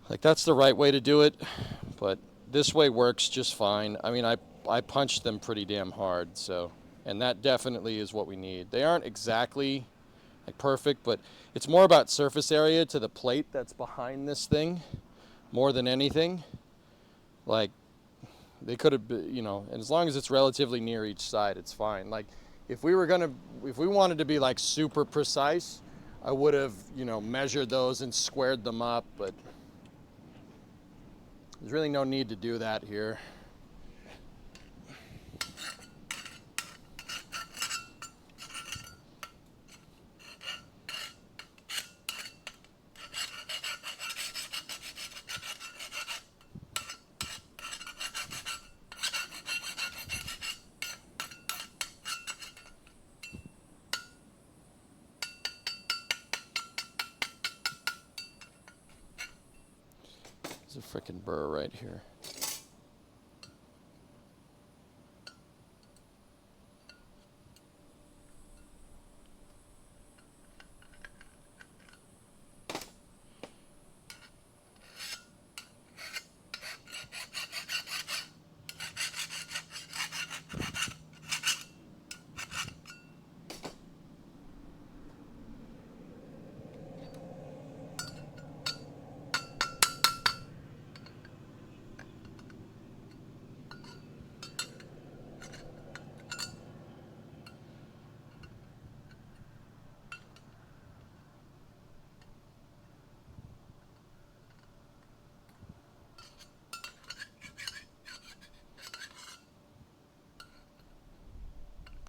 Like that's the right way to do it, but this way works just fine. I mean, I punched them pretty damn hard, so, and that definitely is what we need. They aren't exactly like perfect, but it's more about surface area to the plate that's behind this thing more than anything. Like they could have been, you know, and as long as it's relatively near each side, it's fine. Like if we wanted to be like super precise, I would have, you know, measured those and squared them up, but there's really no need to do that here. There's a frickin' burr right here.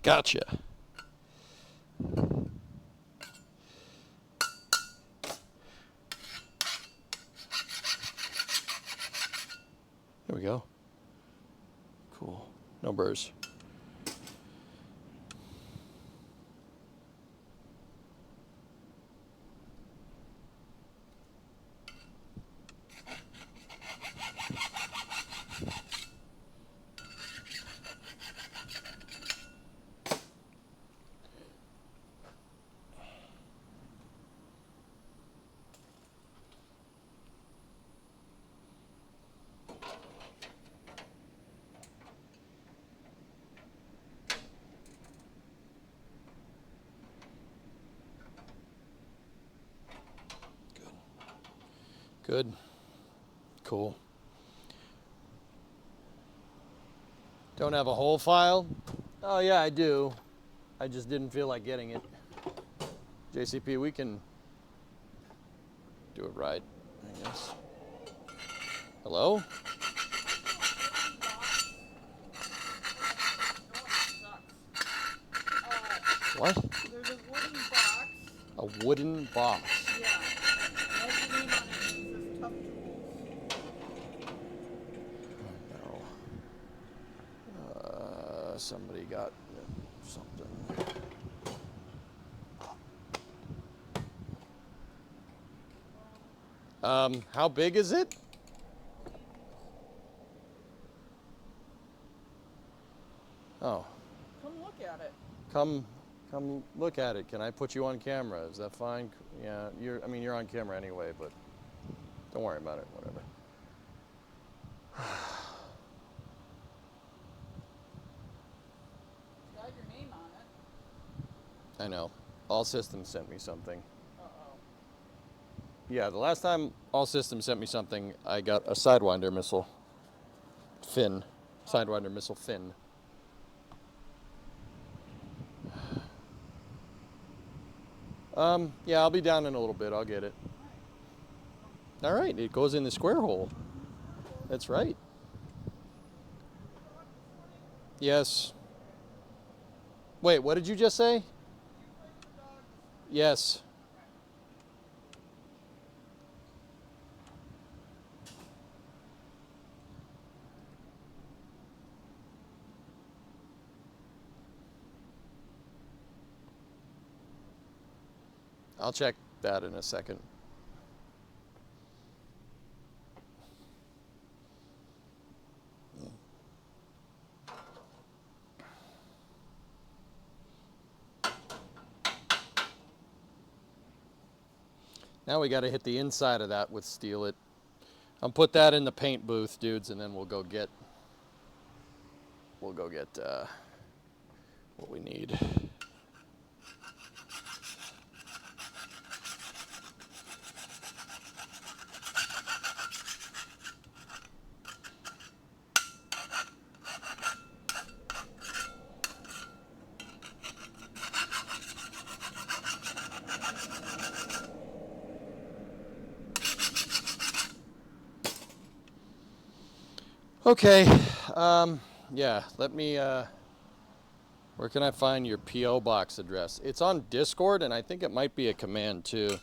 Gotcha. we go. Cool. No burrs. Good. Cool. Don't have a whole file? Oh yeah, I do. I just didn't feel like getting it. JCP, we can do it right, I guess. Hello? What? There's a wooden box. A wooden box. Yeah. Has your name on it. It says Tough Tools. No. Somebody got something. How big is it? Oh. Come look at it. Come look at it. Can I put you on camera? Is that fine? Yeah, you're on camera anyway, but don't worry about it, whatever. It's got your name on it. I know. All Systems sent me something. Uh-oh. Yeah, the last time All Systems sent me something, I got a Sidewinder missile fin. Sidewinder missile fin. Yeah, I'll be down in a little bit. I'll get it. All right, it goes in the square hole. That's right. Yes. Wait, what did you just say? Yes. I'll check that in a second. Now we got to hit the inside of that with Steel It. I'll put that in the paint booth, dudes, and then we'll go get what we need. Okay, yeah, let me, where can I find your P.O. box address? It's on Discord, and I think it might be a command, too.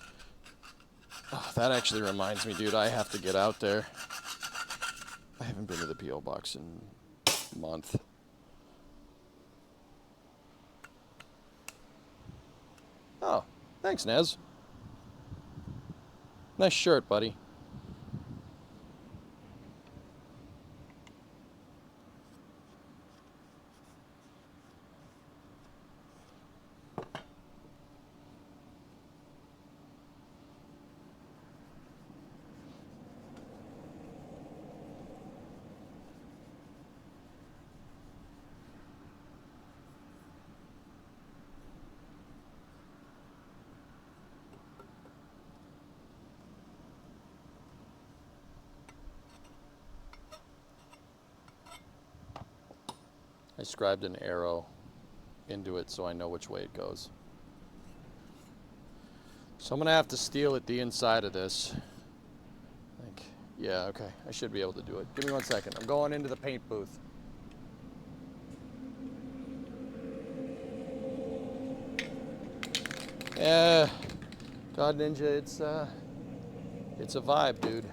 Oh, that actually reminds me, dude, I have to get out there. I haven't been to the P.O. box in a month. Oh, thanks, Nez. Nice shirt, buddy. I scribed an arrow into it so I know which way it goes. So I'm gonna have to Steel It the inside of this. Yeah, okay, I should be able to do it. Give me 1 second. I'm going into the paint booth. Yeah, God Ninja, it's a vibe, dude.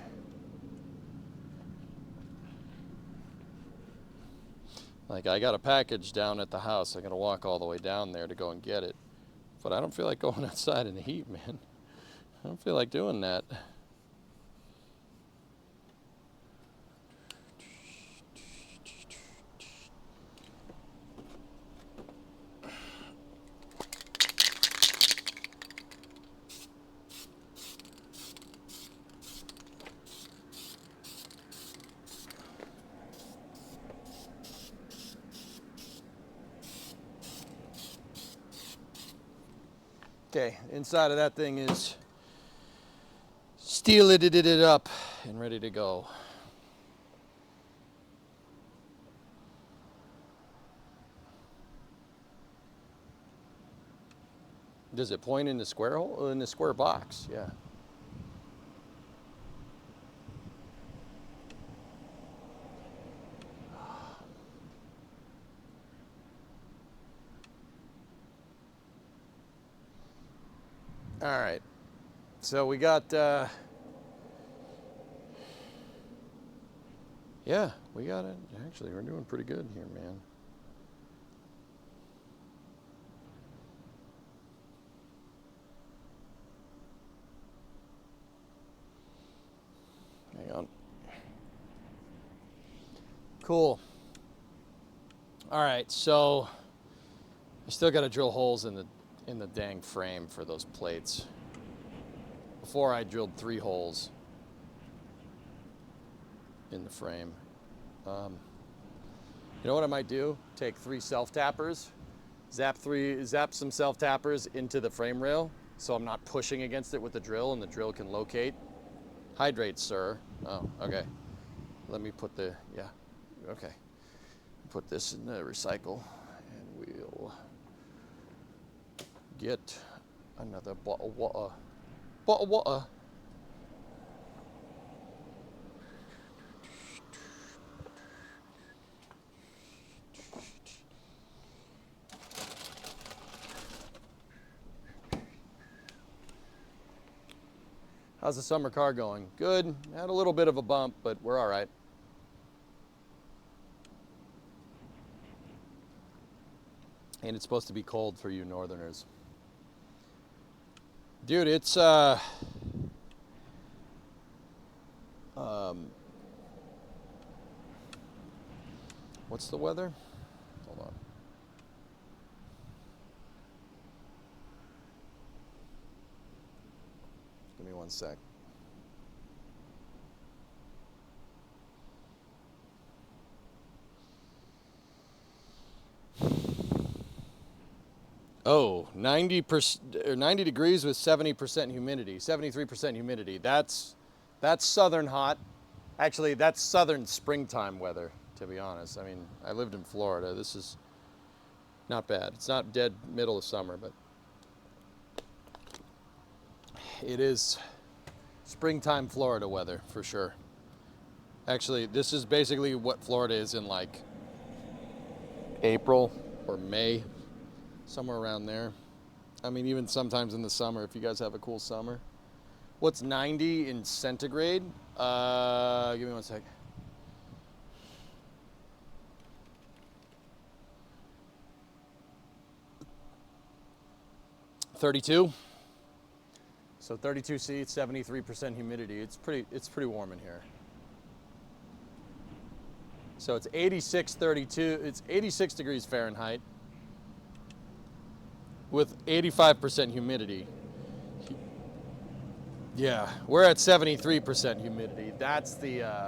Like, I got a package down at the house. I got to walk all the way down there to go and get it. But I don't feel like going outside in the heat, man. I don't feel like doing that. Okay, inside of that thing is steeled it up and ready to go. Does it point in the square hole? Oh, in the square box? Yeah. All right. So we got, yeah, we got it. Actually, we're doing pretty good here, man. Hang on. Cool. All right, so I still got to drill holes in the dang frame for those plates. Before I drilled 3 holes in the frame. You know what I might do? Take 3 self-tappers, zap some self-tappers into the frame rail so I'm not pushing against it with the drill and the drill can locate. Hydrate, sir. Oh, okay. Let me put the, yeah, okay. Put this in the recycle and we'll get another bottle of water. Bottle of water. How's the summer car going? Good. Had a little bit of a bump, but we're all right. And it's supposed to be cold for you northerners. Dude, it's what's the weather? Hold on. Give me 1 sec. Oh, 90% or 90 degrees with 70% humidity, 73% humidity. That's southern hot. Actually, that's southern springtime weather, to be honest. I mean, I lived in Florida. This is not bad. It's not dead middle of summer, but it is springtime Florida weather for sure. Actually, this is basically what Florida is in like April or May. Somewhere around there. I mean, even sometimes in the summer, if you guys have a cool summer. What's 90 in centigrade? Give me 1 sec. $32. So 32 seats, 73% humidity. It's pretty warm in here. So it's 86.32. It's 86 degrees Fahrenheit. With 85% humidity. Yeah, we're at 73% humidity. That's the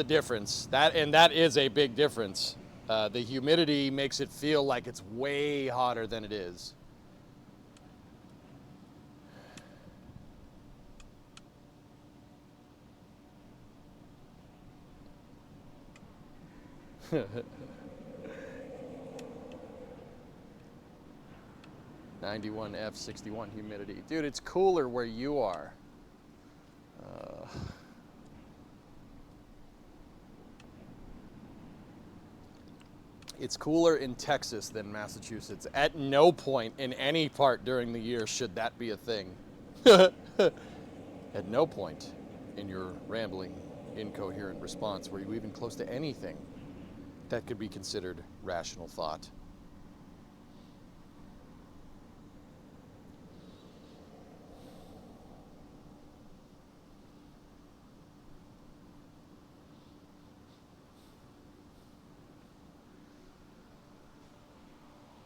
difference. That is a big difference. The humidity makes it feel like it's way hotter than it is. (91 F61 humidity. Dude, it's cooler where you are. It's cooler in Texas than Massachusetts. At no point in any part during the year should that be a thing. At no point in your rambling, incoherent response were you even close to anything. that could be considered rational thought.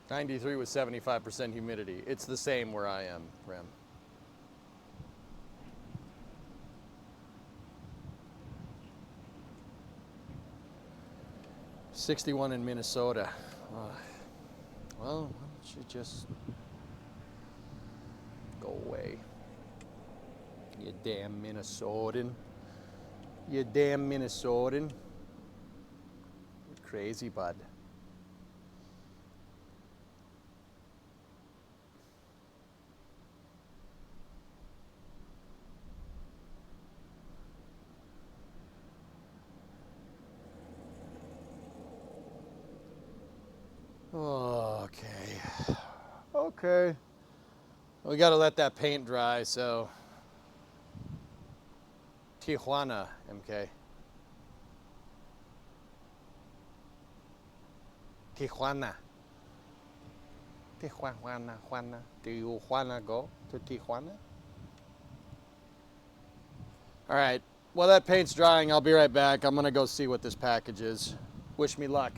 '93 with 75% humidity. It's the same where I am, Rem. '61 in Minnesota. Well, why don't you just go away? You damn Minnesotan. You damn Minnesotan. You're crazy, bud. Okay. Okay. We gotta let that paint dry, so. Tijuana, MK. Tijuana. Tijuana, Juana. Do you wanna go to Tijuana? All right. While that paint's drying, I'll be right back. I'm gonna go see what this package is. Wish me luck.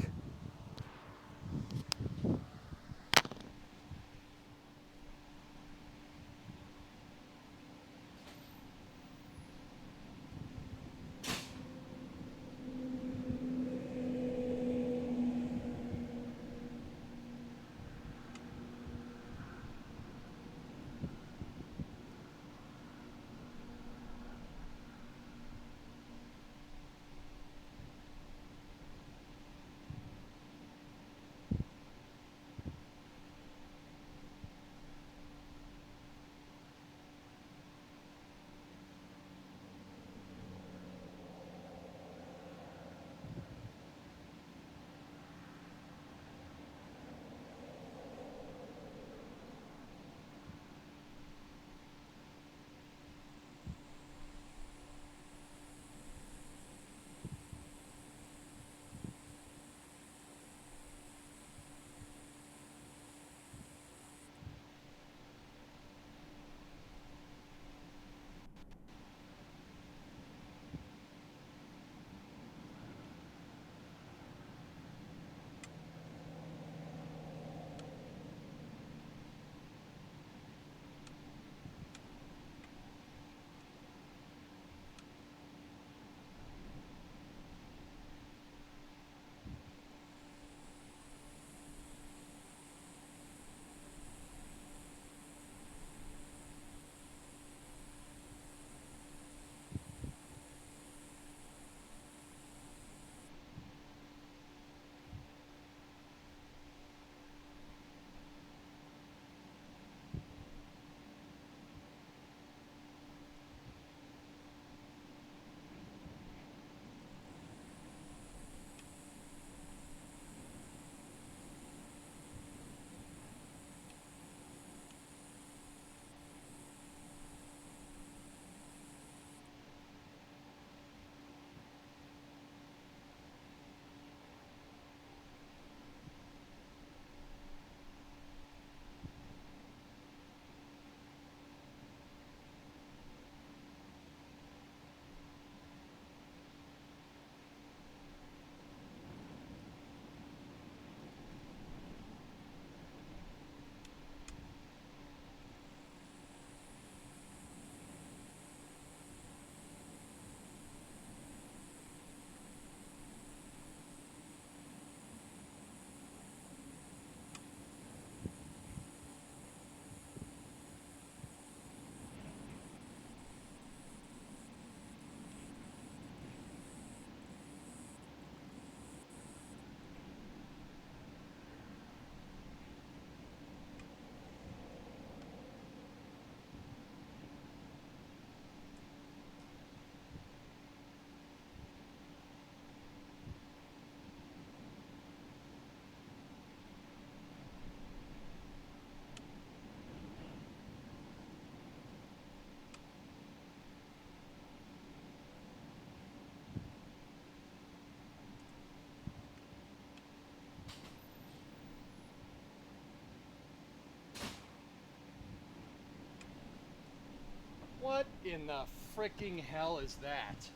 in the freaking hell is that?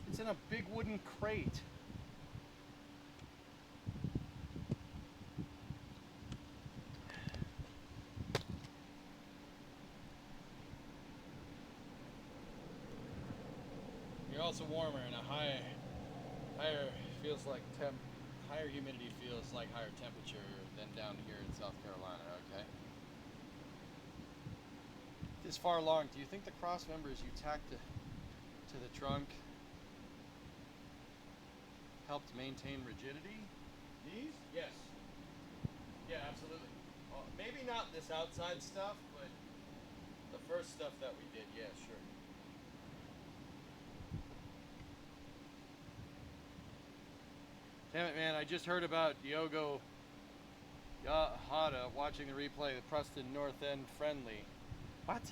It's in a big wooden crate. You're also warmer and a higher feels like higher humidity feels like higher temperature than down here in South Carolina, okay? This far long, do you think the cross members you tacked to the trunk helped maintain rigidity? These? Yes. Yeah, absolutely. Maybe not this outside stuff, but the first stuff that we did, yeah, sure. Damn it, man, I just heard about Diogo Yahada watching the replay of the Preston North End friendly. What?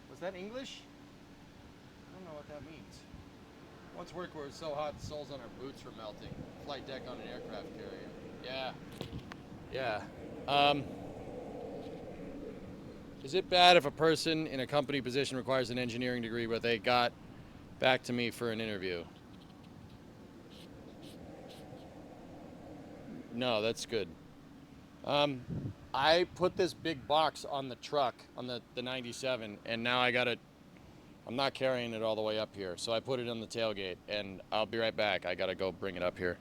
Was that English? I don't know what that means. Once worked where it's so hot the soles on our boots were melting. Flight deck on an aircraft carrier. Yeah. Is it bad if a person in a company position requires an engineering degree but they got back to me for an interview? No, that's good. I put this big box on the truck, on the 97, and now I'm not carrying it all the way up here. So I put it on the tailgate, and I'll be right back. I gotta go bring it up here.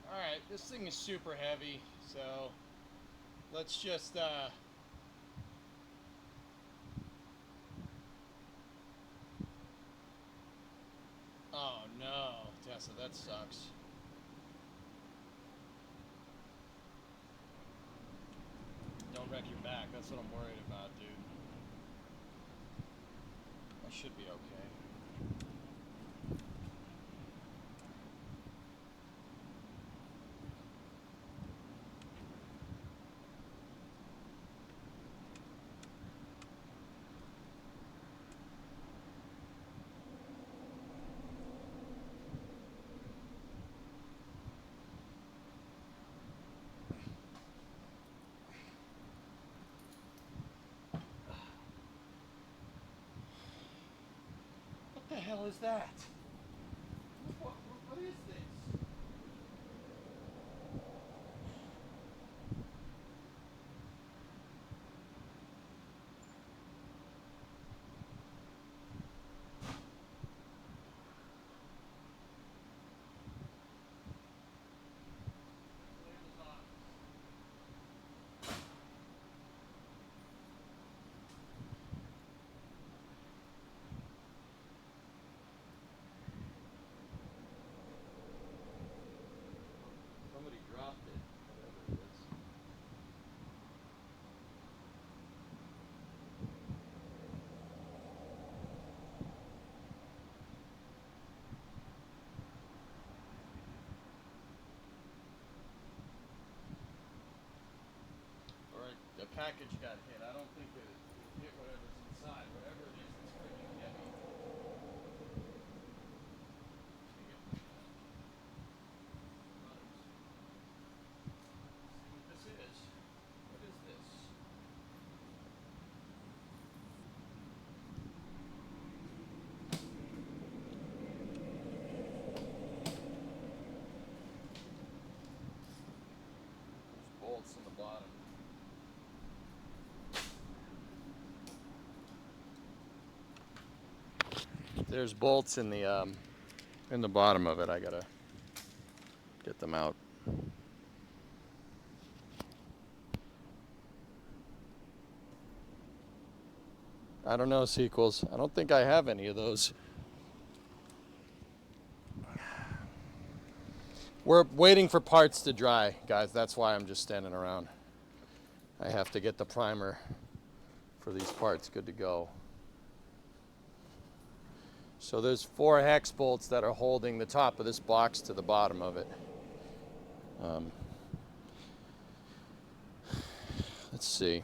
Alright, this thing is super heavy, so let's just, oh no, Tessa, that sucks. Don't wreck your back, that's what I'm worried about, dude. I should be okay. hell is that? What is this? Somebody dropped it, whatever it is. Alright, the package got hit. I don't think it hit whatever's inside. Whatever it is, it's freaking heavy. See what this is. What is this? There's bolts in the bottom. There's bolts in the bottom of it. I gotta get them out. I don't know, sequels. I don't think I have any of those. We're waiting for parts to dry, guys. That's why I'm just standing around. I have to get the primer for these parts good to go. So there's 4 hex bolts that are holding the top of this box to the bottom of it. Let's see.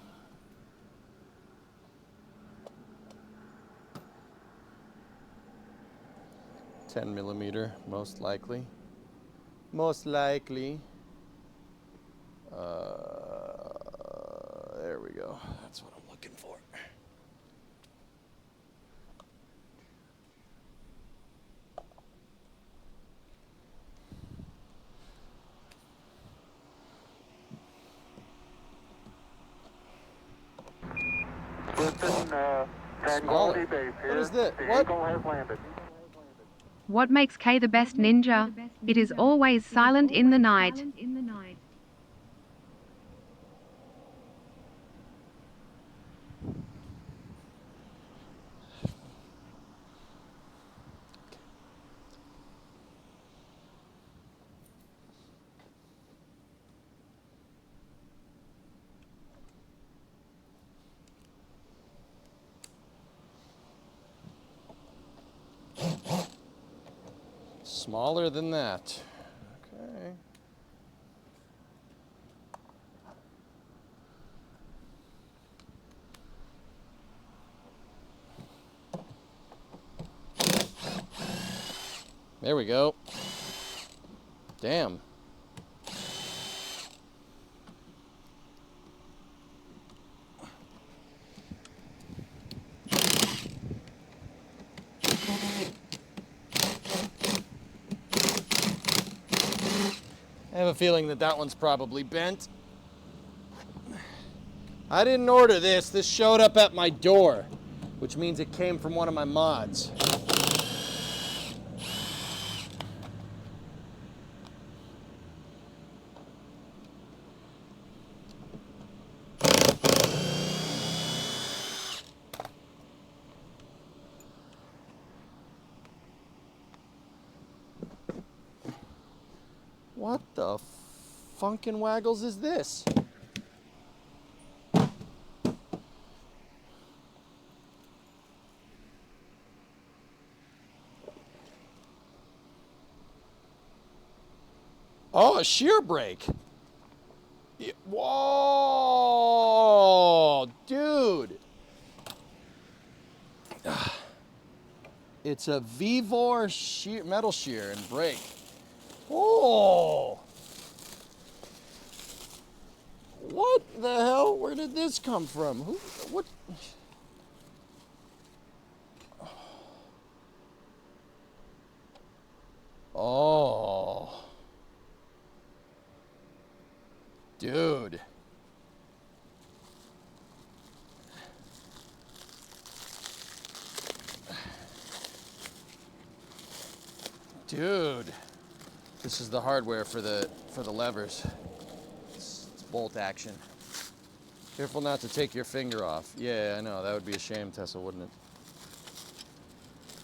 $10mm, most likely. Most likely. There we go. That's what I'm looking for. Smaller. What is this? What? What makes K the best ninja? It is always silent in the night. Smaller than that. Okay. There we go. Damn. I have a feeling that that one's probably bent. I didn't order this. This showed up at my door, which means it came from one of my mods. What the funkin' waggles is this? Oh, a shear brake. Whoa, dude. It's a Vivor shear, metal shear and brake. Oh. What the hell? Where did this come from? Who? What? Dude. Dude. This is the hardware for the levers. It's bolt action. Careful not to take your finger off. Yeah, I know. That would be a shame, Tessa, wouldn't it?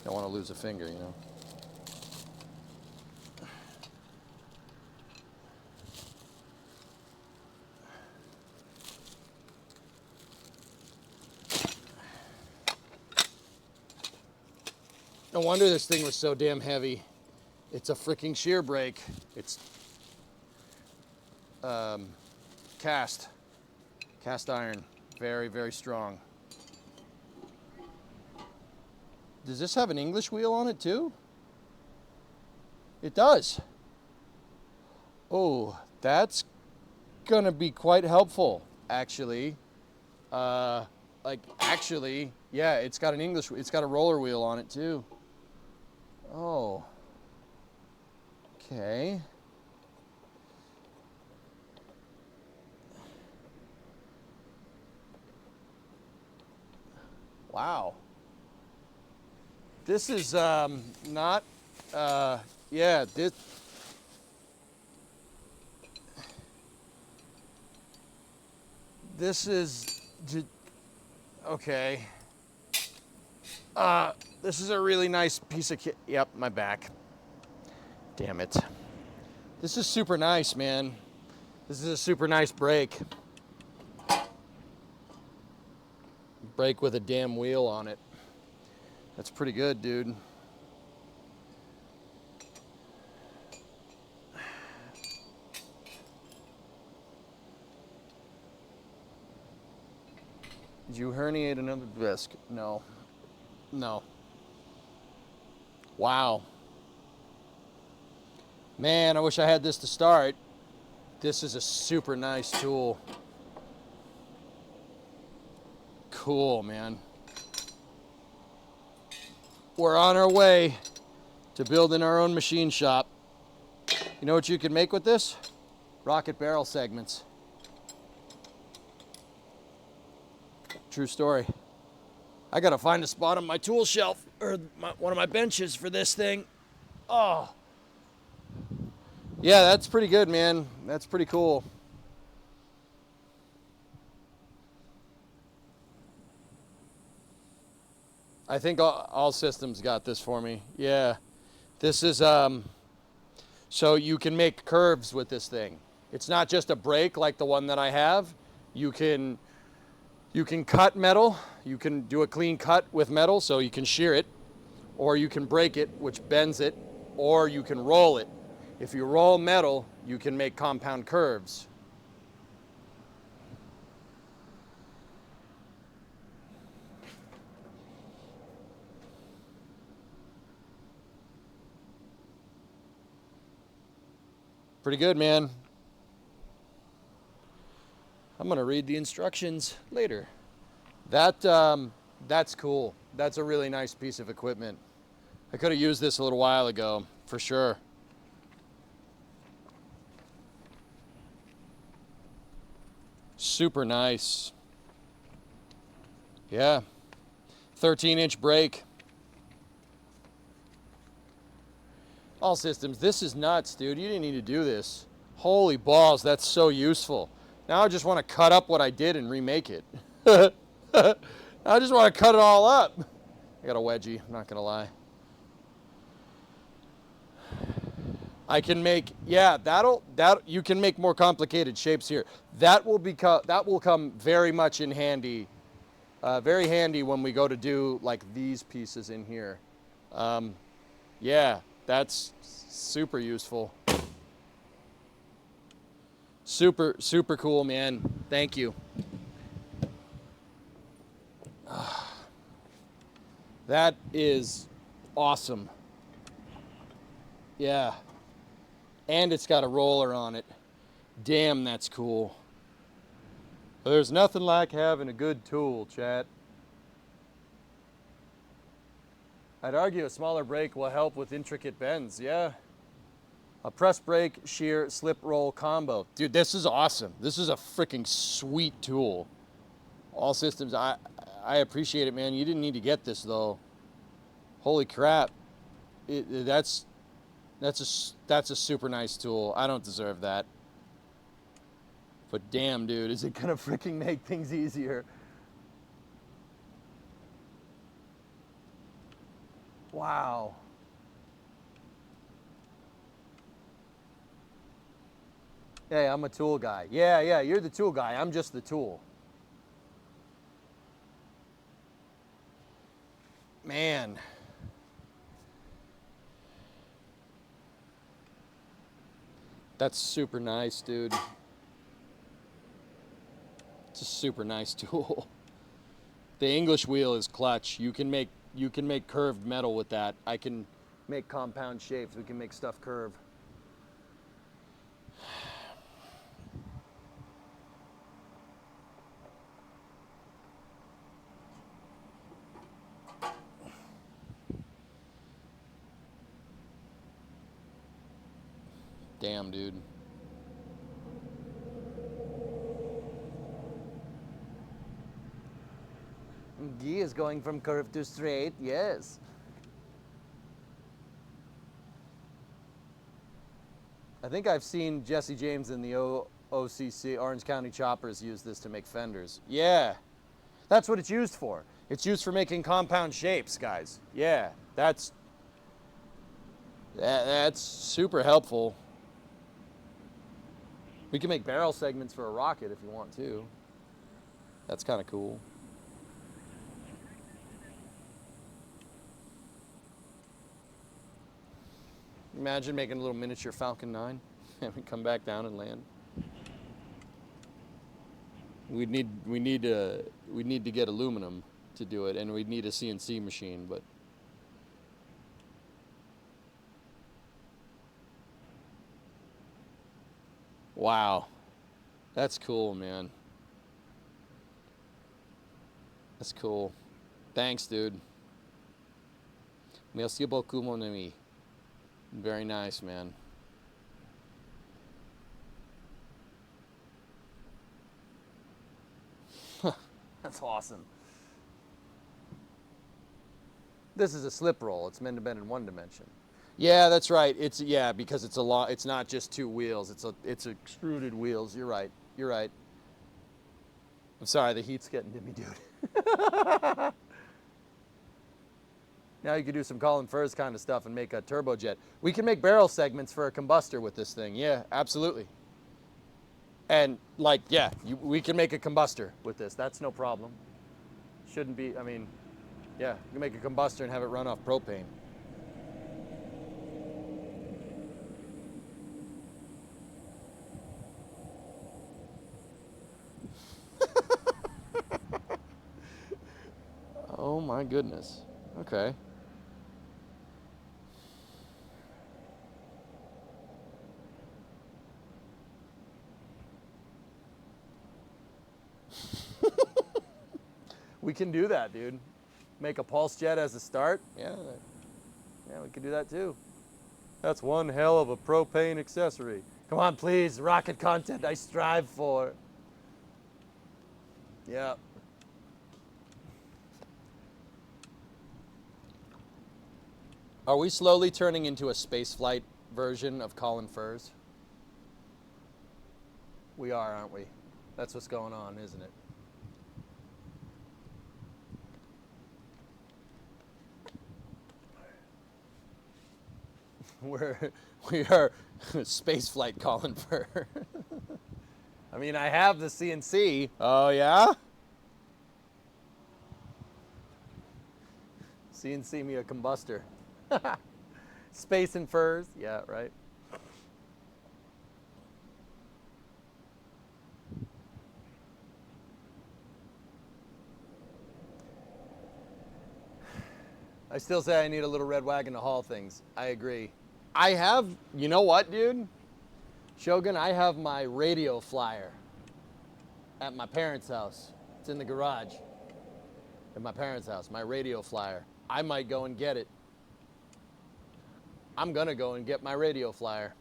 Don't want to lose a finger, you know. No wonder this thing was so damn heavy. It's a freaking shear brake. It's cast iron, very, very strong. Does this have an English wheel on it too? It does. Oh, that's gonna be quite helpful, actually. Yeah, it's got a roller wheel on it too. Oh. Okay. Wow. This is not yeah, this is okay. This is a really nice piece of kit. Yep, my back. Damn it. This is super nice, man. This is a super nice brake. Brake with a damn wheel on it. That's pretty good, dude. Did you herniate another disc? No. No. Wow. Man, I wish I had this to start. This is a super nice tool. Cool, man. We're on our way to building our own machine shop. You know what you can make with this? Rocket barrel segments. True story. I gotta find a spot on my tool shelf, or one of my benches for this thing. Oh. Yeah, that's pretty good, man. That's pretty cool. I think all systems got this for me. Yeah. This is, so you can make curves with this thing. It's not just a brake like the one that I have. You can cut metal. You can do a clean cut with metal, so you can shear it, or you can break it, which bends it, or you can roll it. If you roll metal, you can make compound curves. Pretty good, man. I'm gonna read the instructions later. That's cool. That's a really nice piece of equipment. I could have used this a little while ago, for sure. Super nice. Yeah. 13-inch brake. All systems. This is nuts, dude. You didn't need to do this. Holy balls, that's so useful. Now I just want to cut up what I did and remake it. I just want to cut it all up. I got a wedgie, I'm not going to lie. I can make, yeah, you can make more complicated shapes here. That will come very much in handy, very handy when we go to do like these pieces in here. Yeah, that's super useful. Super, super cool, man. Thank you. That is awesome. Yeah. And it's got a roller on it. Damn, that's cool. There's nothing like having a good tool, chat. I'd argue a smaller brake will help with intricate bends, yeah. A press brake, shear, slip roll combo. Dude, this is awesome. This is a freaking sweet tool. All systems, I appreciate it, man. You didn't need to get this though. Holy crap. That's a super nice tool. I don't deserve that. But damn, dude, is it gonna freaking make things easier? Wow. Hey, I'm a tool guy. Yeah, you're the tool guy. I'm just the tool. Man. That's super nice, dude. It's a super nice tool. The English wheel is clutch. You can make curved metal with that. I can make compound shapes. We can make stuff curve. Damn, dude. G is going from curved to straight, yes. I think I've seen Jesse James in the OCC, Orange County Choppers, use this to make fenders. Yeah, that's what it's used for. It's used for making compound shapes, guys. Yeah, that's super helpful. We can make barrel segments for a rocket if you want to. That's kind of cool. Imagine making a little miniature Falcon 9 and we come back down and land. We need to get aluminum to do it, and we'd need a CNC machine, but wow. That's cool, man. That's cool. Thanks, dude. Merci beaucoup, mon ami. Very nice, man. That's awesome. This is a slip roll. It's meant to bend in one dimension. Yeah, that's right. It's because it's a lot. It's not just two wheels. It's extruded wheels. You're right. You're right. I'm sorry. The heat's getting to me, dude. Now you could do some Colin Furze kind of stuff and make a turbojet. We can make barrel segments for a combustor with this thing. Yeah, absolutely. And like, yeah, we can make a combustor with this. That's no problem. Shouldn't be, I mean, yeah, you can make a combustor and have it run off propane. Oh my goodness. Okay. We can do that, dude. Make a pulse jet as a start. Yeah, we could do that too. That's one hell of a propane accessory. Come on, please, rocket content I strive for. Yeah. Are we slowly turning into a spaceflight version of Colin Furze? We are, aren't we? That's what's going on, isn't it? We are spaceflight Colin Furze. I mean, I have the CNC. Oh yeah? CNC me a combustor. Space and furs. Yeah, right. I still say I need a little red wagon to haul things. I agree. I have, you know what, dude? Shogun, I have my radio flyer at my parents' house. It's in the garage at my parents' house, my radio flyer. I might go and get it. I'm gonna go and get my radio flyer.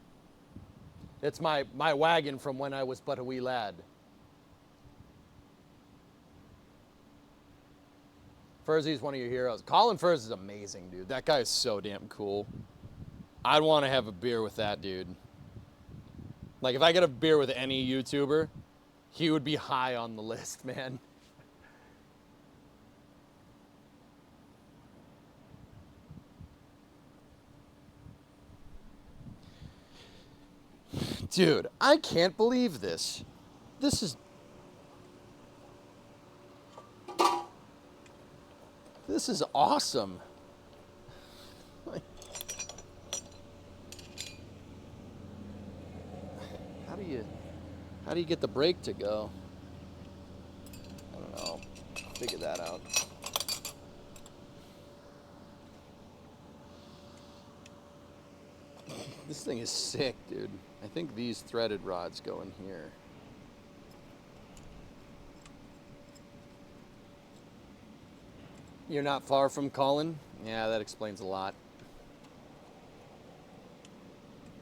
It's my wagon from when I was but a wee lad. Fursey's one of your heroes. Colin Furs is amazing, dude. That guy is so damn cool. I'd want to have a beer with that dude. Like, if I get a beer with any YouTuber, he would be high on the list, man. Dude, I can't believe this. This is awesome. How do you get the brake to go? I don't know. Figure that out. This thing is sick, dude. I think these threaded rods go in here. You're not far from Colin? Yeah, that explains a lot.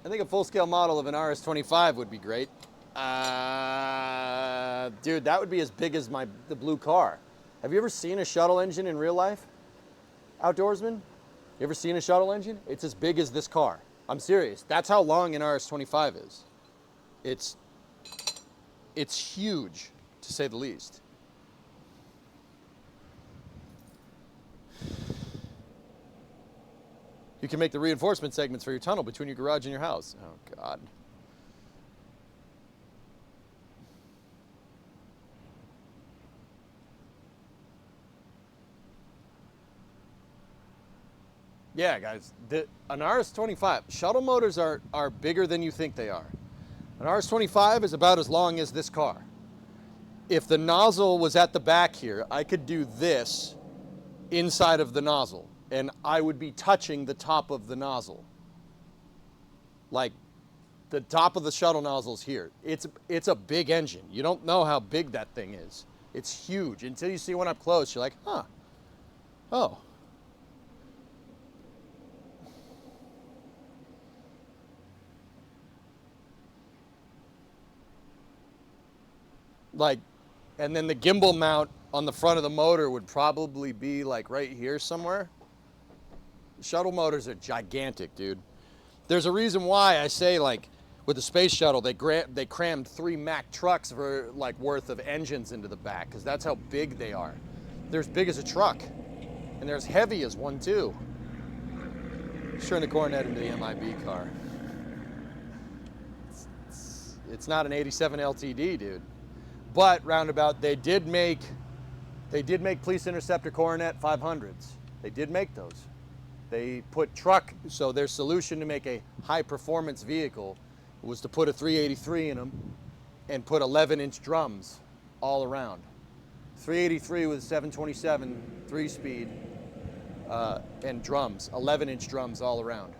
I think a full-scale model of an RS-25 would be great. Dude, that would be as big as the blue car. Have you ever seen a shuttle engine in real life? Outdoorsman? You ever seen a shuttle engine? It's as big as this car. I'm serious. That's how long an RS-25 is. It's huge, to say the least. You can make the reinforcement segments for your tunnel between your garage and your house. Oh, God. Yeah, guys, an RS-25, shuttle motors are bigger than you think they are. An RS-25 is about as long as this car. If the nozzle was at the back here, I could do this inside of the nozzle, and I would be touching the top of the nozzle. Like, the top of the shuttle nozzle's here. It's a big engine. You don't know how big that thing is. It's huge. Until you see one up close, you're like, huh, oh. Like, and then the gimbal mount on the front of the motor would probably be like right here somewhere. Shuttle motors are gigantic, dude. There's a reason why I say, like, with the space shuttle, they crammed 3 Mack trucks for like worth of engines into the back, because that's how big they are. They're as big as a truck, and they're as heavy as one too. Let's turn the Coronet into the MIB car. It's not an 87 LTD, dude. But roundabout, they did make Police Interceptor Coronet 500s. They did make those. They put truck, so their solution to make a high performance vehicle was to put a 383 in them and put 11-inch drums all around. 383 with 727 3-speed and drums, 11-inch drums all around.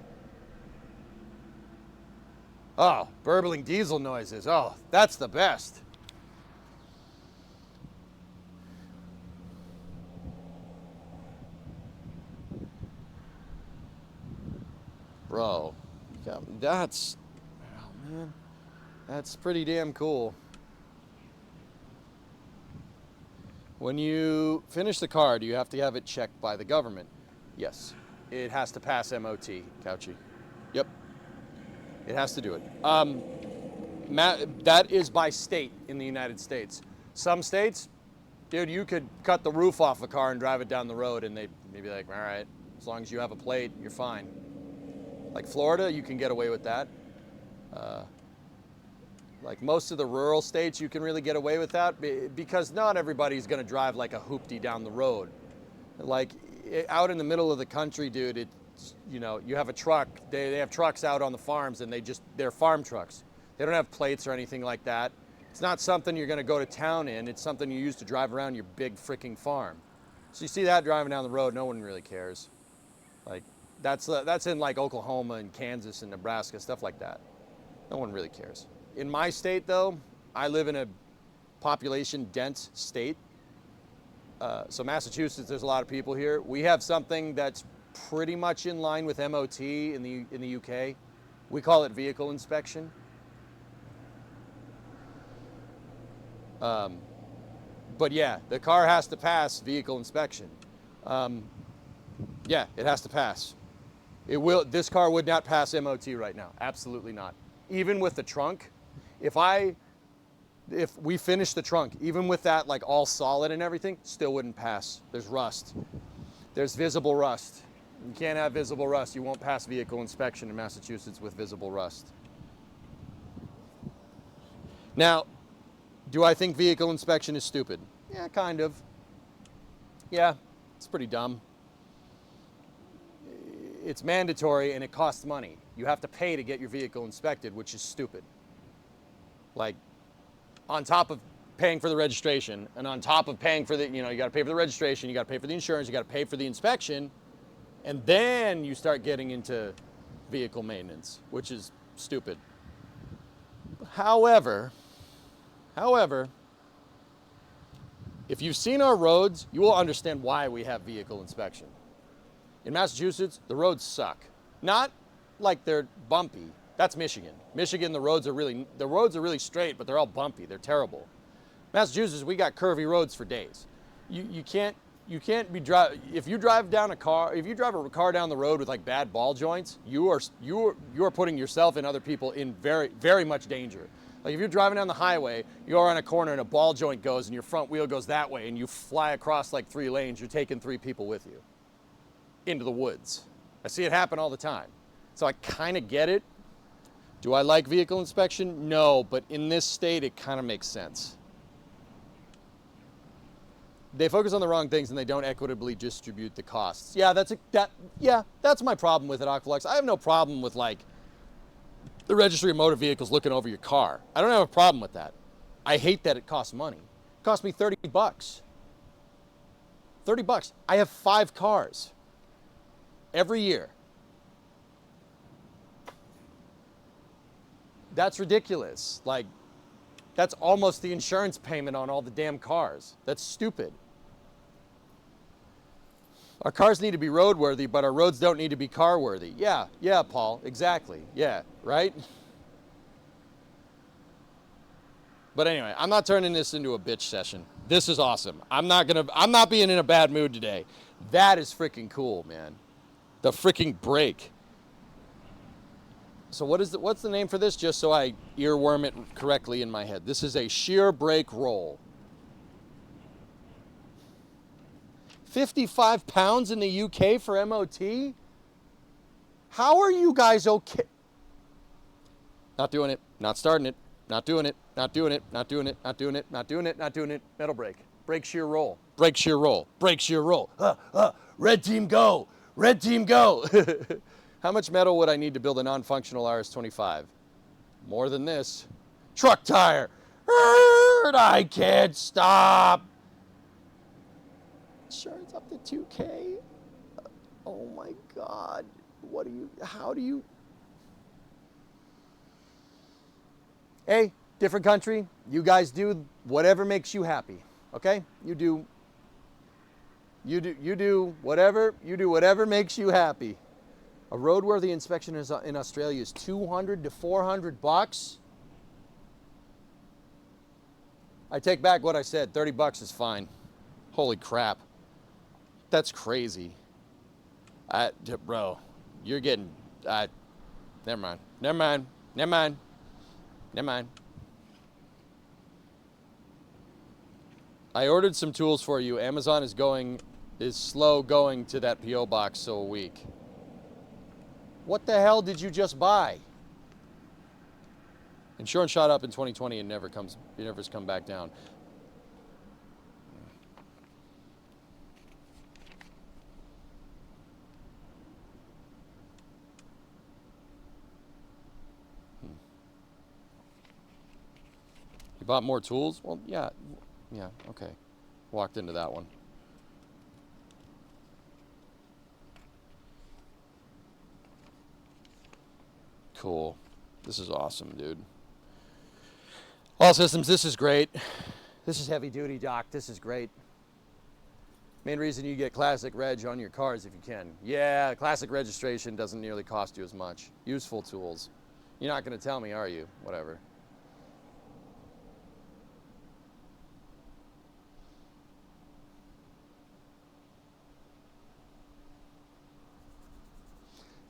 Oh, burbling diesel noises. Oh, that's the best. Bro, that's, oh man, that's pretty damn cool. When you finish the car, do you have to have it checked by the government? Yes, it has to pass MOT, Couchy. Yep, it has to do it. That is by state in the United States. Some states, dude, you could cut the roof off a car and drive it down the road and they'd be like, all right, as long as you have a plate, you're fine. Like Florida, you can get away with that. Like most of the rural states, you can really get away with that because not everybody's gonna drive like a hoopty down the road. Like out in the middle of the country, dude, it's, you know, you have a truck, they have trucks out on the farms and they're farm trucks. They don't have plates or anything like that. It's not something you're gonna go to town in, it's something you use to drive around your big freaking farm. So you see that driving down the road, no one really cares. Like, that's in like Oklahoma and Kansas and Nebraska, stuff like that. No one really cares. In my state though, I live in a population dense state. So Massachusetts, there's a lot of people here. We have something that's pretty much in line with MOT in the UK. We call it vehicle inspection. But yeah, the car has to pass vehicle inspection. Yeah, it has to pass. It will. This car would not pass MOT right now. Absolutely not. Even with the trunk, if we finish the trunk, even with that like all solid and everything, still wouldn't pass. There's rust. There's visible rust. You can't have visible rust. You won't pass vehicle inspection in Massachusetts with visible rust. Now, do I think vehicle inspection is stupid? Yeah, kind of. Yeah, it's pretty dumb. It's mandatory and it costs money. You have to pay to get your vehicle inspected, which is stupid. Like, on top of paying for the registration and on top of paying for the, you got to pay for the registration, you got to pay for the insurance, you got to pay for the inspection, and then you start getting into vehicle maintenance, which is stupid. However, if you've seen our roads, you will understand why we have vehicle inspection. In Massachusetts, the roads suck. Not like they're bumpy. That's Michigan. Michigan, the roads are really straight, but they're all bumpy. They're terrible. Massachusetts, we got curvy roads for days. You can't be if you drive a car down the road with like bad ball joints, you are putting yourself and other people in very, very much danger. Like if you're driving down the highway, you're on a corner and a ball joint goes and your front wheel goes that way and you fly across like 3 lanes, you're taking 3 people with you into the woods. I see it happen all the time. So I kind of get it. Do I like vehicle inspection? No, but in this state, it kind of makes sense. They focus on the wrong things and they don't equitably distribute the costs. Yeah, that's my problem with it, Aqualux. I have no problem with like the Registry of Motor Vehicles looking over your car. I don't have a problem with that. I hate that it costs money. It cost me $30. $30. I have 5 cars every year. That's ridiculous. Like, that's almost the insurance payment on all the damn cars. That's stupid. Our cars need to be roadworthy, but our roads don't need to be car-worthy. Yeah, Paul, exactly. Yeah, right? But anyway, I'm not turning this into a bitch session. This is awesome. I'm not being in a bad mood today. That is freaking cool, man. The freaking brake. So what's the name for this? Just so I earworm it correctly in my head. This is a shear brake roll. 55 pounds in the UK for MOT? How are you guys okay? Not doing it. Not starting it. Not doing it. Not doing it. Not doing it. Not doing it. Not doing it. Not doing it. Metal brake. Brake shear roll. Brake shear roll. Brake shear roll. Red team go. Red team go. How much metal would I need to build a non-functional RS-25? More than this. Truck tire. I can't stop. Insurance up to $2K. Oh my God. How do you? Hey, different country. You guys do whatever makes you happy. Okay? You do whatever makes you happy. A roadworthy inspection in Australia is $200 to $400. I take back what I said. $30 is fine. Holy crap. That's crazy. Bro, you're getting... Never mind. I ordered some tools for you. Amazon is slow going to that P.O. box so a week. What the hell did you just buy? Insurance shot up in 2020 and never's come back down. You bought more tools? Well, yeah, okay. Walked into that one. Cool. This is awesome, dude. All systems, this is great. This is heavy duty, Doc. This is great. Main reason you get classic reg on your cars if you can. Yeah, classic registration doesn't nearly cost you as much. Useful tools. You're not going to tell me, are you? Whatever.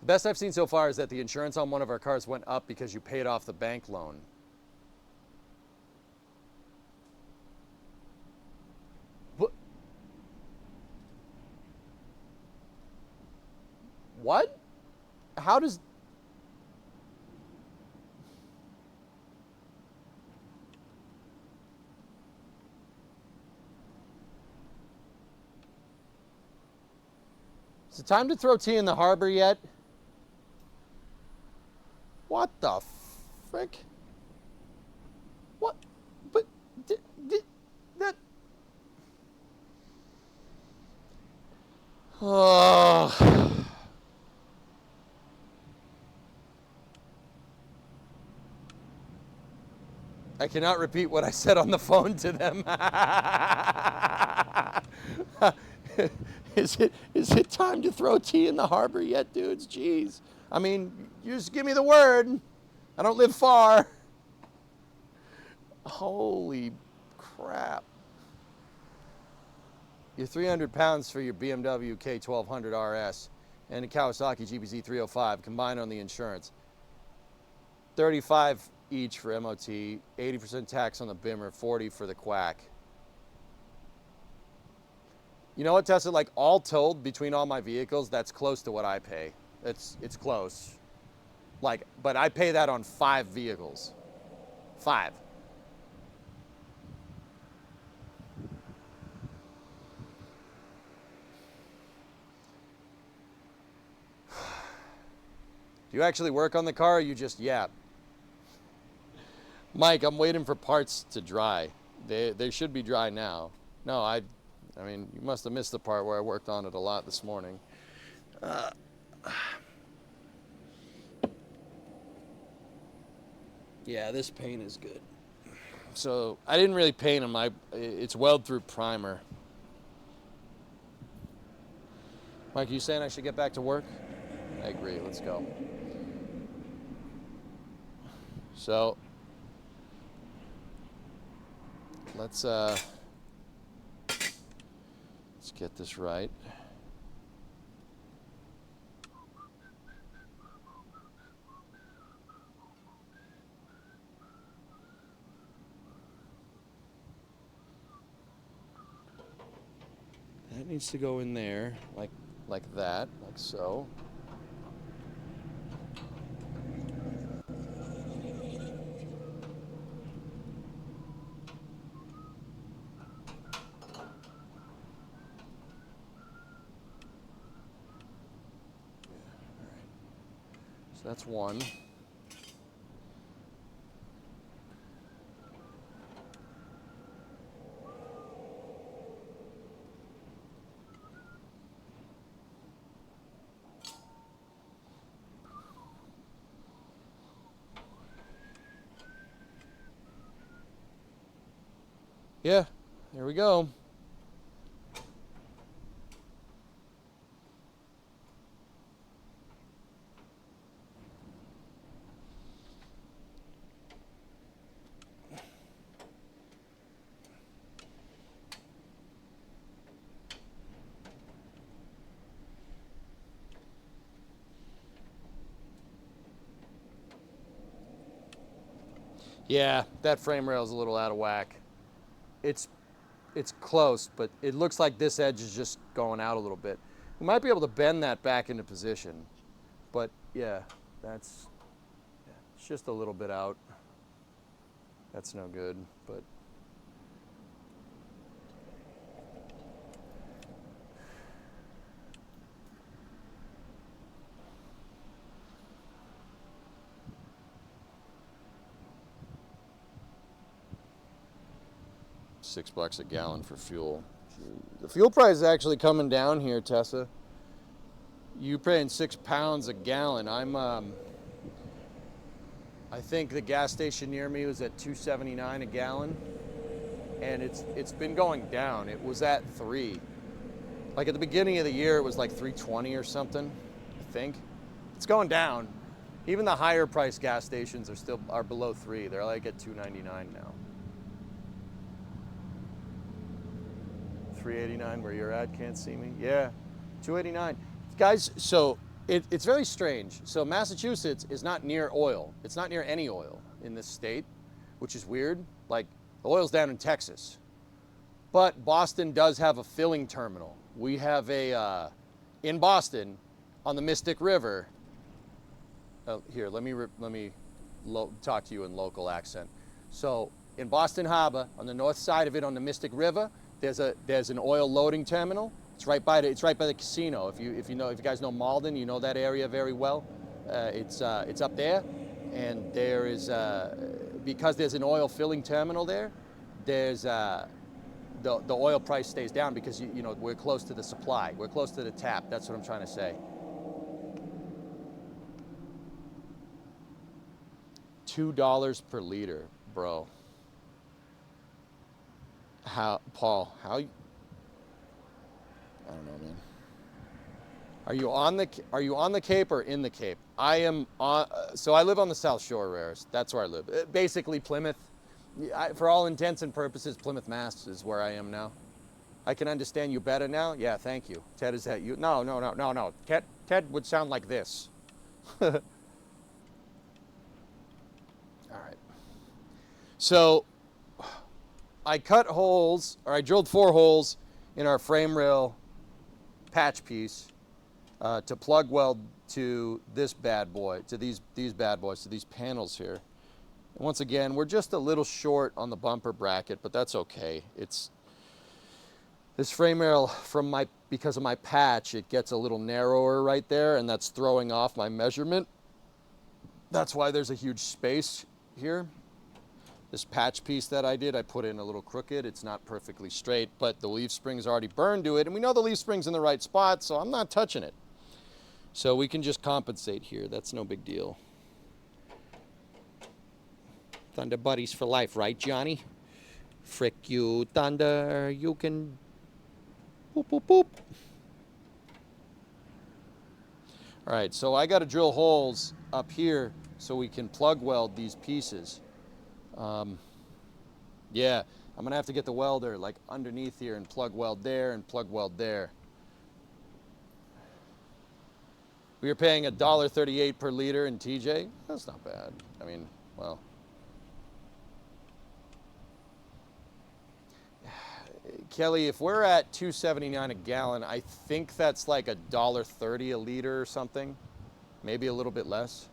The best I've seen so far is that the insurance on one of our cars went up because you paid off the bank loan. What? How does... Is it time to throw tea in the harbor yet? What the frick? What? But... that... Oh... I cannot repeat what I said on the phone to them. Is it time to throw tea in the harbor yet, dudes? Jeez. I mean, you just give me the word. I don't live far. Holy crap. You're 300 pounds for your BMW K1200 RS and a Kawasaki GPZ 305 combined on the insurance. 35 each for MOT, 80% tax on the Bimmer, 40 for the Quack. You know what, Tessa? Like, all told, between all my vehicles, that's close to what I pay. It's close. Like, but I pay that on 5 vehicles. 5. Do you actually work on the car, or you just yap? Mike, I'm waiting for parts to dry. They should be dry now. No, I mean, you must have missed the part where I worked on it a lot this morning. Yeah, this paint is good. So, I didn't really paint them. It's weld through primer. Mike, are you saying I should get back to work? I agree. Let's go. So, let's get this right. That needs to go in there, like that, like so. So that's one. Yeah, there we go. Yeah, that frame rail is a little out of whack. It's close, but it looks like this edge is just going out a little bit. We might be able to bend that back into position, but yeah, it's just a little bit out. That's no good, but $6 a gallon for fuel. The fuel price is actually coming down here, Tessa. You paying 6 pounds a gallon. I think the gas station near me was at $2.79 a gallon, and it's been going down. It was at 3. Like at the beginning of the year, it was like 3.20 or something. I think it's going down. Even the higher price gas stations are below 3. They're like at $2.99 now. $3.89 where you're at, can't see me. Yeah, $2.89. Guys, so It's very strange. So Massachusetts is not near oil. It's not near any oil in this state, which is weird. Like, the oil's down in Texas. But Boston does have a filling terminal. We have in Boston, on the Mystic River. Here, let me talk to you in local accent. So in Boston Harbor, on the north side of it, on the Mystic River, there's an oil loading terminal. It's right by the casino. If you guys know Malden, you know that area very well. It's up there, and there is because there's an oil filling terminal there. There's the oil price stays down because you know we're close to the supply. We're close to the tap. That's what I'm trying to say. $2 per liter, bro. Paul? How? I don't know, man. Are you on the Cape or in the Cape? I am on. So I live on the South Shore, Rares. That's where I live. Basically Plymouth. For all intents and purposes, Plymouth, Mass. is where I am now. I can understand you better now. Yeah, thank you. Ted, is that you? No. Ted would sound like this. All right. So I cut holes, or I drilled 4 holes in our frame rail patch piece to plug weld to this bad boy, to these bad boys, to these panels here. And once again, we're just a little short on the bumper bracket, but that's okay. It's this frame rail because of my patch, it gets a little narrower right there, and that's throwing off my measurement. That's why there's a huge space here. This patch piece that I did, I put in a little crooked. It's not perfectly straight, but the leaf spring's already burned to it, and we know the leaf spring's in the right spot, so I'm not touching it. So we can just compensate here. That's no big deal. Thunder buddies for life, right, Johnny? Frick you, Thunder. You can boop, boop, boop. All right, so I got to drill holes up here so we can plug weld these pieces. Yeah, I'm gonna have to get the welder like underneath here and plug weld there and plug weld there. We are paying $1.38 per liter in TJ. That's not bad. I mean, well. Kelly, if we're at $2.79 a gallon, I think that's like $1.30 a liter or something. Maybe a little bit less.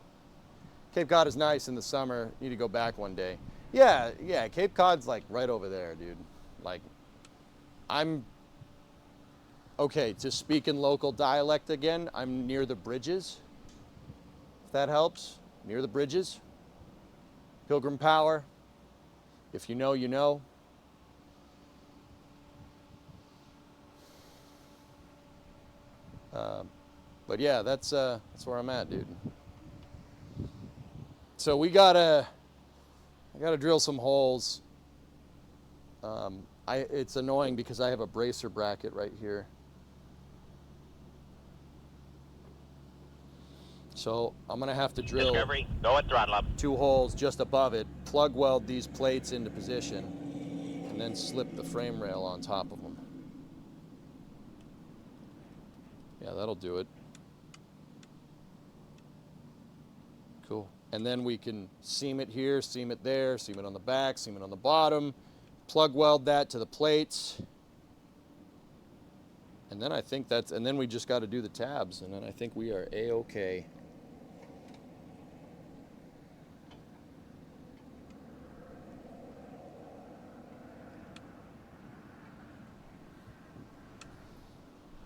Cape Cod is nice in the summer. Need to go back one day. Yeah, Cape Cod's like right over there, dude. Like, okay, to speak in local dialect again, I'm near the bridges. If that helps, near the bridges. Pilgrim Power. If you know, you know. But yeah, that's where I'm at, dude. So I gotta drill some holes. It's annoying because I have a bracer bracket right here. So I'm gonna have to drill Discovery, go at throttle up. 2 holes just above it, plug weld these plates into position, and then slip the frame rail on top of them. Yeah, that'll do it. Cool. And then we can seam it here, seam it there, seam it on the back, seam it on the bottom, plug weld that to the plates. And then I think and then we just got to do the tabs, and then I think we are A-okay.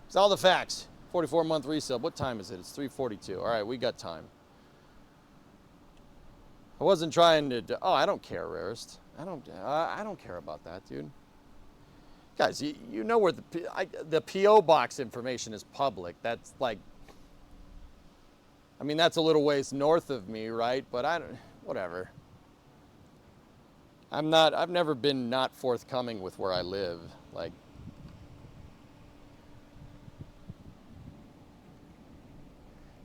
It's all the facts. 44-month resale. What time is it? It's 3:42. All right, we got time. I wasn't trying to. Oh, I don't care, Rarest. I don't care about that, dude. Guys, you know where the PO box information is public. That's like. I mean, that's a little ways north of me, right? But whatever. I've never been not forthcoming with where I live. Like.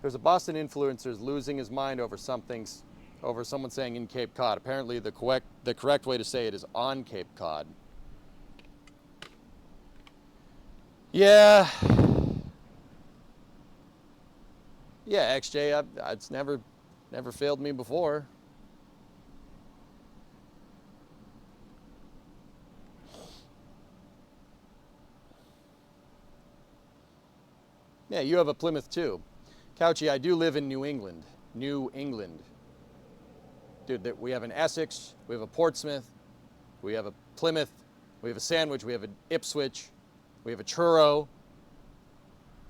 There's a Boston influencer losing his mind over someone saying in Cape Cod. Apparently the correct way to say it is on Cape Cod. Yeah. Yeah, XJ, it's never failed me before. Yeah, you have a Plymouth too. Couchy, I do live in New England. New England. Dude, we have an Essex, we have a Portsmouth, we have a Plymouth, we have a Sandwich, we have an Ipswich, we have a Truro,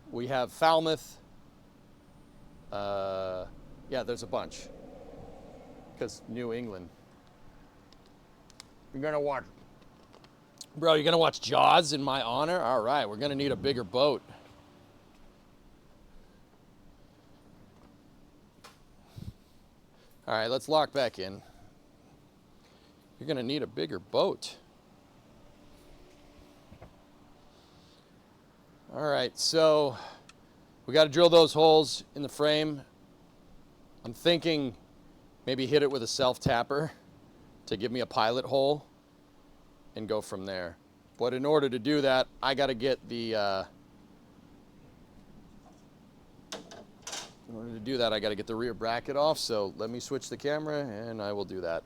we have Falmouth. Yeah, there's a bunch. Because New England. You're gonna watch, bro, you're gonna watch Jaws in my honor? All right, we're gonna need a bigger boat. All right, let's lock back in. You're gonna need a bigger boat. All right, so we got to drill those holes in the frame. I'm thinking maybe hit it with a self-tapper to give me a pilot hole and go from there. But in order to do that, I got to get the rear bracket off. So let me switch the camera and I will do that.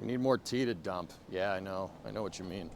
We need more tea to dump. Yeah, I know what you mean.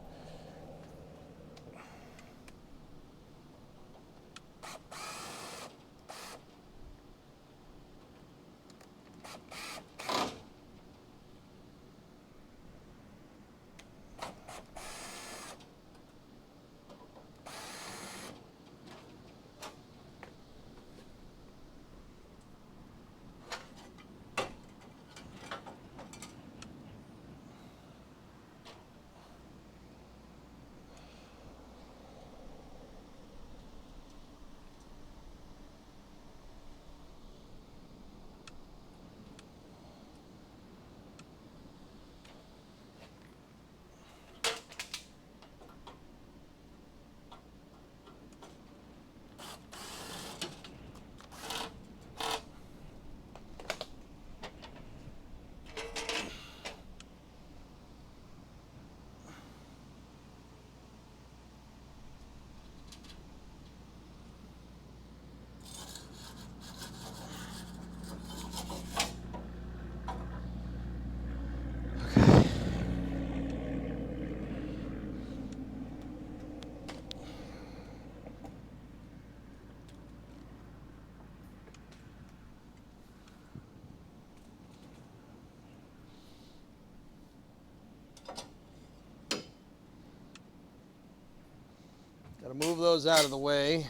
Got to move those out of the way.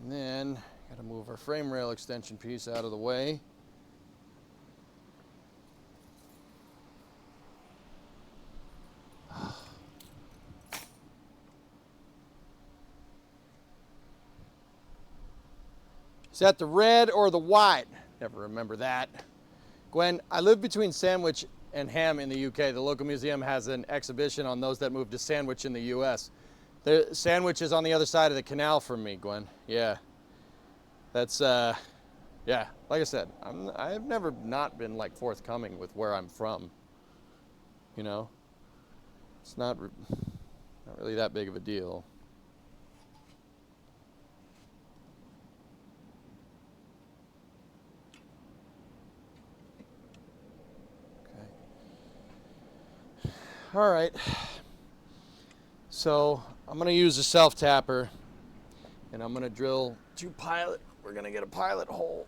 And then got to move our frame rail extension piece out of the way. Is that the red or the white? Never remember that. Gwen, I live between Sandwich and Ham in the UK. The local museum has an exhibition on those that moved to Sandwich in the US. The Sandwich is on the other side of the canal from me, Gwen. Yeah. That's, yeah, like I said, I've never not been like forthcoming with where I'm from. You know? It's not really that big of a deal. All right, so I'm gonna use a self-tapper and I'm gonna drill we're gonna get a pilot hole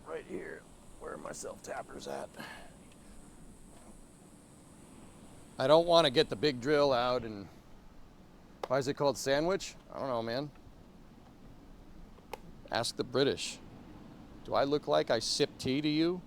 right here where my self-tapper's at. I don't wanna get the big drill out and, why is it called Sandwich? I don't know, man. Ask the British. Do I look like I sip tea to you?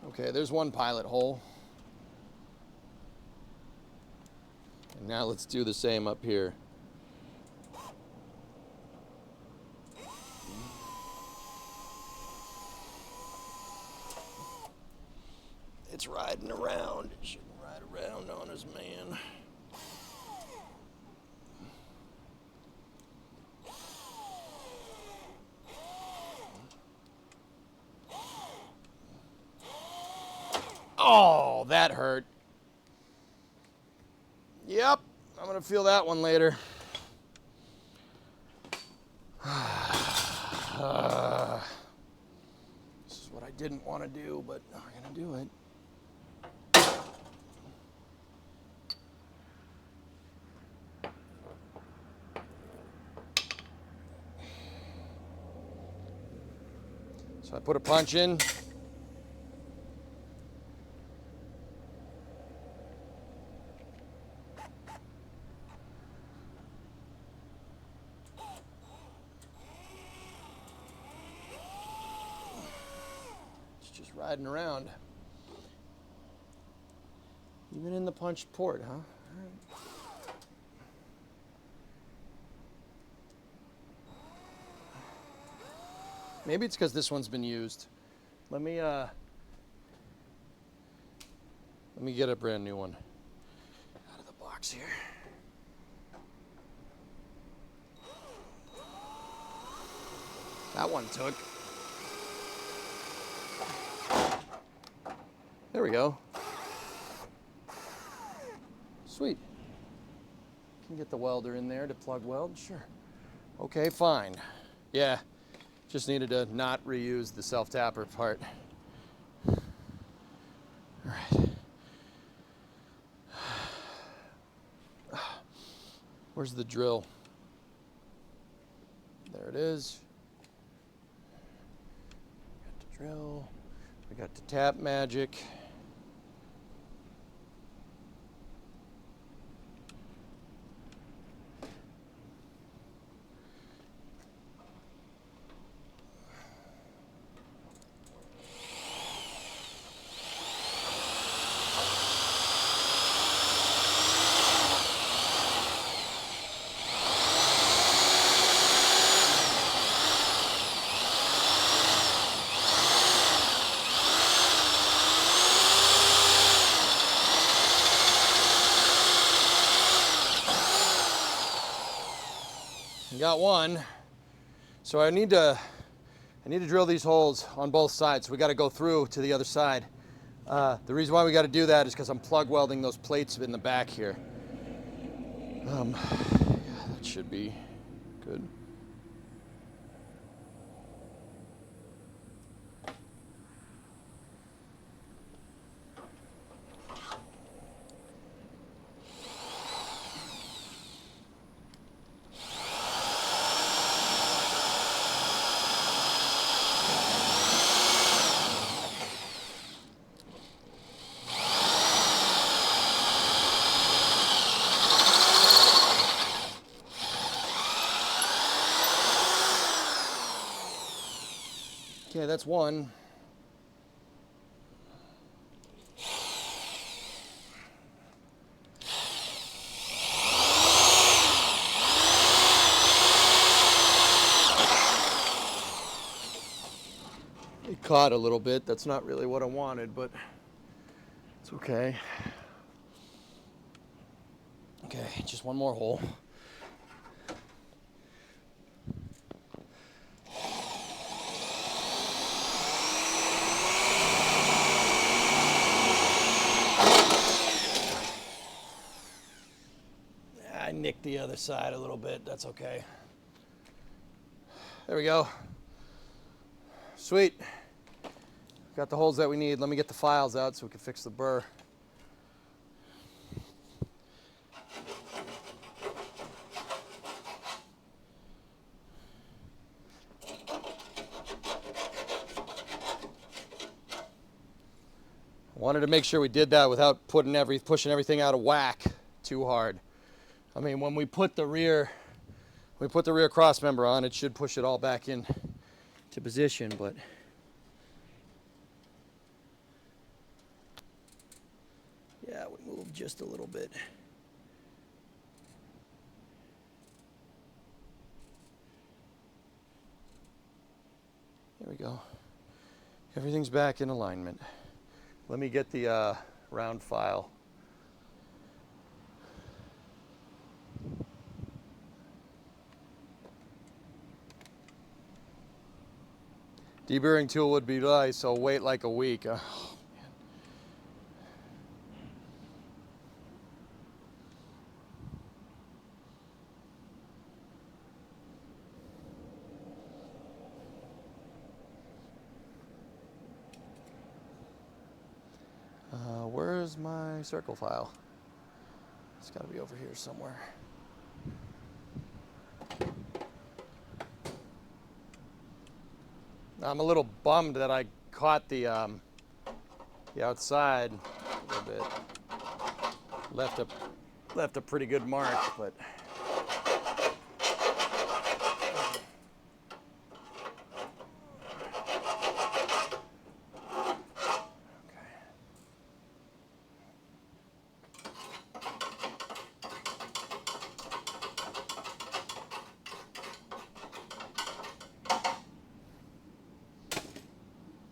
Okay, there's one pilot hole. And now let's do the same up here. It's riding around. It shouldn't ride around on us, man. Oh, that hurt. Yep, I'm gonna feel that one later. This is what I didn't want to do, but we're gonna do it. So I put a punch in. Riding around. Even in the punched port, huh? All right. Maybe it's because this one's been used. Let me get a brand new one out of the box here. That one took. There we go. Sweet. Can get the welder in there to plug weld? Sure. Okay, fine. Yeah, just needed to not reuse the self-tapper part. All right. Where's the drill? There it is. Got the drill. We got the tap magic. Got one. So I need to drill these holes on both sides. We got to go through to the other side. The reason why we got to do that is because I'm plug welding those plates in the back here. Yeah, that should be good. Okay, that's one. It caught a little bit. That's not really what I wanted, but it's okay. Okay, just one more hole. I nicked the other side a little bit. That's okay. There we go. Sweet. Got the holes that we need. Let me get the files out so we can fix the burr. Wanted to make sure we did that without pushing everything out of whack too hard. I mean, when we put the rear cross member on, it should push it all back in to position, but yeah, we moved just a little bit. There we go. Everything's back in alignment. Let me get the round file. Deburring tool would be nice, so wait like a week. Oh, man. Where's my circle file? It's got to be over here somewhere. I'm a little bummed that I caught the outside a little bit. Left a pretty good mark, but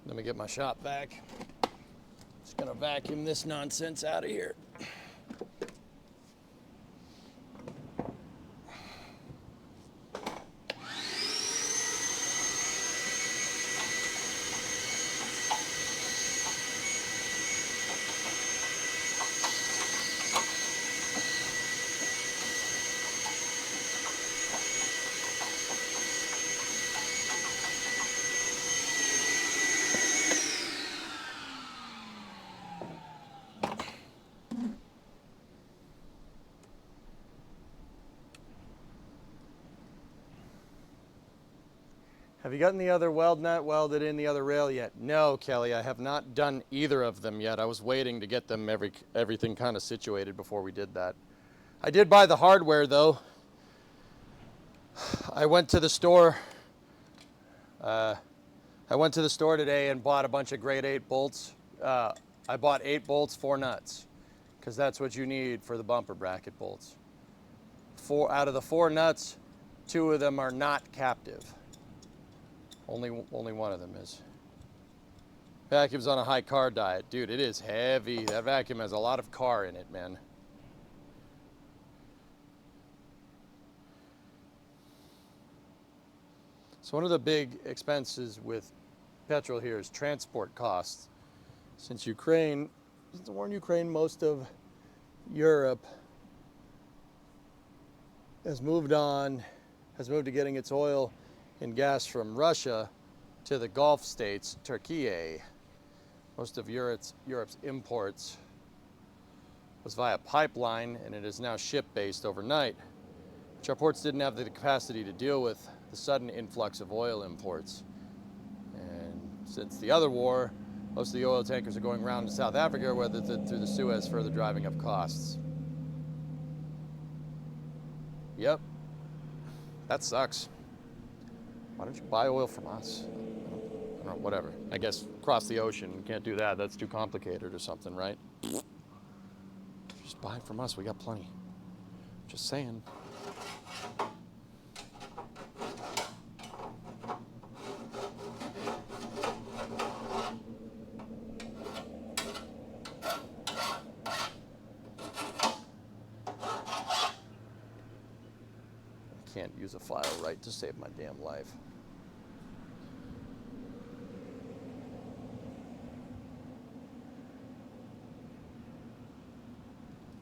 let me get my shop vac. Just gonna vacuum this nonsense out of here. Have you gotten the other weld nut welded in the other rail yet? No, Kelly, I have not done either of them yet. I was waiting to get them everything kind of situated before we did that. I did buy the hardware though. I went to the store. I went to the store today and bought a bunch of grade 8 bolts. I bought 8 bolts, 4 nuts, because that's what you need for the bumper bracket bolts. Out of the 4 nuts, 2 of them are not captive. Only one of them is. Vacuum's on a high car diet. Dude, it is heavy. That vacuum has a lot of car in it, man. So one of the big expenses with petrol here is transport costs. Since the war in Ukraine, most of Europe has moved to getting its oil and gas from Russia to the Gulf states, Turkey. Most of Europe's imports was via pipeline, and it is now ship-based overnight, which our ports didn't have the capacity to deal with the sudden influx of oil imports. And since the other war, most of the oil tankers are going around to South Africa, whether through the Suez, further driving up costs. Yep, that sucks. Why don't you buy oil from us? I don't know, whatever. I guess cross the ocean, you can't do that. That's too complicated or something, right? Just buy it from us, we got plenty. Just saying. I can't use a file right to save my damn life.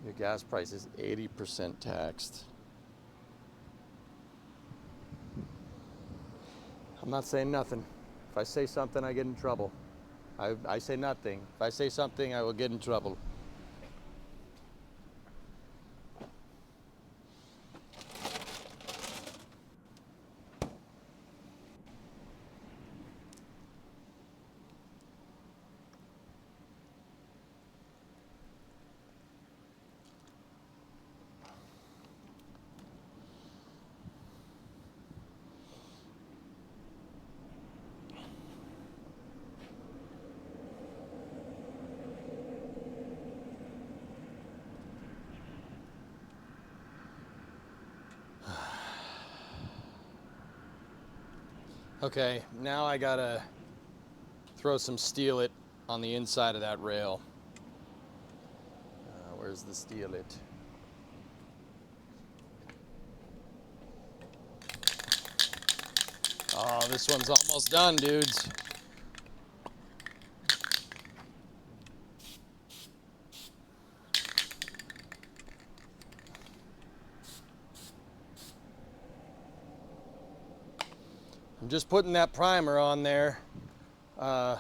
Your gas price is 80% taxed. I'm not saying nothing. If I say something, I get in trouble. I say nothing. If I say something, I will get in trouble. Okay, now I gotta throw some steel at on the inside of that rail. Where's the steel it? Oh, this one's almost done, dudes. I'm just putting that primer on there, on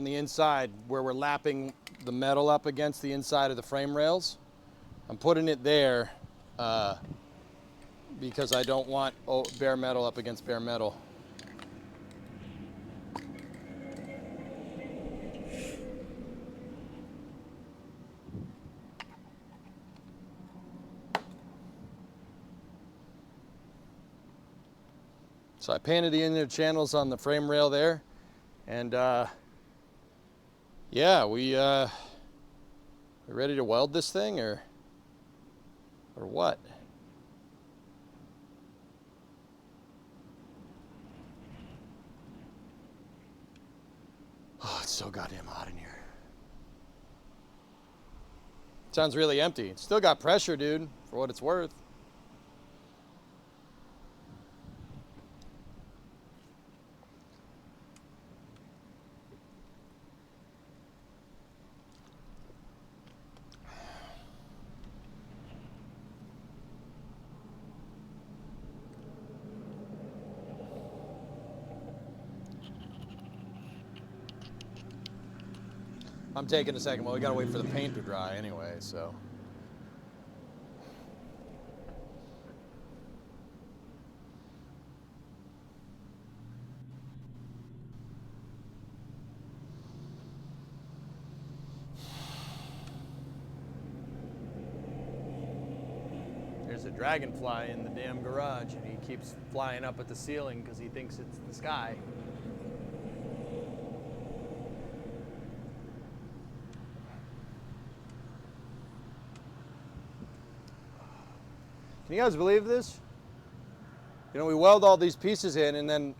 the inside where we're lapping the metal up against the inside of the frame rails. I'm putting it there because I don't want bare metal up against bare metal. So I painted the inner channels on the frame rail there, and yeah, we ready to weld this thing or what? Oh, it's so goddamn hot in here. Sounds really empty. It's still got pressure, dude, for what it's worth. I'm taking a second. Well, we gotta wait for the paint to dry anyway, so. There's a dragonfly in the damn garage, and he keeps flying up at the ceiling because he thinks it's the sky. Can you guys believe this? You know, we weld all these pieces in, and then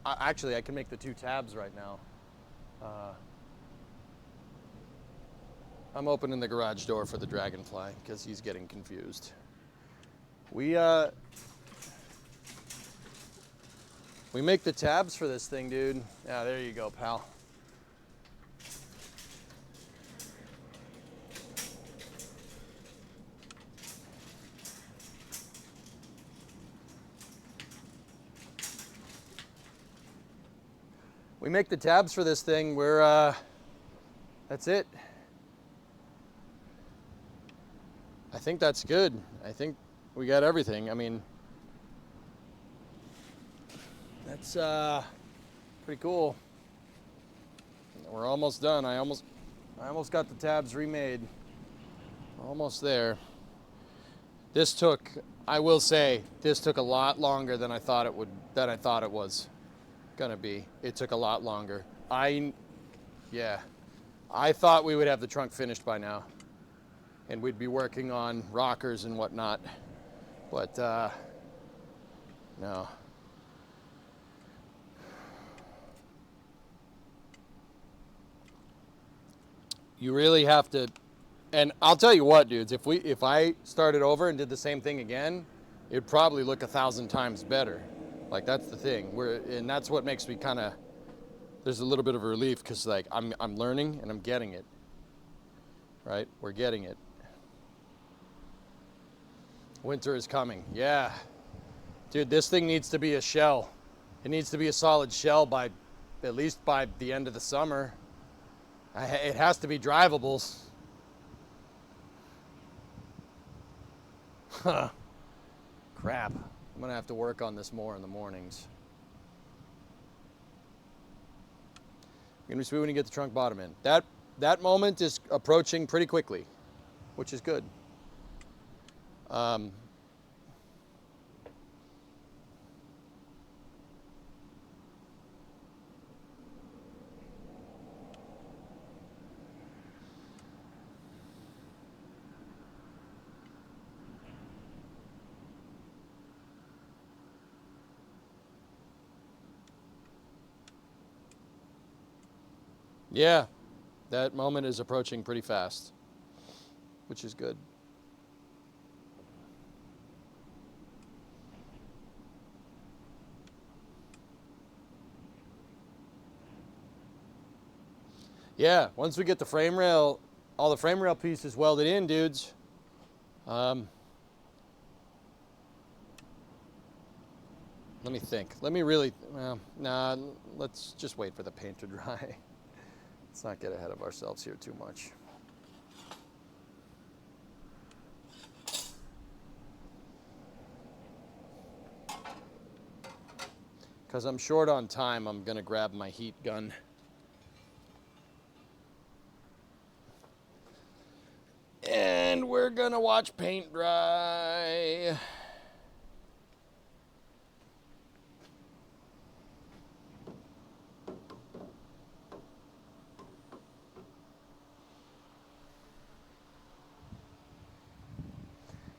actually I can make the 2 tabs right now. I'm opening the garage door for the dragonfly because he's getting confused. We make the tabs for this thing, dude. Yeah, there you go, pal. We make the tabs for this thing. We're, that's it. I think that's good. I think we got everything. I mean, that's pretty cool. We're almost done. I almost got the tabs remade. Almost there. This took, I will say, this took a lot longer than I thought it would, was gonna be. It took a lot longer. Yeah, I thought we would have the trunk finished by now, and we'd be working on rockers and whatnot, but no. You really have to, and I'll tell you what, dudes, if I started over and did the same thing again, it'd probably look 1,000 times better. Like, that's the thing. And that's what makes me kind of, there's a little bit of a relief, because like I'm learning and I'm getting it. Right? We're getting it. Winter is coming. Yeah. Dude, this thing needs to be a shell. It needs to be a solid shell by at least by the end of the summer. It has to be drivable. Huh. Crap. I'm gonna have to work on this more in the mornings. Gonna be sweet when you get the trunk bottom in. That moment is approaching pretty quickly, which is good. Yeah, that moment is approaching pretty fast, which is good. Yeah, once we get the frame rail, all the frame rail pieces welded in, dudes. Let me think. Let me really, well, nah, let's just wait for the paint to dry. Let's not get ahead of ourselves here too much. Because I'm short on time, I'm going to grab my heat gun. And we're going to watch paint dry.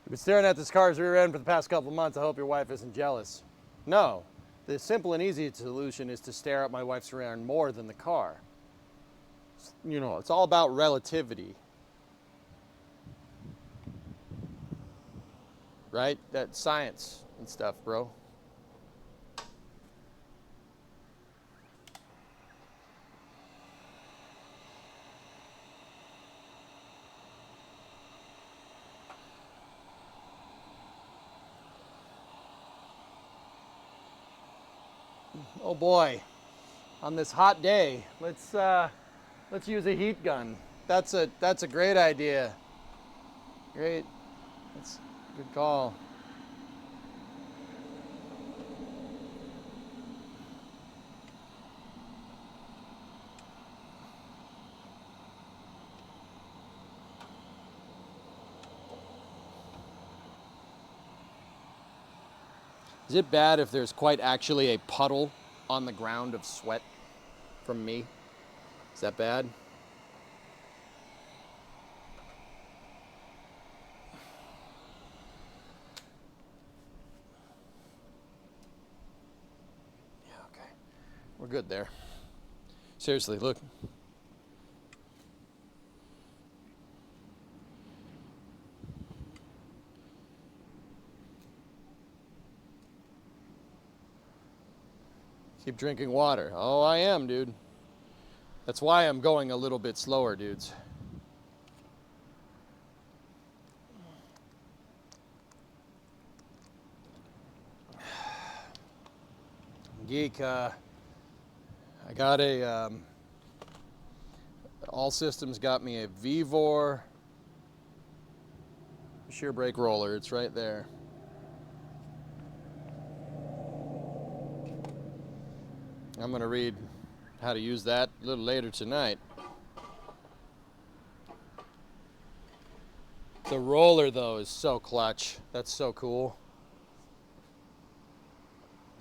You've been staring at this car's rear end for the past couple of months. I hope your wife isn't jealous. No. The simple and easy solution is to stare at my wife's rear end more than the car. You know, it's all about relativity. Right? That's science and stuff, bro. Oh boy. On this hot day, let's use a heat gun. That's a great idea. Great. That's a good call. Is it bad if there's quite actually a puddle on the ground of sweat from me? Is that bad? Yeah, okay. We're good there. Seriously, look. Keep drinking water. Oh, I am, dude. That's why I'm going a little bit slower, dudes. Geek, I got a, All Systems got me a Vevor shear brake roller. It's right there. I'm going to read how to use that a little later tonight. The roller, though, is so clutch. That's so cool.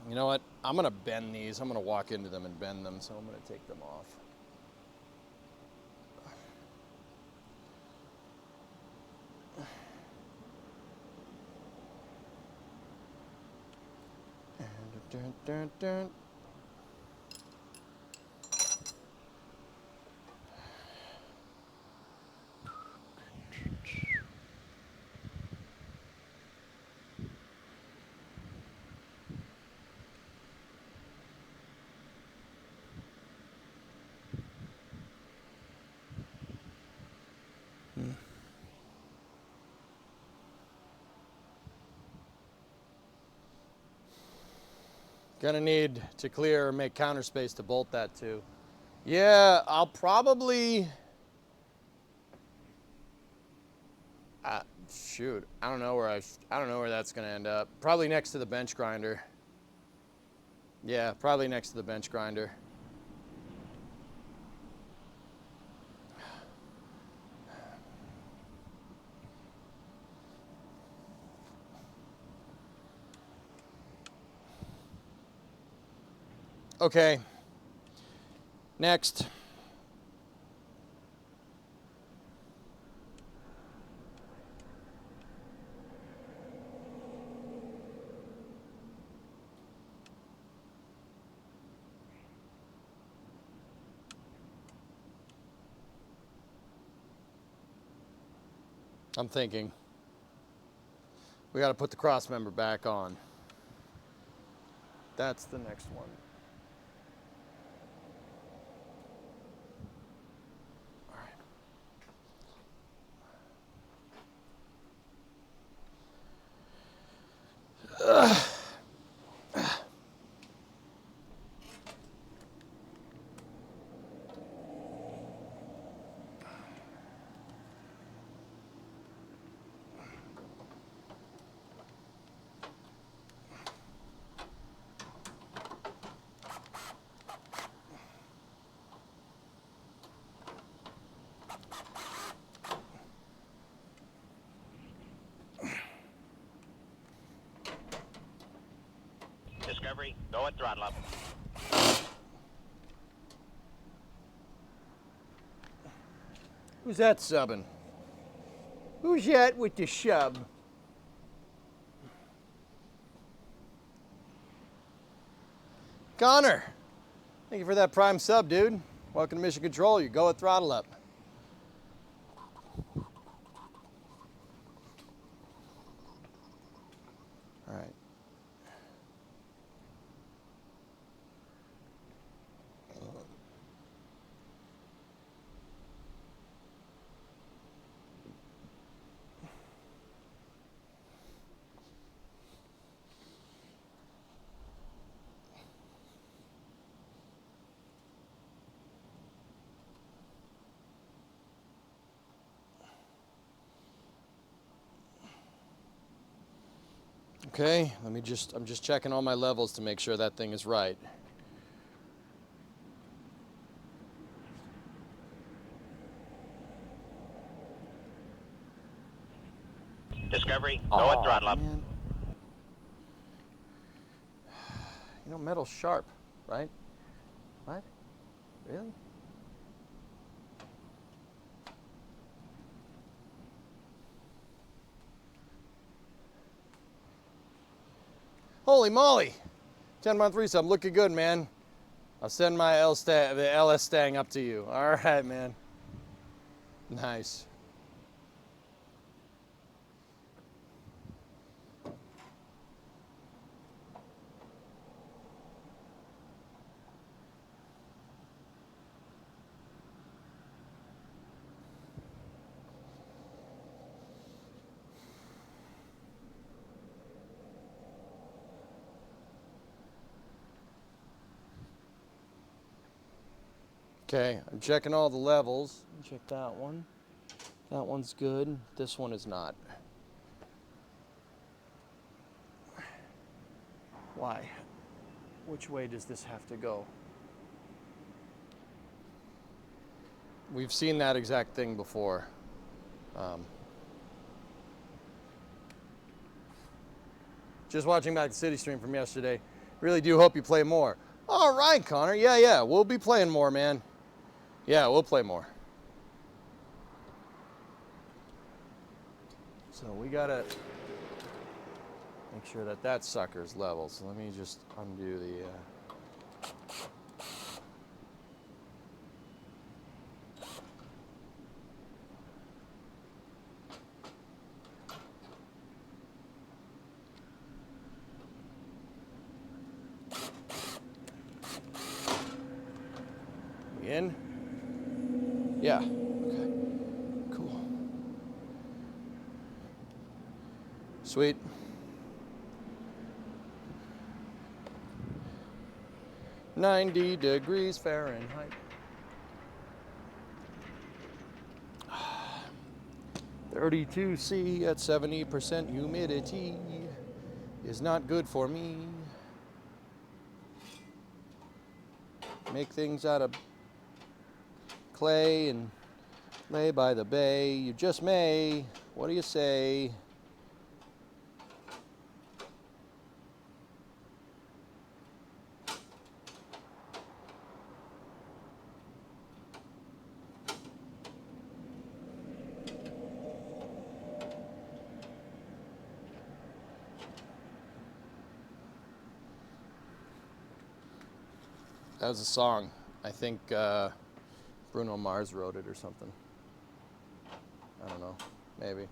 You know what? I'm going to bend these. I'm going to walk into them and bend them, so I'm going to take them off. Dun, dun, dun. Gonna need to clear or make counter space to bolt that to. Yeah, I'll probably... shoot, I don't know where that's gonna end up. Probably next to the bench grinder. Yeah, probably next to the bench grinder. Okay. Next. I'm thinking. We got to put the cross member back on. That's the next one. Discovery, go at throttle up. Who's that subbing? Who's that with the shub? Connor, thank you for that prime sub, dude. Welcome to Mission Control. You go at throttle up. All right. Okay, I'm just checking all my levels to make sure that thing is right. Discovery, go at throttle up. Man. You know, metal's sharp, right? What? Really? Holy moly! 10-month resub, looking good, man. I'll send my the LS Stang up to you. All right, man. Nice. Okay, I'm checking all the levels. Check that one. That one's good. This one is not. Why? Which way does this have to go? We've seen that exact thing before. Just watching back the city stream from yesterday. Really do hope you play more. All right, Connor. Yeah. We'll be playing more, man. Yeah, we'll play more. So we gotta make sure that that sucker's level. So let me just undo the... in? Yeah. Okay. Cool. Sweet. $90 Fahrenheit. 32C at 70% humidity is not good for me. Make things out of clay and lay by the bay. You just may. What do you say? That was a song. I think Bruno Mars wrote it or something. I don't know. Maybe.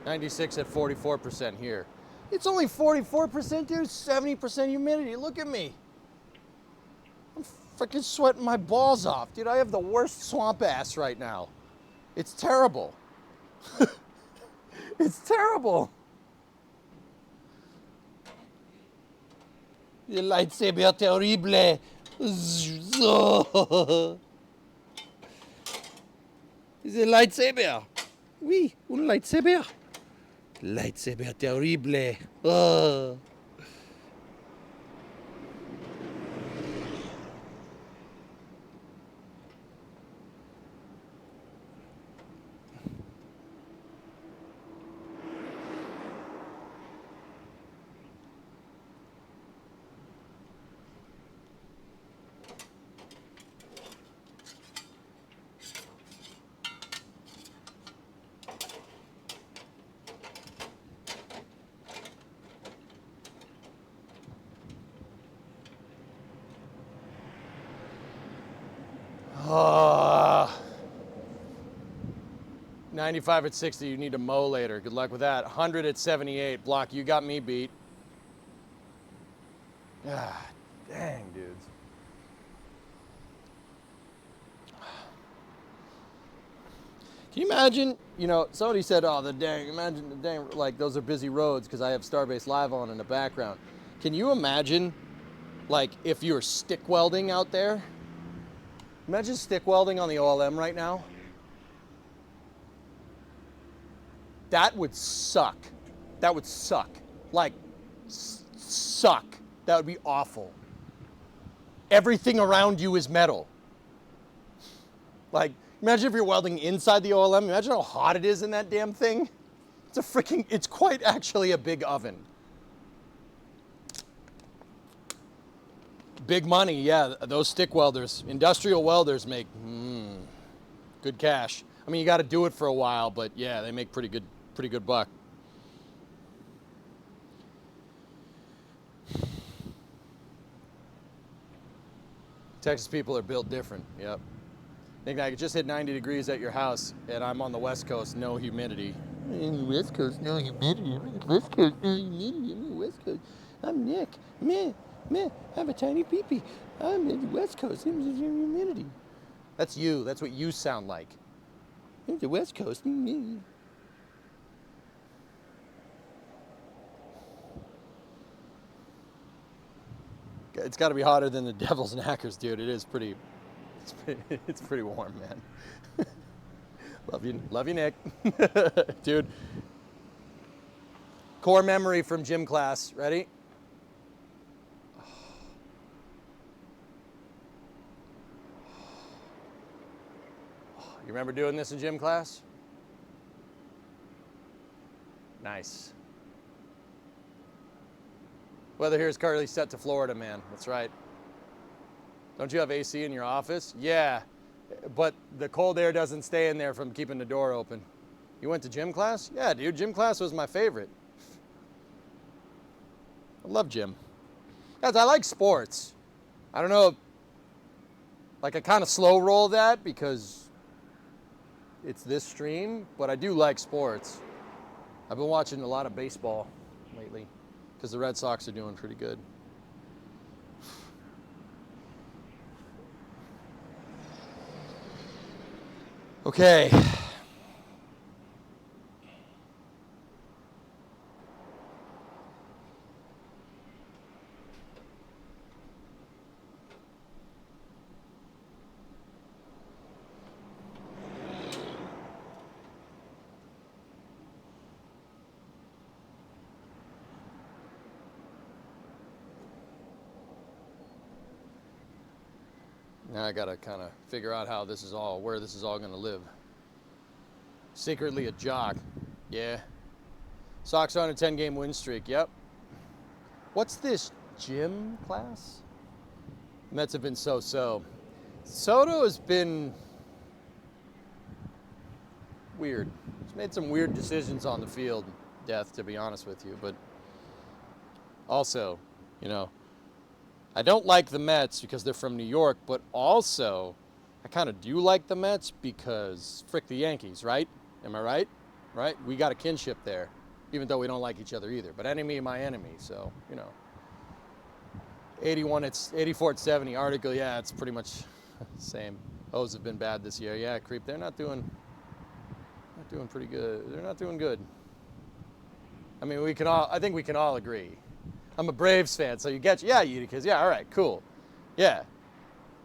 96 at 44% here. It's only 44%, dude. 70% humidity. Look at me. I'm freaking sweating my balls off, dude. I have the worst swamp ass right now. It's terrible. It's terrible. The lightsaber terrible. The lightsaber. Oui, un lightsaber. Lightsaber terrible. Oh. Ah. 95 at 60, you need to mow later. Good luck with that. 100 at 78. Block, you got me beat. Ah, dang, dudes. Can you imagine, you know, somebody said, oh, imagine the dang, like, those are busy roads because I have Starbase Live on in the background. Can you imagine, like, if you're stick welding out there? Imagine stick welding on the OLM right now. That would suck. That would suck. Like, suck. That would be awful. Everything around you is metal. Like, imagine if you're welding inside the OLM. Imagine how hot it is in that damn thing. It's quite actually a big oven. Big money, yeah, those stick welders. Industrial welders make good cash. I mean, you got to do it for a while, but yeah, they make pretty good buck. Texas people are built different, yep. Think I could just hit 90 degrees at your house, and I'm on the West Coast, no humidity. I'm in the West Coast, no humidity. I'm in the West Coast, no humidity. I'm in the West Coast. I'm Nick. Meh, I have a tiny peepee. I'm in the West Coast, there's humidity. That's you. That's what you sound like. In the West Coast. It's got to be hotter than the Devils Knackers, dude. It is pretty. It's pretty warm, man. Love you, Nick. Dude. Core memory from gym class. Ready? You remember doing this in gym class? Nice. Weather here is currently set to Florida, man. That's right. Don't you have AC in your office? Yeah, but the cold air doesn't stay in there from keeping the door open. You went to gym class? Yeah, dude, gym class was my favorite. I love gym. Guys, I like sports. I don't know, like I kind of slow roll that because it's this stream, but I do like sports. I've been watching a lot of baseball lately because the Red Sox are doing pretty good. Okay. Now I gotta kind of figure out how this is all, where this is all gonna live. Secretly a jock. Yeah. Sox are on a 10-game win streak. Yep. What's this, gym class? Mets have been so-so. Soto has been weird. He's made some weird decisions on the field, Death, to be honest with you. But also, you know, I don't like the Mets because they're from New York, but also I kind of do like the Mets because frick the Yankees, right? Am I right? right? We got a kinship there, even though we don't like each other either. But enemy of my enemy, so, you know. 81, it's 84 at 70. Article, yeah, it's pretty much same. O's have been bad this year. Yeah, creep, they're not doing pretty good. They're not doing good. I mean, I think we can all agree. I'm a Braves fan, so you get, yeah, Uticas, yeah, all right, cool. Yeah.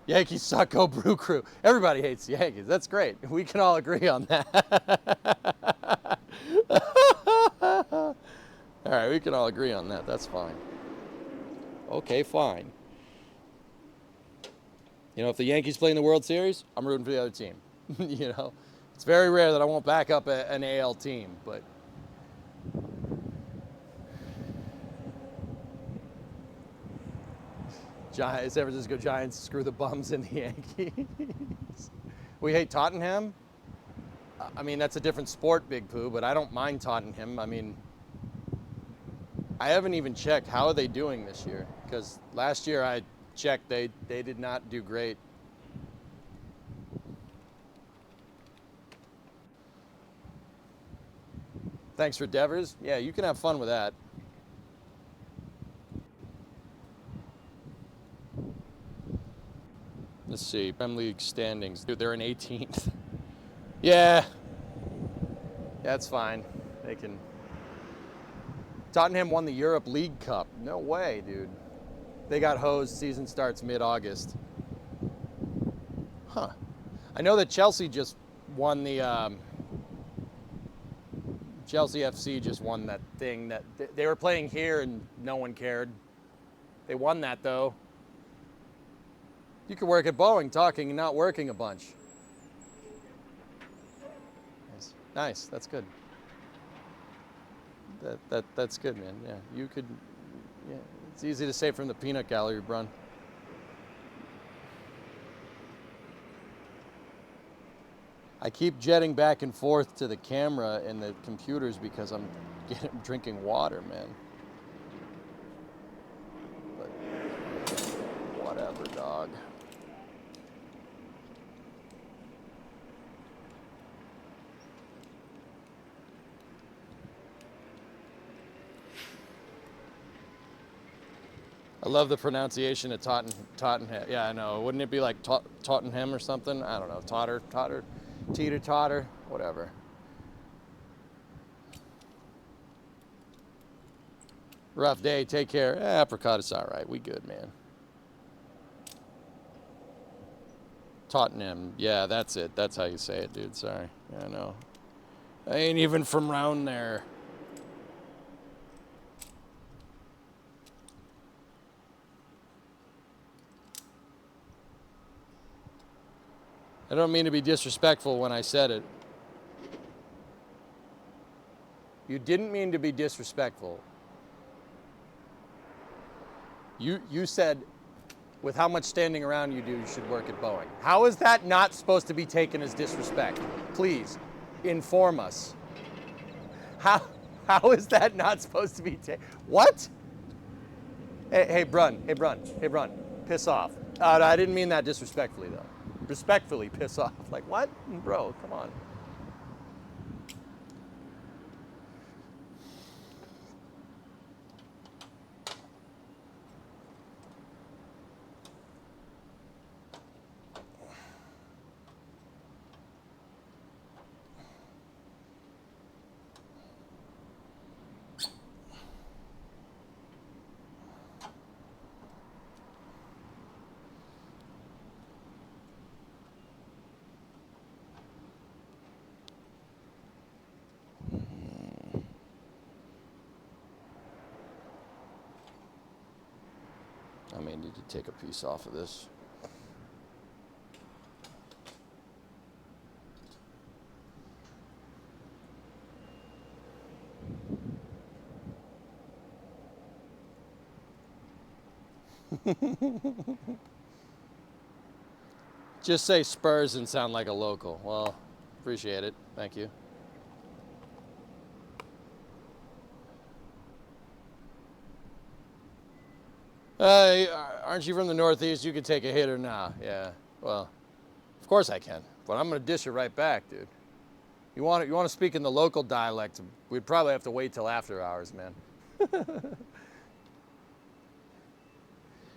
Yankees suck, go Brew Crew. Everybody hates the Yankees. That's great. We can all agree on that. All right, we can all agree on that. That's fine. Okay, fine. You know, if the Yankees play in the World Series, I'm rooting for the other team. You know, it's very rare that I won't back up an AL team, but San Francisco Giants screw the bums in the Yankees. We hate Tottenham. I mean, that's a different sport, Big Pooh, but I don't mind Tottenham. I mean, I haven't even checked how are they doing this year, because last year I checked, they did not do great. Thanks for Devers. Yeah, you can have fun with that. Let's see, Prem League standings. Dude, they're in 18th. Yeah, that's fine. They can. Tottenham won the Europe League Cup. No way, dude. They got hosed. Season starts mid-August. Huh. I know that Chelsea just won the. Chelsea FC just won that thing that they were playing here and no one cared. They won that though. You could work at Boeing talking and not working a bunch. Nice. Nice. That's good. That's good, man. Yeah, you could. Yeah, it's easy to say from the peanut gallery, Brun. I keep jetting back and forth to the camera and the computers because I'm drinking water, man. But whatever, dog. I love the pronunciation of Tottenham. Yeah, I know. Wouldn't it be like Tottenham or something? I don't know. Totter, teeter totter, whatever. Rough day. Take care. Apricot, it's all right. We good, man. Tottenham. Yeah, that's it. That's how you say it, dude. Sorry. Yeah, I know. I ain't even from round there. I don't mean to be disrespectful when I said it. You didn't mean to be disrespectful. You said, with how much standing around you do, you should work at Boeing. How is that not supposed to be taken as disrespect? Please, inform us. How is that not supposed to be taken? What? Hey, Brun, piss off. I didn't mean that disrespectfully, though. Respectfully piss off. Like, what? Bro, come on. I may need to take a piece off of this. Just say Spurs and sound like a local. Well, appreciate it. Thank you. Aren't you from the Northeast? You can take a hitter now. Yeah, well, of course I can. But I'm going to dish it right back, dude. You want to speak in the local dialect, we'd probably have to wait till after hours, man.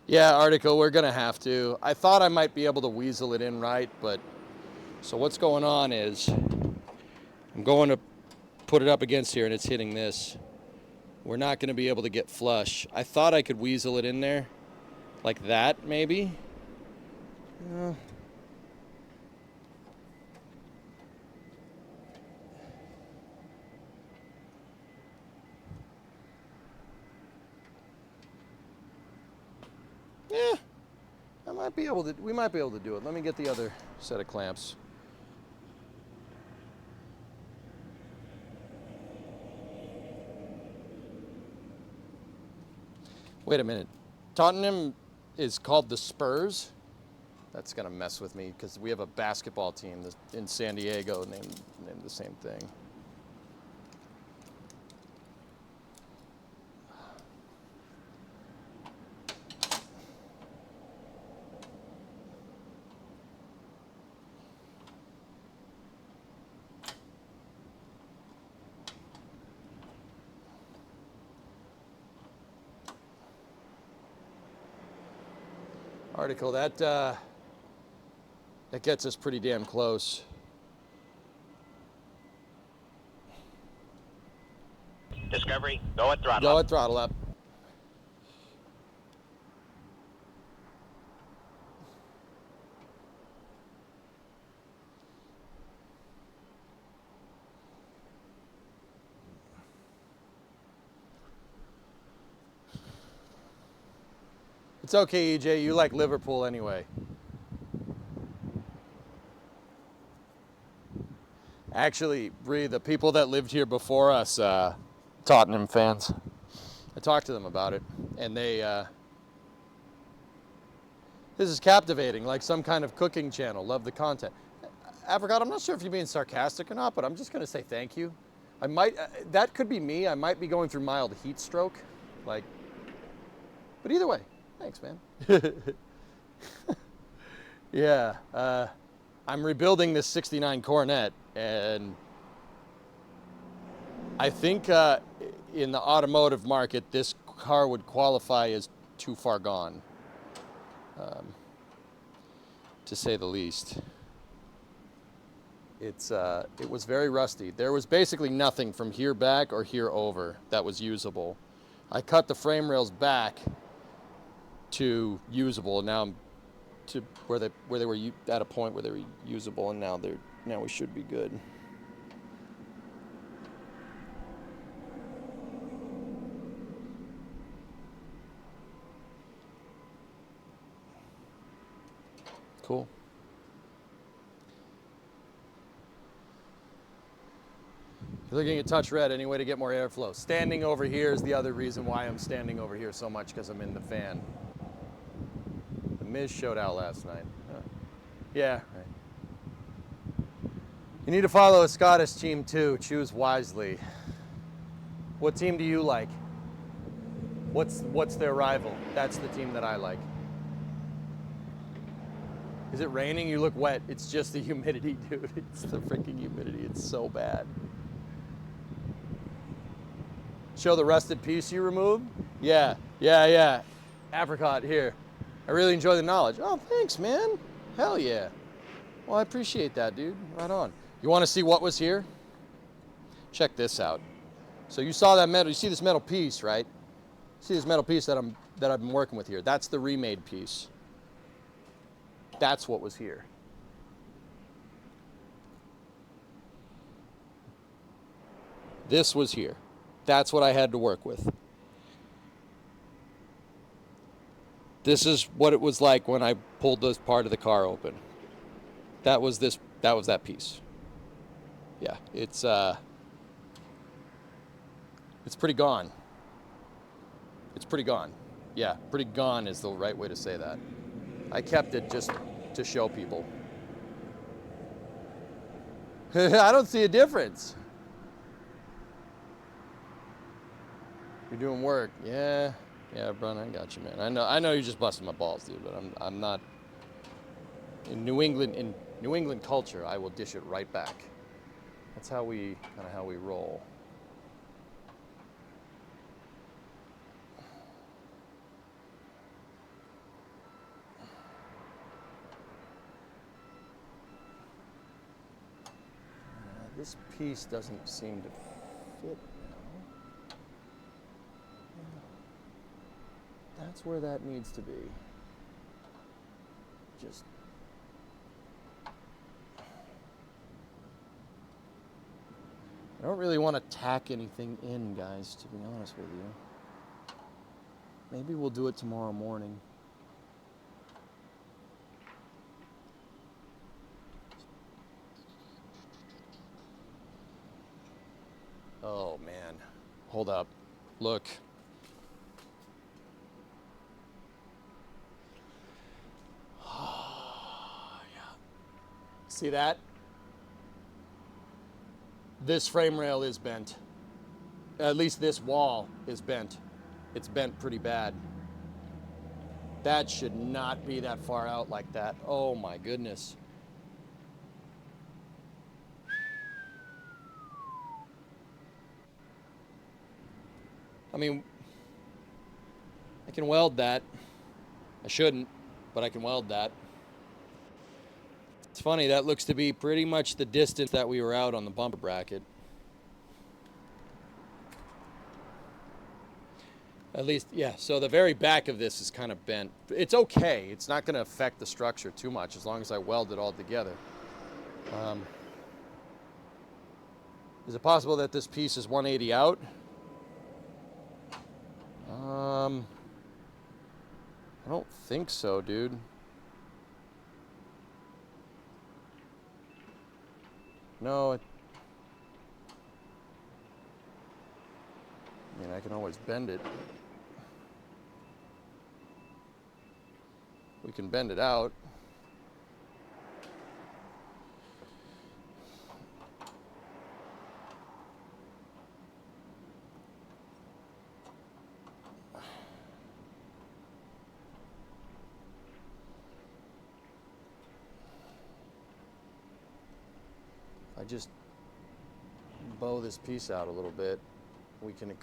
Yeah, Article, we're gonna have to. I thought I might be able to weasel it in right, but so what's going on is I'm going to put it up against here and it's hitting this. We're not gonna be able to get flush. I thought I could weasel it in there like that, maybe. Yeah, I might be able to. We might be able to do it. Let me get the other set of clamps. Wait a minute. Tottenham is called the Spurs? That's gonna mess with me because we have a basketball team in San Diego named the same thing. Article, that gets us pretty damn close. Discovery, go at throttle Go up. at throttle up. It's okay, EJ, you like Liverpool anyway. Actually, Bree, the people that lived here before us, Tottenham fans, I talked to them about it, and they, this is captivating, like some kind of cooking channel, love the content. Apricot, I'm not sure if you're being sarcastic or not, but I'm just gonna say thank you. I might, that could be me, I might be going through mild heat stroke, like, but either way, thanks, man. Yeah, I'm rebuilding this 69 Coronet, and I think in the automotive market, this car would qualify as too far gone, to say the least. It was very rusty. There was basically nothing from here back or here over that was usable. I cut the frame rails back to usable, and now I'm to where they were at a point where they were usable, and now we should be good. Cool. You're looking at touch red. Any way to get more airflow? Standing over here is the other reason why I'm standing over here so much, because I'm in the fan. The Miz showed out last night. Yeah, right. You need to follow a Scottish team too. Choose wisely. What team do you like? What's their rival? That's the team that I like. Is it raining? You look wet. It's just the humidity, dude. It's the freaking humidity. It's so bad. Show the rusted piece you removed? Yeah. Apricot, here. I really enjoy the knowledge. Oh, thanks, man. Hell yeah. Well, I appreciate that, dude. Right on. You want to see what was here? Check this out. So you saw that metal. You see this metal piece, right? See this metal piece that I've been working with here. That's the remade piece. That's what was here. This was here. That's what I had to work with. This is what it was like when I pulled this part of the car open. That was that piece. Yeah, it's pretty gone. It's pretty gone. Yeah, pretty gone is the right way to say that. I kept it just to show people. I don't see a difference. You're doing work. Yeah, Brun, I got you, man. I know you're just busting my balls, dude, but I'm not. In New England culture, I will dish it right back. That's how we roll. This piece doesn't seem to fit now. That's where that needs to be. Just I don't really want to tack anything in, guys, to be honest with you. Maybe we'll do it tomorrow morning. Oh man, hold up, look. Yeah. See that? This frame rail is bent. At least this wall is bent. It's bent pretty bad. That should not be that far out like that. Oh my goodness. I mean, I can weld that. I shouldn't, but I can weld that. It's funny, that looks to be pretty much the distance that we were out on the bumper bracket. At least, yeah, so the very back of this is kind of bent. It's okay. It's not going to affect the structure too much as long as I weld it all together. Is it possible that this piece is 180 out? I don't think so, dude. No, I mean, I can always bend it. We can bend it out. I just bow this piece out a little bit. We can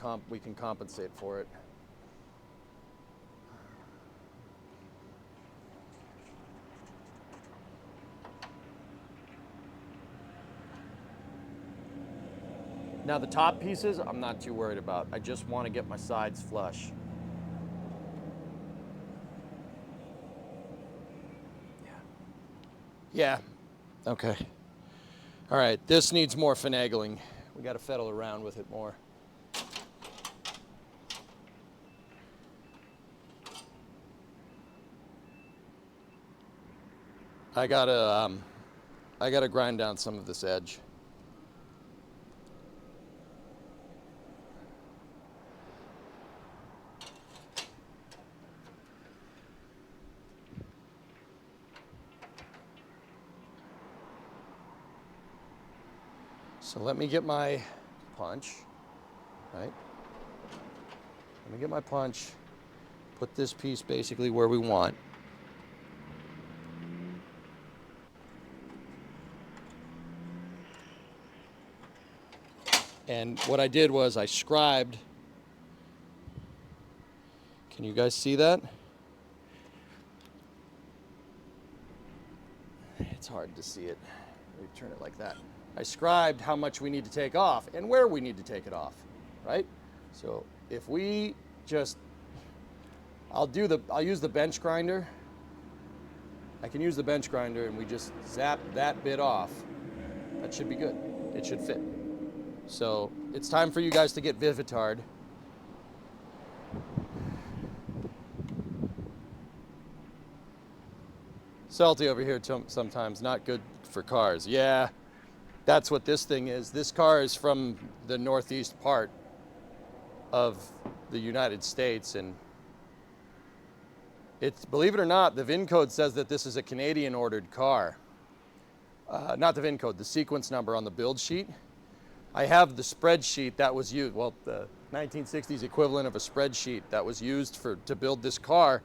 compensate for it. Now the top pieces, I'm not too worried about. I just want to get my sides flush. Yeah. Okay. All right, this needs more finagling. We got to fiddle around with it more. I gotta grind down some of this edge. So let me get my punch, right? Let me get my punch, put this piece basically where we want. And what I did was I scribed. Can you guys see that? It's hard to see it. Let me turn it like that. I scribed how much we need to take off and where we need to take it off, right? So if we just, I'll use the bench grinder. I can use the bench grinder and we just zap that bit off. That should be good. It should fit. So it's time for you guys to get Vivitard. Salty over here sometimes, not good for cars. Yeah, that's what this thing is. This car is from the northeast part of the United States, and it's, believe it or not, the VIN code says that this is a Canadian ordered car. Not the VIN code, the sequence number on the build sheet. I have the spreadsheet that was used, well, the 1960s equivalent of a spreadsheet that was used to build this car,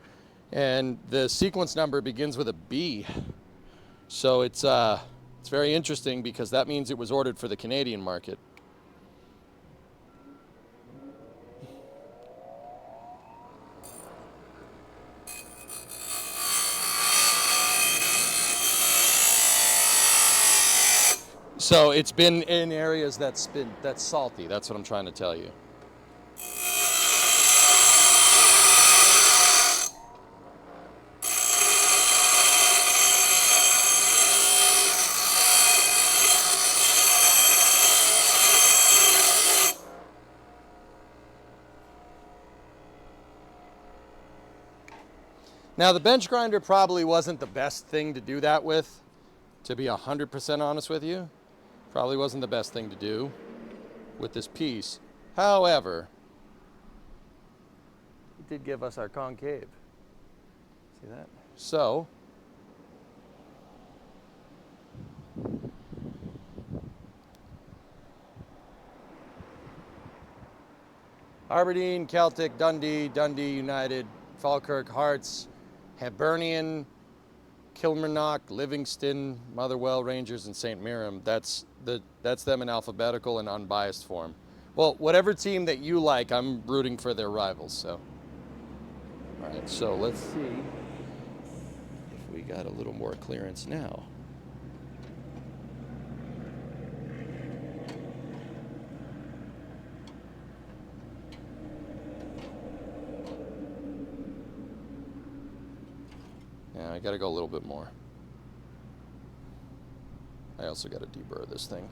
and the sequence number begins with a B. So it's It's very interesting because that means it was ordered for the Canadian market. So it's been in areas that's salty. That's what I'm trying to tell you. Now, the bench grinder probably wasn't the best thing to do that with, to be 100% honest with you. Probably wasn't the best thing to do with this piece. However, it did give us our concave. See that? So, Aberdeen, Celtic, Dundee, Dundee United, Falkirk, Hearts, Hibernian, Kilmarnock, Livingston, Motherwell, Rangers, and St. Mirren. That's them in alphabetical and unbiased form. Well, whatever team that you like, I'm rooting for their rivals. So, all right. So let's see if we got a little more clearance now. Yeah, I gotta go a little bit more. I also gotta deburr this thing.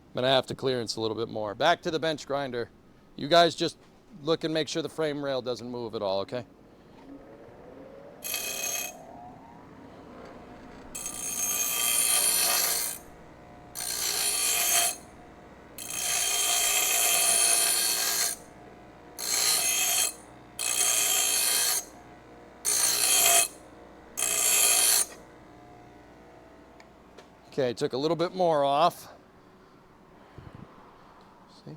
I'm gonna have to clearance a little bit more. Back to the bench grinder. You guys just look and make sure the frame rail doesn't move at all, okay? Okay, took a little bit more off. See?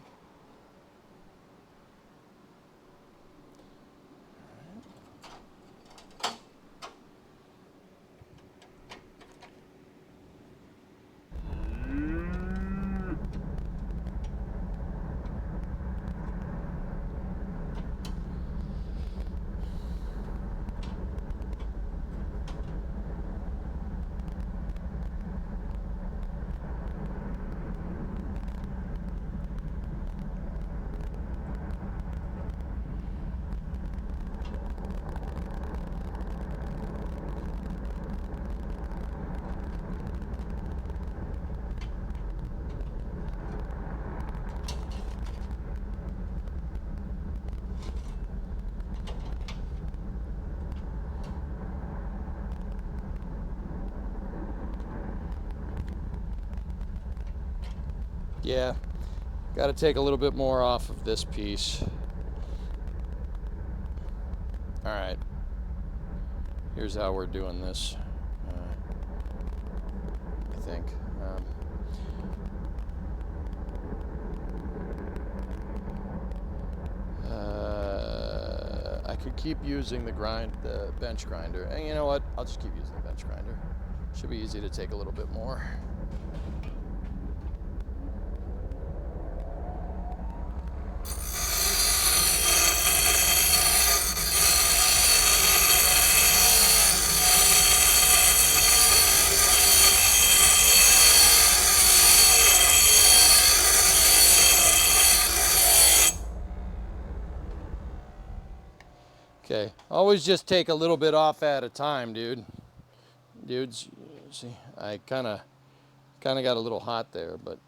Yeah, got to take a little bit more off of this piece. All right, here's how we're doing this, I think. I could keep using the bench grinder. And you know what? I'll just keep using the bench grinder. Should be easy to take a little bit more. Okay, always just take a little bit off at a time, dudes. See, I kind of got a little hot there, but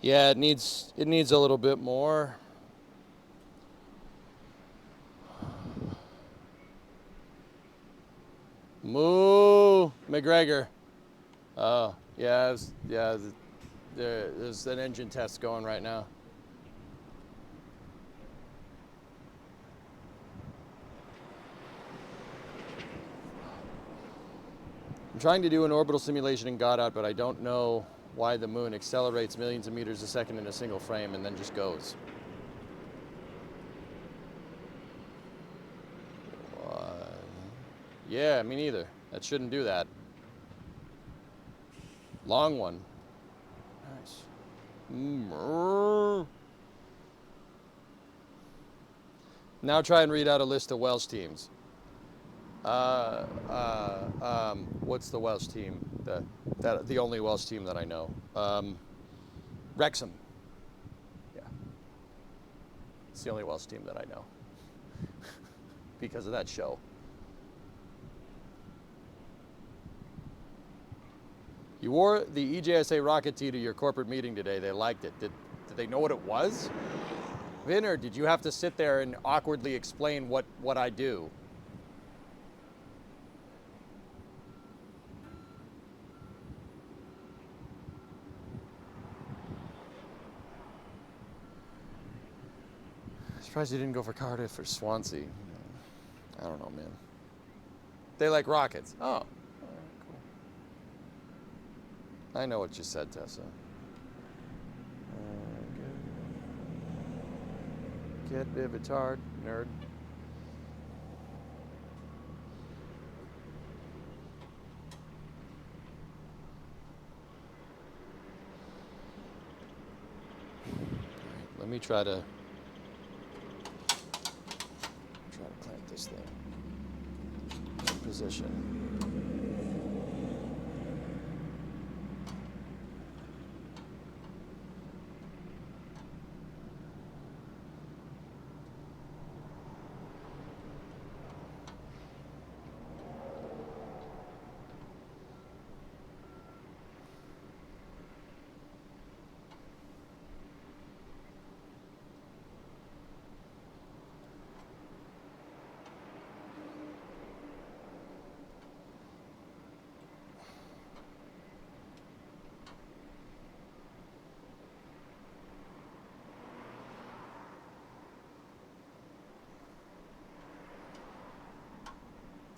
yeah, it needs a little bit more. Moo McGregor. Oh, yeah, there's an engine test going right now. I'm trying to do an orbital simulation in Godot, but I don't know why the moon accelerates millions of meters a second in a single frame and then just goes. Yeah, me neither. That shouldn't do that. Long one. Nice. Now try and read out a list of Welsh teams. What's the Welsh team? The only Welsh team that I know. Wrexham. Yeah. It's the only Welsh team that I know. Because of that show. You wore the EJSA rocket tee to your corporate meeting today. They liked it. Did they know what it was? Vin, or did you have to sit there and awkwardly explain what I do? Surprised you didn't go for Cardiff or Swansea. I don't know, man. They like rockets. Oh, all right, cool. I know what you said, Tessa. Get Vivitard, nerd. Let me try to plant this thing in position.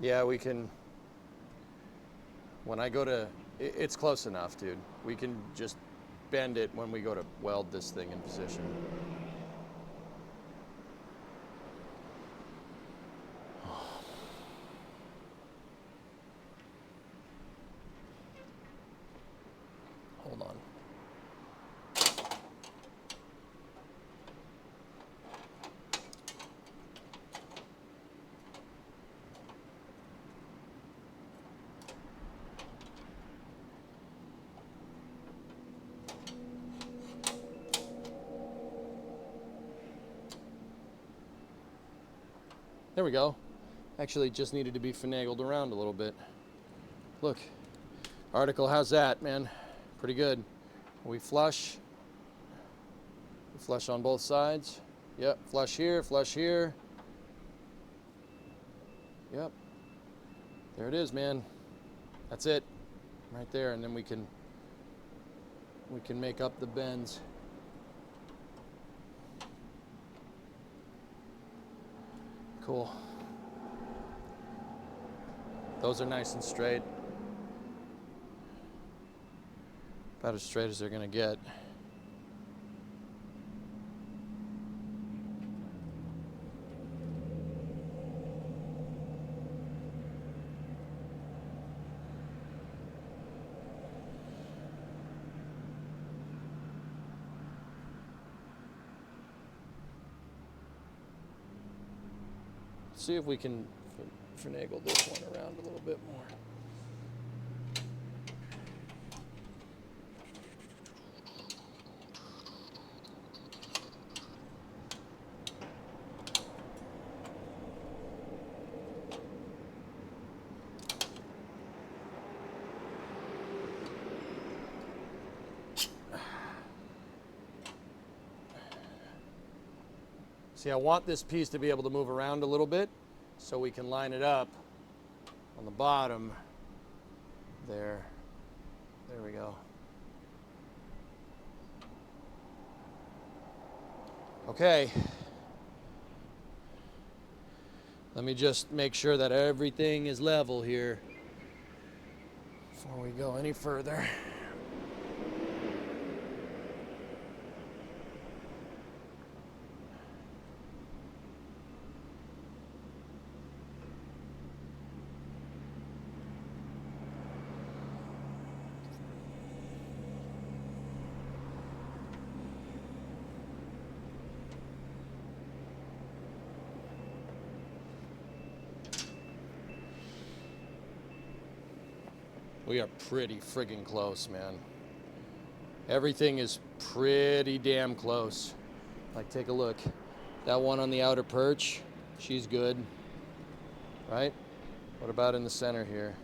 Yeah, we can, when I go to, it's close enough, dude. We can just bend it when we go to weld this thing in position. Hold on. There we go. Actually, just needed to be finagled around a little bit. Look, article, how's that, man? Pretty good. We flush. We flush on both sides. Yep, flush here, flush here. Yep. There it is, man. That's it. Right there, and then we can make up the bends. Cool. Those are nice and straight. About as straight as they're gonna get. See if we can finagle this one around a little bit more. See, I want this piece to be able to move around a little bit so we can line it up on the bottom there. There we go. Okay. Let me just make sure that everything is level here before we go any further. We are pretty friggin' close, man. Everything is pretty damn close. Like, take a look. That one on the outer perch, she's good, right? What about in the center here?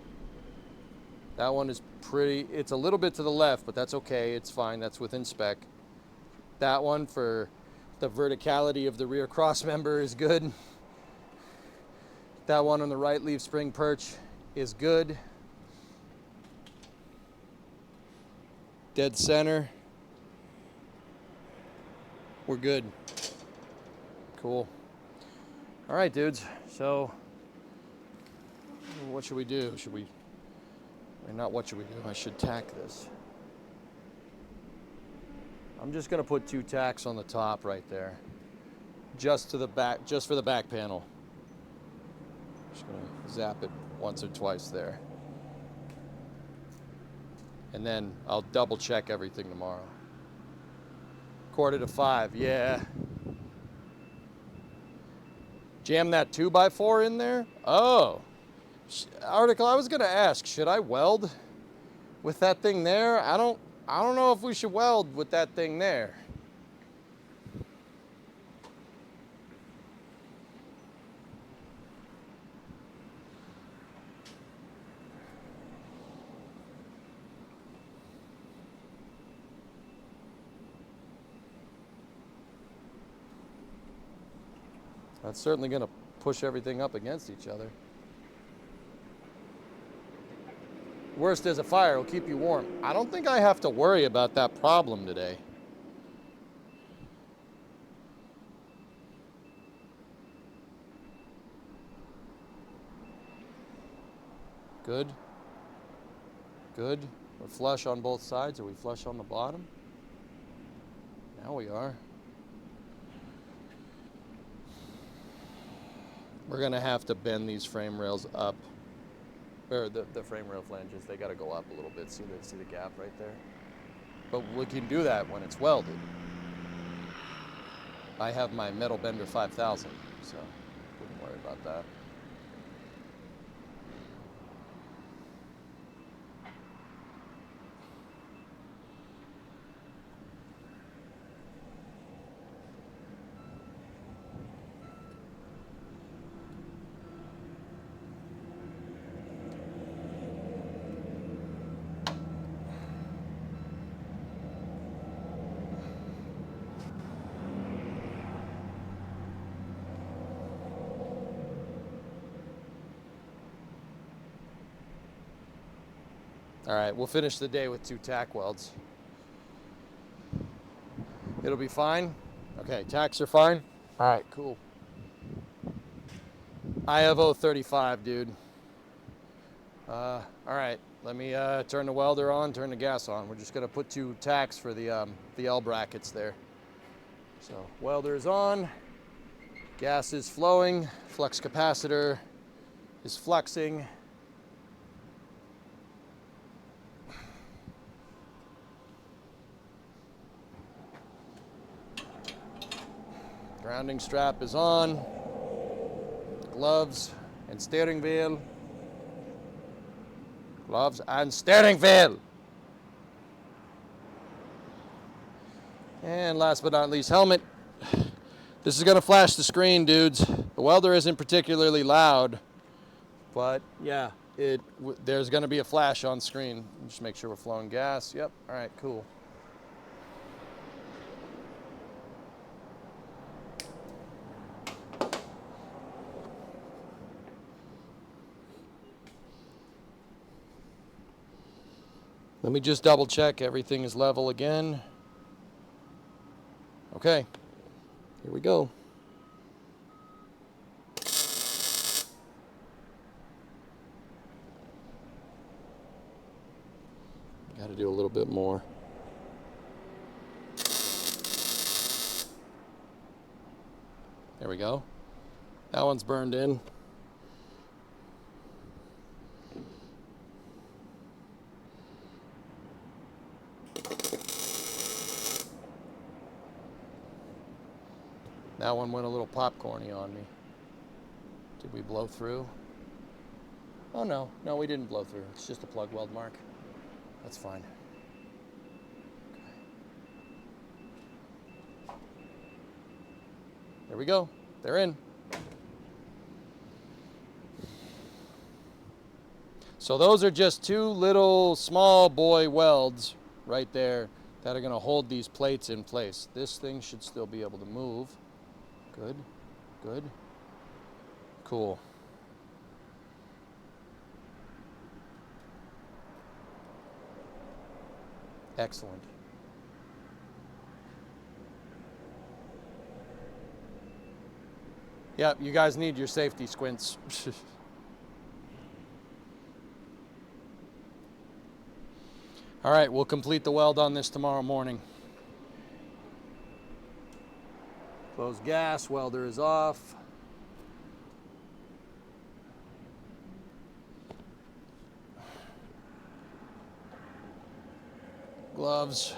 That one is pretty, it's a little bit to the left, but that's okay, it's fine, that's within spec. That one for the verticality of the rear cross member is good. That one on the right leaf spring perch is good. Dead center. We're good. Cool. All right, dudes. So, what should we do? Should we, not what should we do? I should tack this. I'm just gonna put 2 tacks on the top right there. Just to the back, just for the back panel. Just gonna zap it once or twice there. And then I'll double check everything tomorrow. 4:45, yeah. Jam that 2x4 in there? Oh. Article, I was gonna ask, should I weld with that thing there? I don't know if we should weld with that thing there. That's certainly going to push everything up against each other. Worst is a fire will keep you warm. I don't think I have to worry about that problem today. Good. Good. We're flush on both sides. Are we flush on the bottom? Now we are. We're gonna have to bend these frame rails up, or the frame rail flanges. They got to go up a little bit. See the gap right there? But we can do that when it's welded. I have my Metal Bender 5000, so wouldn't worry about that. All right, we'll finish the day with 2 tack welds. It'll be fine? Okay, tacks are fine? All right, cool. I have 035, dude. All right, let me turn the welder on, turn the gas on. We're just gonna put 2 tacks for the L brackets there. So welder is on, gas is flowing, flux capacitor is fluxing. Grounding strap is on, gloves and steering wheel. Gloves and steering wheel. And last but not least, helmet. This is gonna flash the screen, dudes. The welder isn't particularly loud, but yeah, there's gonna be a flash on screen. Just make sure we're flowing gas. Yep, all right, cool. Let me just double check everything is level again. Okay, here we go. Got to do a little bit more. There we go. That one's burned in. That one went a little popcorny on me. Did we blow through? Oh no, no, we didn't blow through. It's just a plug weld mark. That's fine. There we go. They're in. So those are just two little small boy welds right there that are going to hold these plates in place. This thing should still be able to move. Good, good, cool. Excellent. Yeah, you guys need your safety squints. All right, we'll complete the weld on this tomorrow morning. Close gas, welder is off. Gloves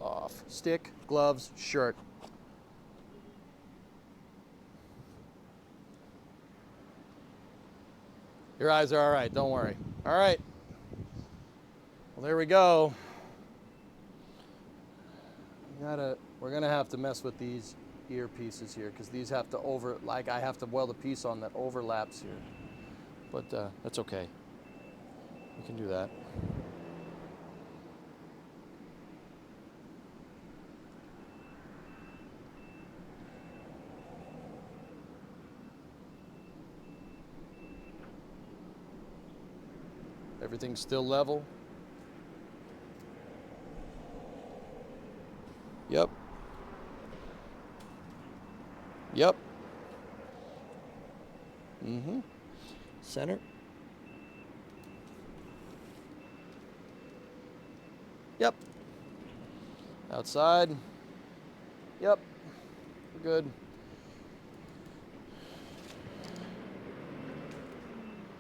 off. Stick, gloves, shirt. Your eyes are all right, don't worry. All right. Well, there we go. We're gonna have to mess with these ear pieces here because these have to I have to weld a piece on that overlaps here. But that's okay. We can do that. Everything's still level. Yep. Yep. Mm-hmm. Center. Yep. Outside. Yep. We're good.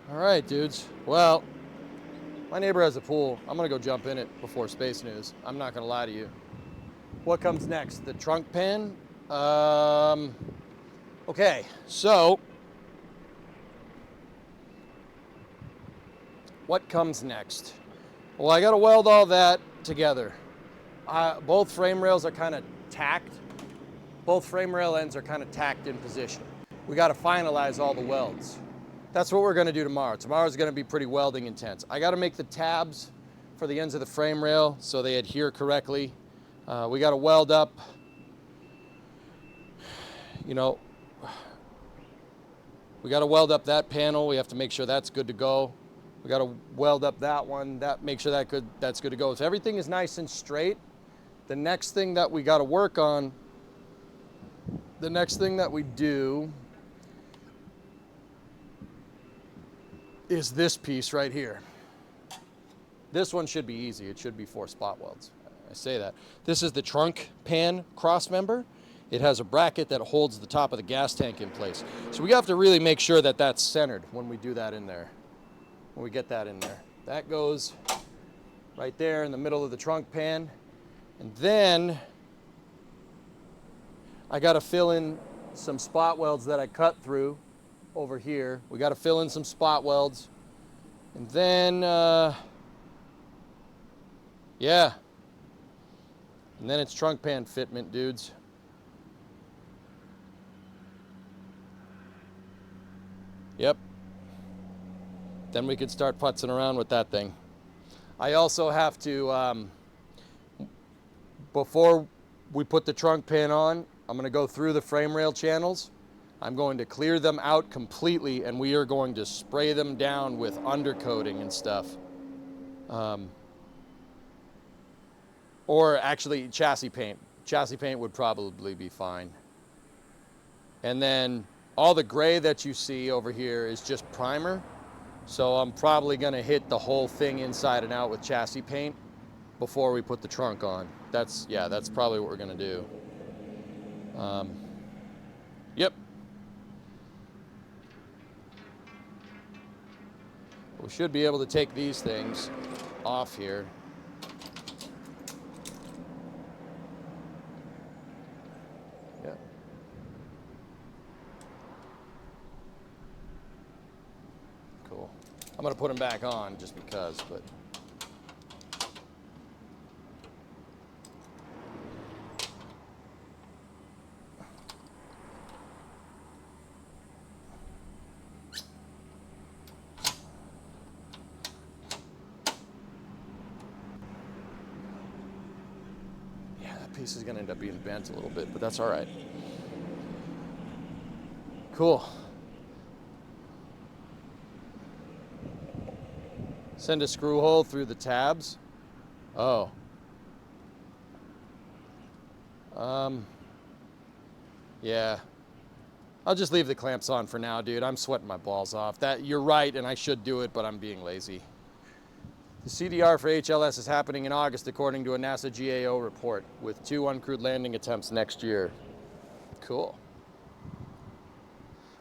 All right, dudes. Well, my neighbor has a pool. I'm gonna go jump in it before space news. I'm not gonna lie to you. What comes next? The trunk pan? Okay, so what comes next? Well, I gotta weld all that together. Both frame rails are kind of tacked. Both frame rail ends are kind of tacked in position. We gotta finalize all the welds. That's what we're gonna do tomorrow. Tomorrow's gonna be pretty welding intense. I gotta make the tabs for the ends of the frame rail so they adhere correctly. We gotta weld up, you know, we gotta weld up that panel. We have to make sure that's good to go. We gotta weld up that one, make sure that's good to go. If everything is nice and straight, the next thing that we gotta work on, the next thing that we do is this piece right here. This one should be easy. It should be 4 spot welds. I say that. This is the trunk pan cross member. It has a bracket that holds the top of the gas tank in place. So we have to really make sure that that's centered when we do that in there. When we get that in there. That goes right there in the middle of the trunk pan. And then I got to fill in some spot welds that I cut through over here. We got to fill in some spot welds. And then, yeah. And then it's trunk pan fitment, dudes. Yep. Then we could start putzing around with that thing. I also have to, before we put the trunk pan on, I'm going to go through the frame rail channels. I'm going to clear them out completely, and we are going to spray them down with undercoating and stuff. Or actually chassis paint. Chassis paint would probably be fine. And then all the gray that you see over here is just primer. So I'm probably gonna hit the whole thing inside and out with chassis paint before we put the trunk on. That's probably what we're gonna do. Yep. We should be able to take these things off here. Yep. Cool. I'm gonna put them back on just because, but. Piece is going to end up being bent a little bit, but that's all right. Cool. Send a screw hole through the tabs. Oh. Yeah. I'll just leave the clamps on for now, dude. I'm sweating my balls off. That you're right, and I should do it, but I'm being lazy. The CDR for HLS is happening in August, according to a NASA GAO report, with 2 uncrewed landing attempts next year. Cool.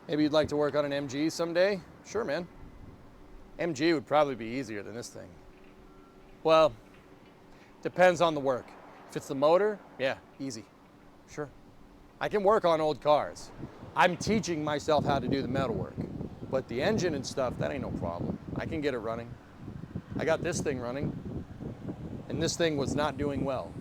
Maybe you'd like to work on an MG someday? Sure, man. MG would probably be easier than this thing. Well, depends on the work. If it's the motor, yeah, easy. Sure. I can work on old cars. I'm teaching myself how to do the metal work. But the engine and stuff, that ain't no problem. I can get it running. I got this thing running, and this thing was not doing well.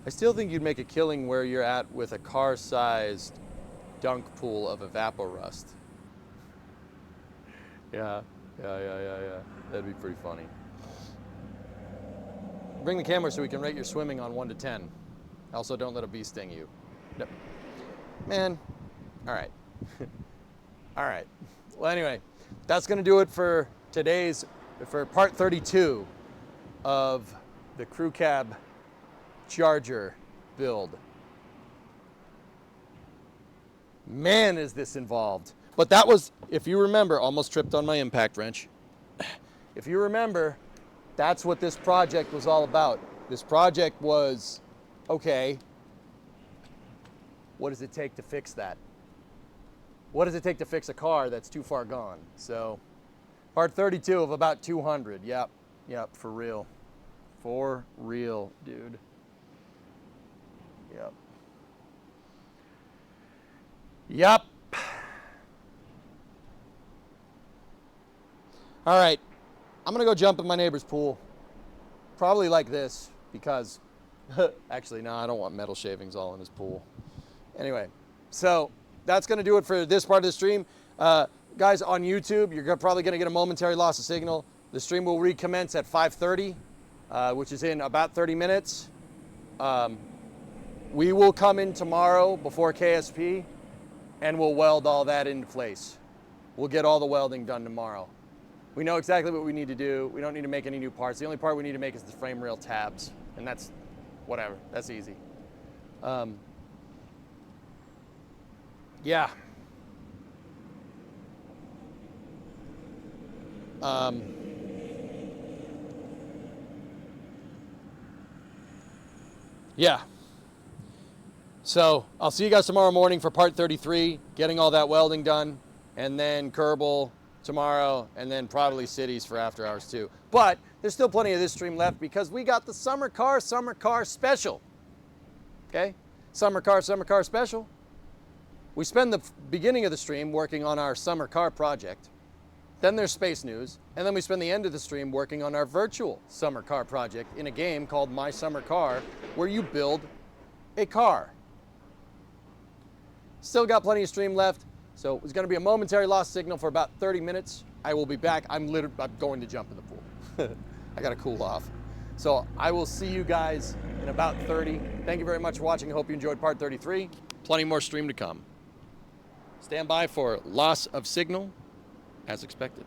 I still think you'd make a killing where you're at with a car-sized dunk pool of evaporust. Yeah. That'd be pretty funny. Bring the camera so we can rate your swimming on 1 to 10. Also, don't let a bee sting you. No. Man, all right. All right. Well, anyway, that's going to do it for for part 32 of the crew cab Charger build. Man, is this involved. But that was, if you remember, almost tripped on my impact wrench. If you remember, that's what this project was all about. This project was, okay, what does it take to fix that? What does it take to fix a car that's too far gone? So, part 32 of about 200. Yep, for real. For real, dude. Yep. All right, I'm gonna go jump in my neighbor's pool. Probably like this, because, actually, no, I don't want metal shavings all in his pool. Anyway, so that's gonna do it for this part of the stream. Guys, on YouTube, you're probably gonna get a momentary loss of signal. The stream will recommence at 5:30, which is in about 30 minutes. We will come in tomorrow before KSP, and we'll weld all that into place. We'll get all the welding done tomorrow. We know exactly what we need to do. We don't need to make any new parts. The only part we need to make is the frame rail tabs, and that's whatever. That's easy. Yeah. Yeah. So I'll see you guys tomorrow morning for part 33, getting all that welding done, and then Kerbal tomorrow, and then probably Cities for after hours too. But there's still plenty of this stream left because we got the summer car special. Okay? Summer car special. We spend the beginning of the stream working on our summer car project. Then there's space news, and then we spend the end of the stream working on our virtual summer car project in a game called My Summer Car, where you build a car. Still got plenty of stream left, so it's gonna be a momentary lost signal for about 30 minutes. I will be back. I'm going to jump in the pool. I gotta cool off. So I will see you guys in about 30. Thank you very much for watching. I hope you enjoyed part 33. Plenty more stream to come. Stand by for loss of signal as expected.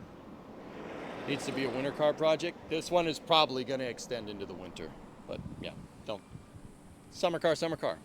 Needs to be a winter car project. This one is probably going to extend into the winter. But yeah, don't. Summer car, summer car.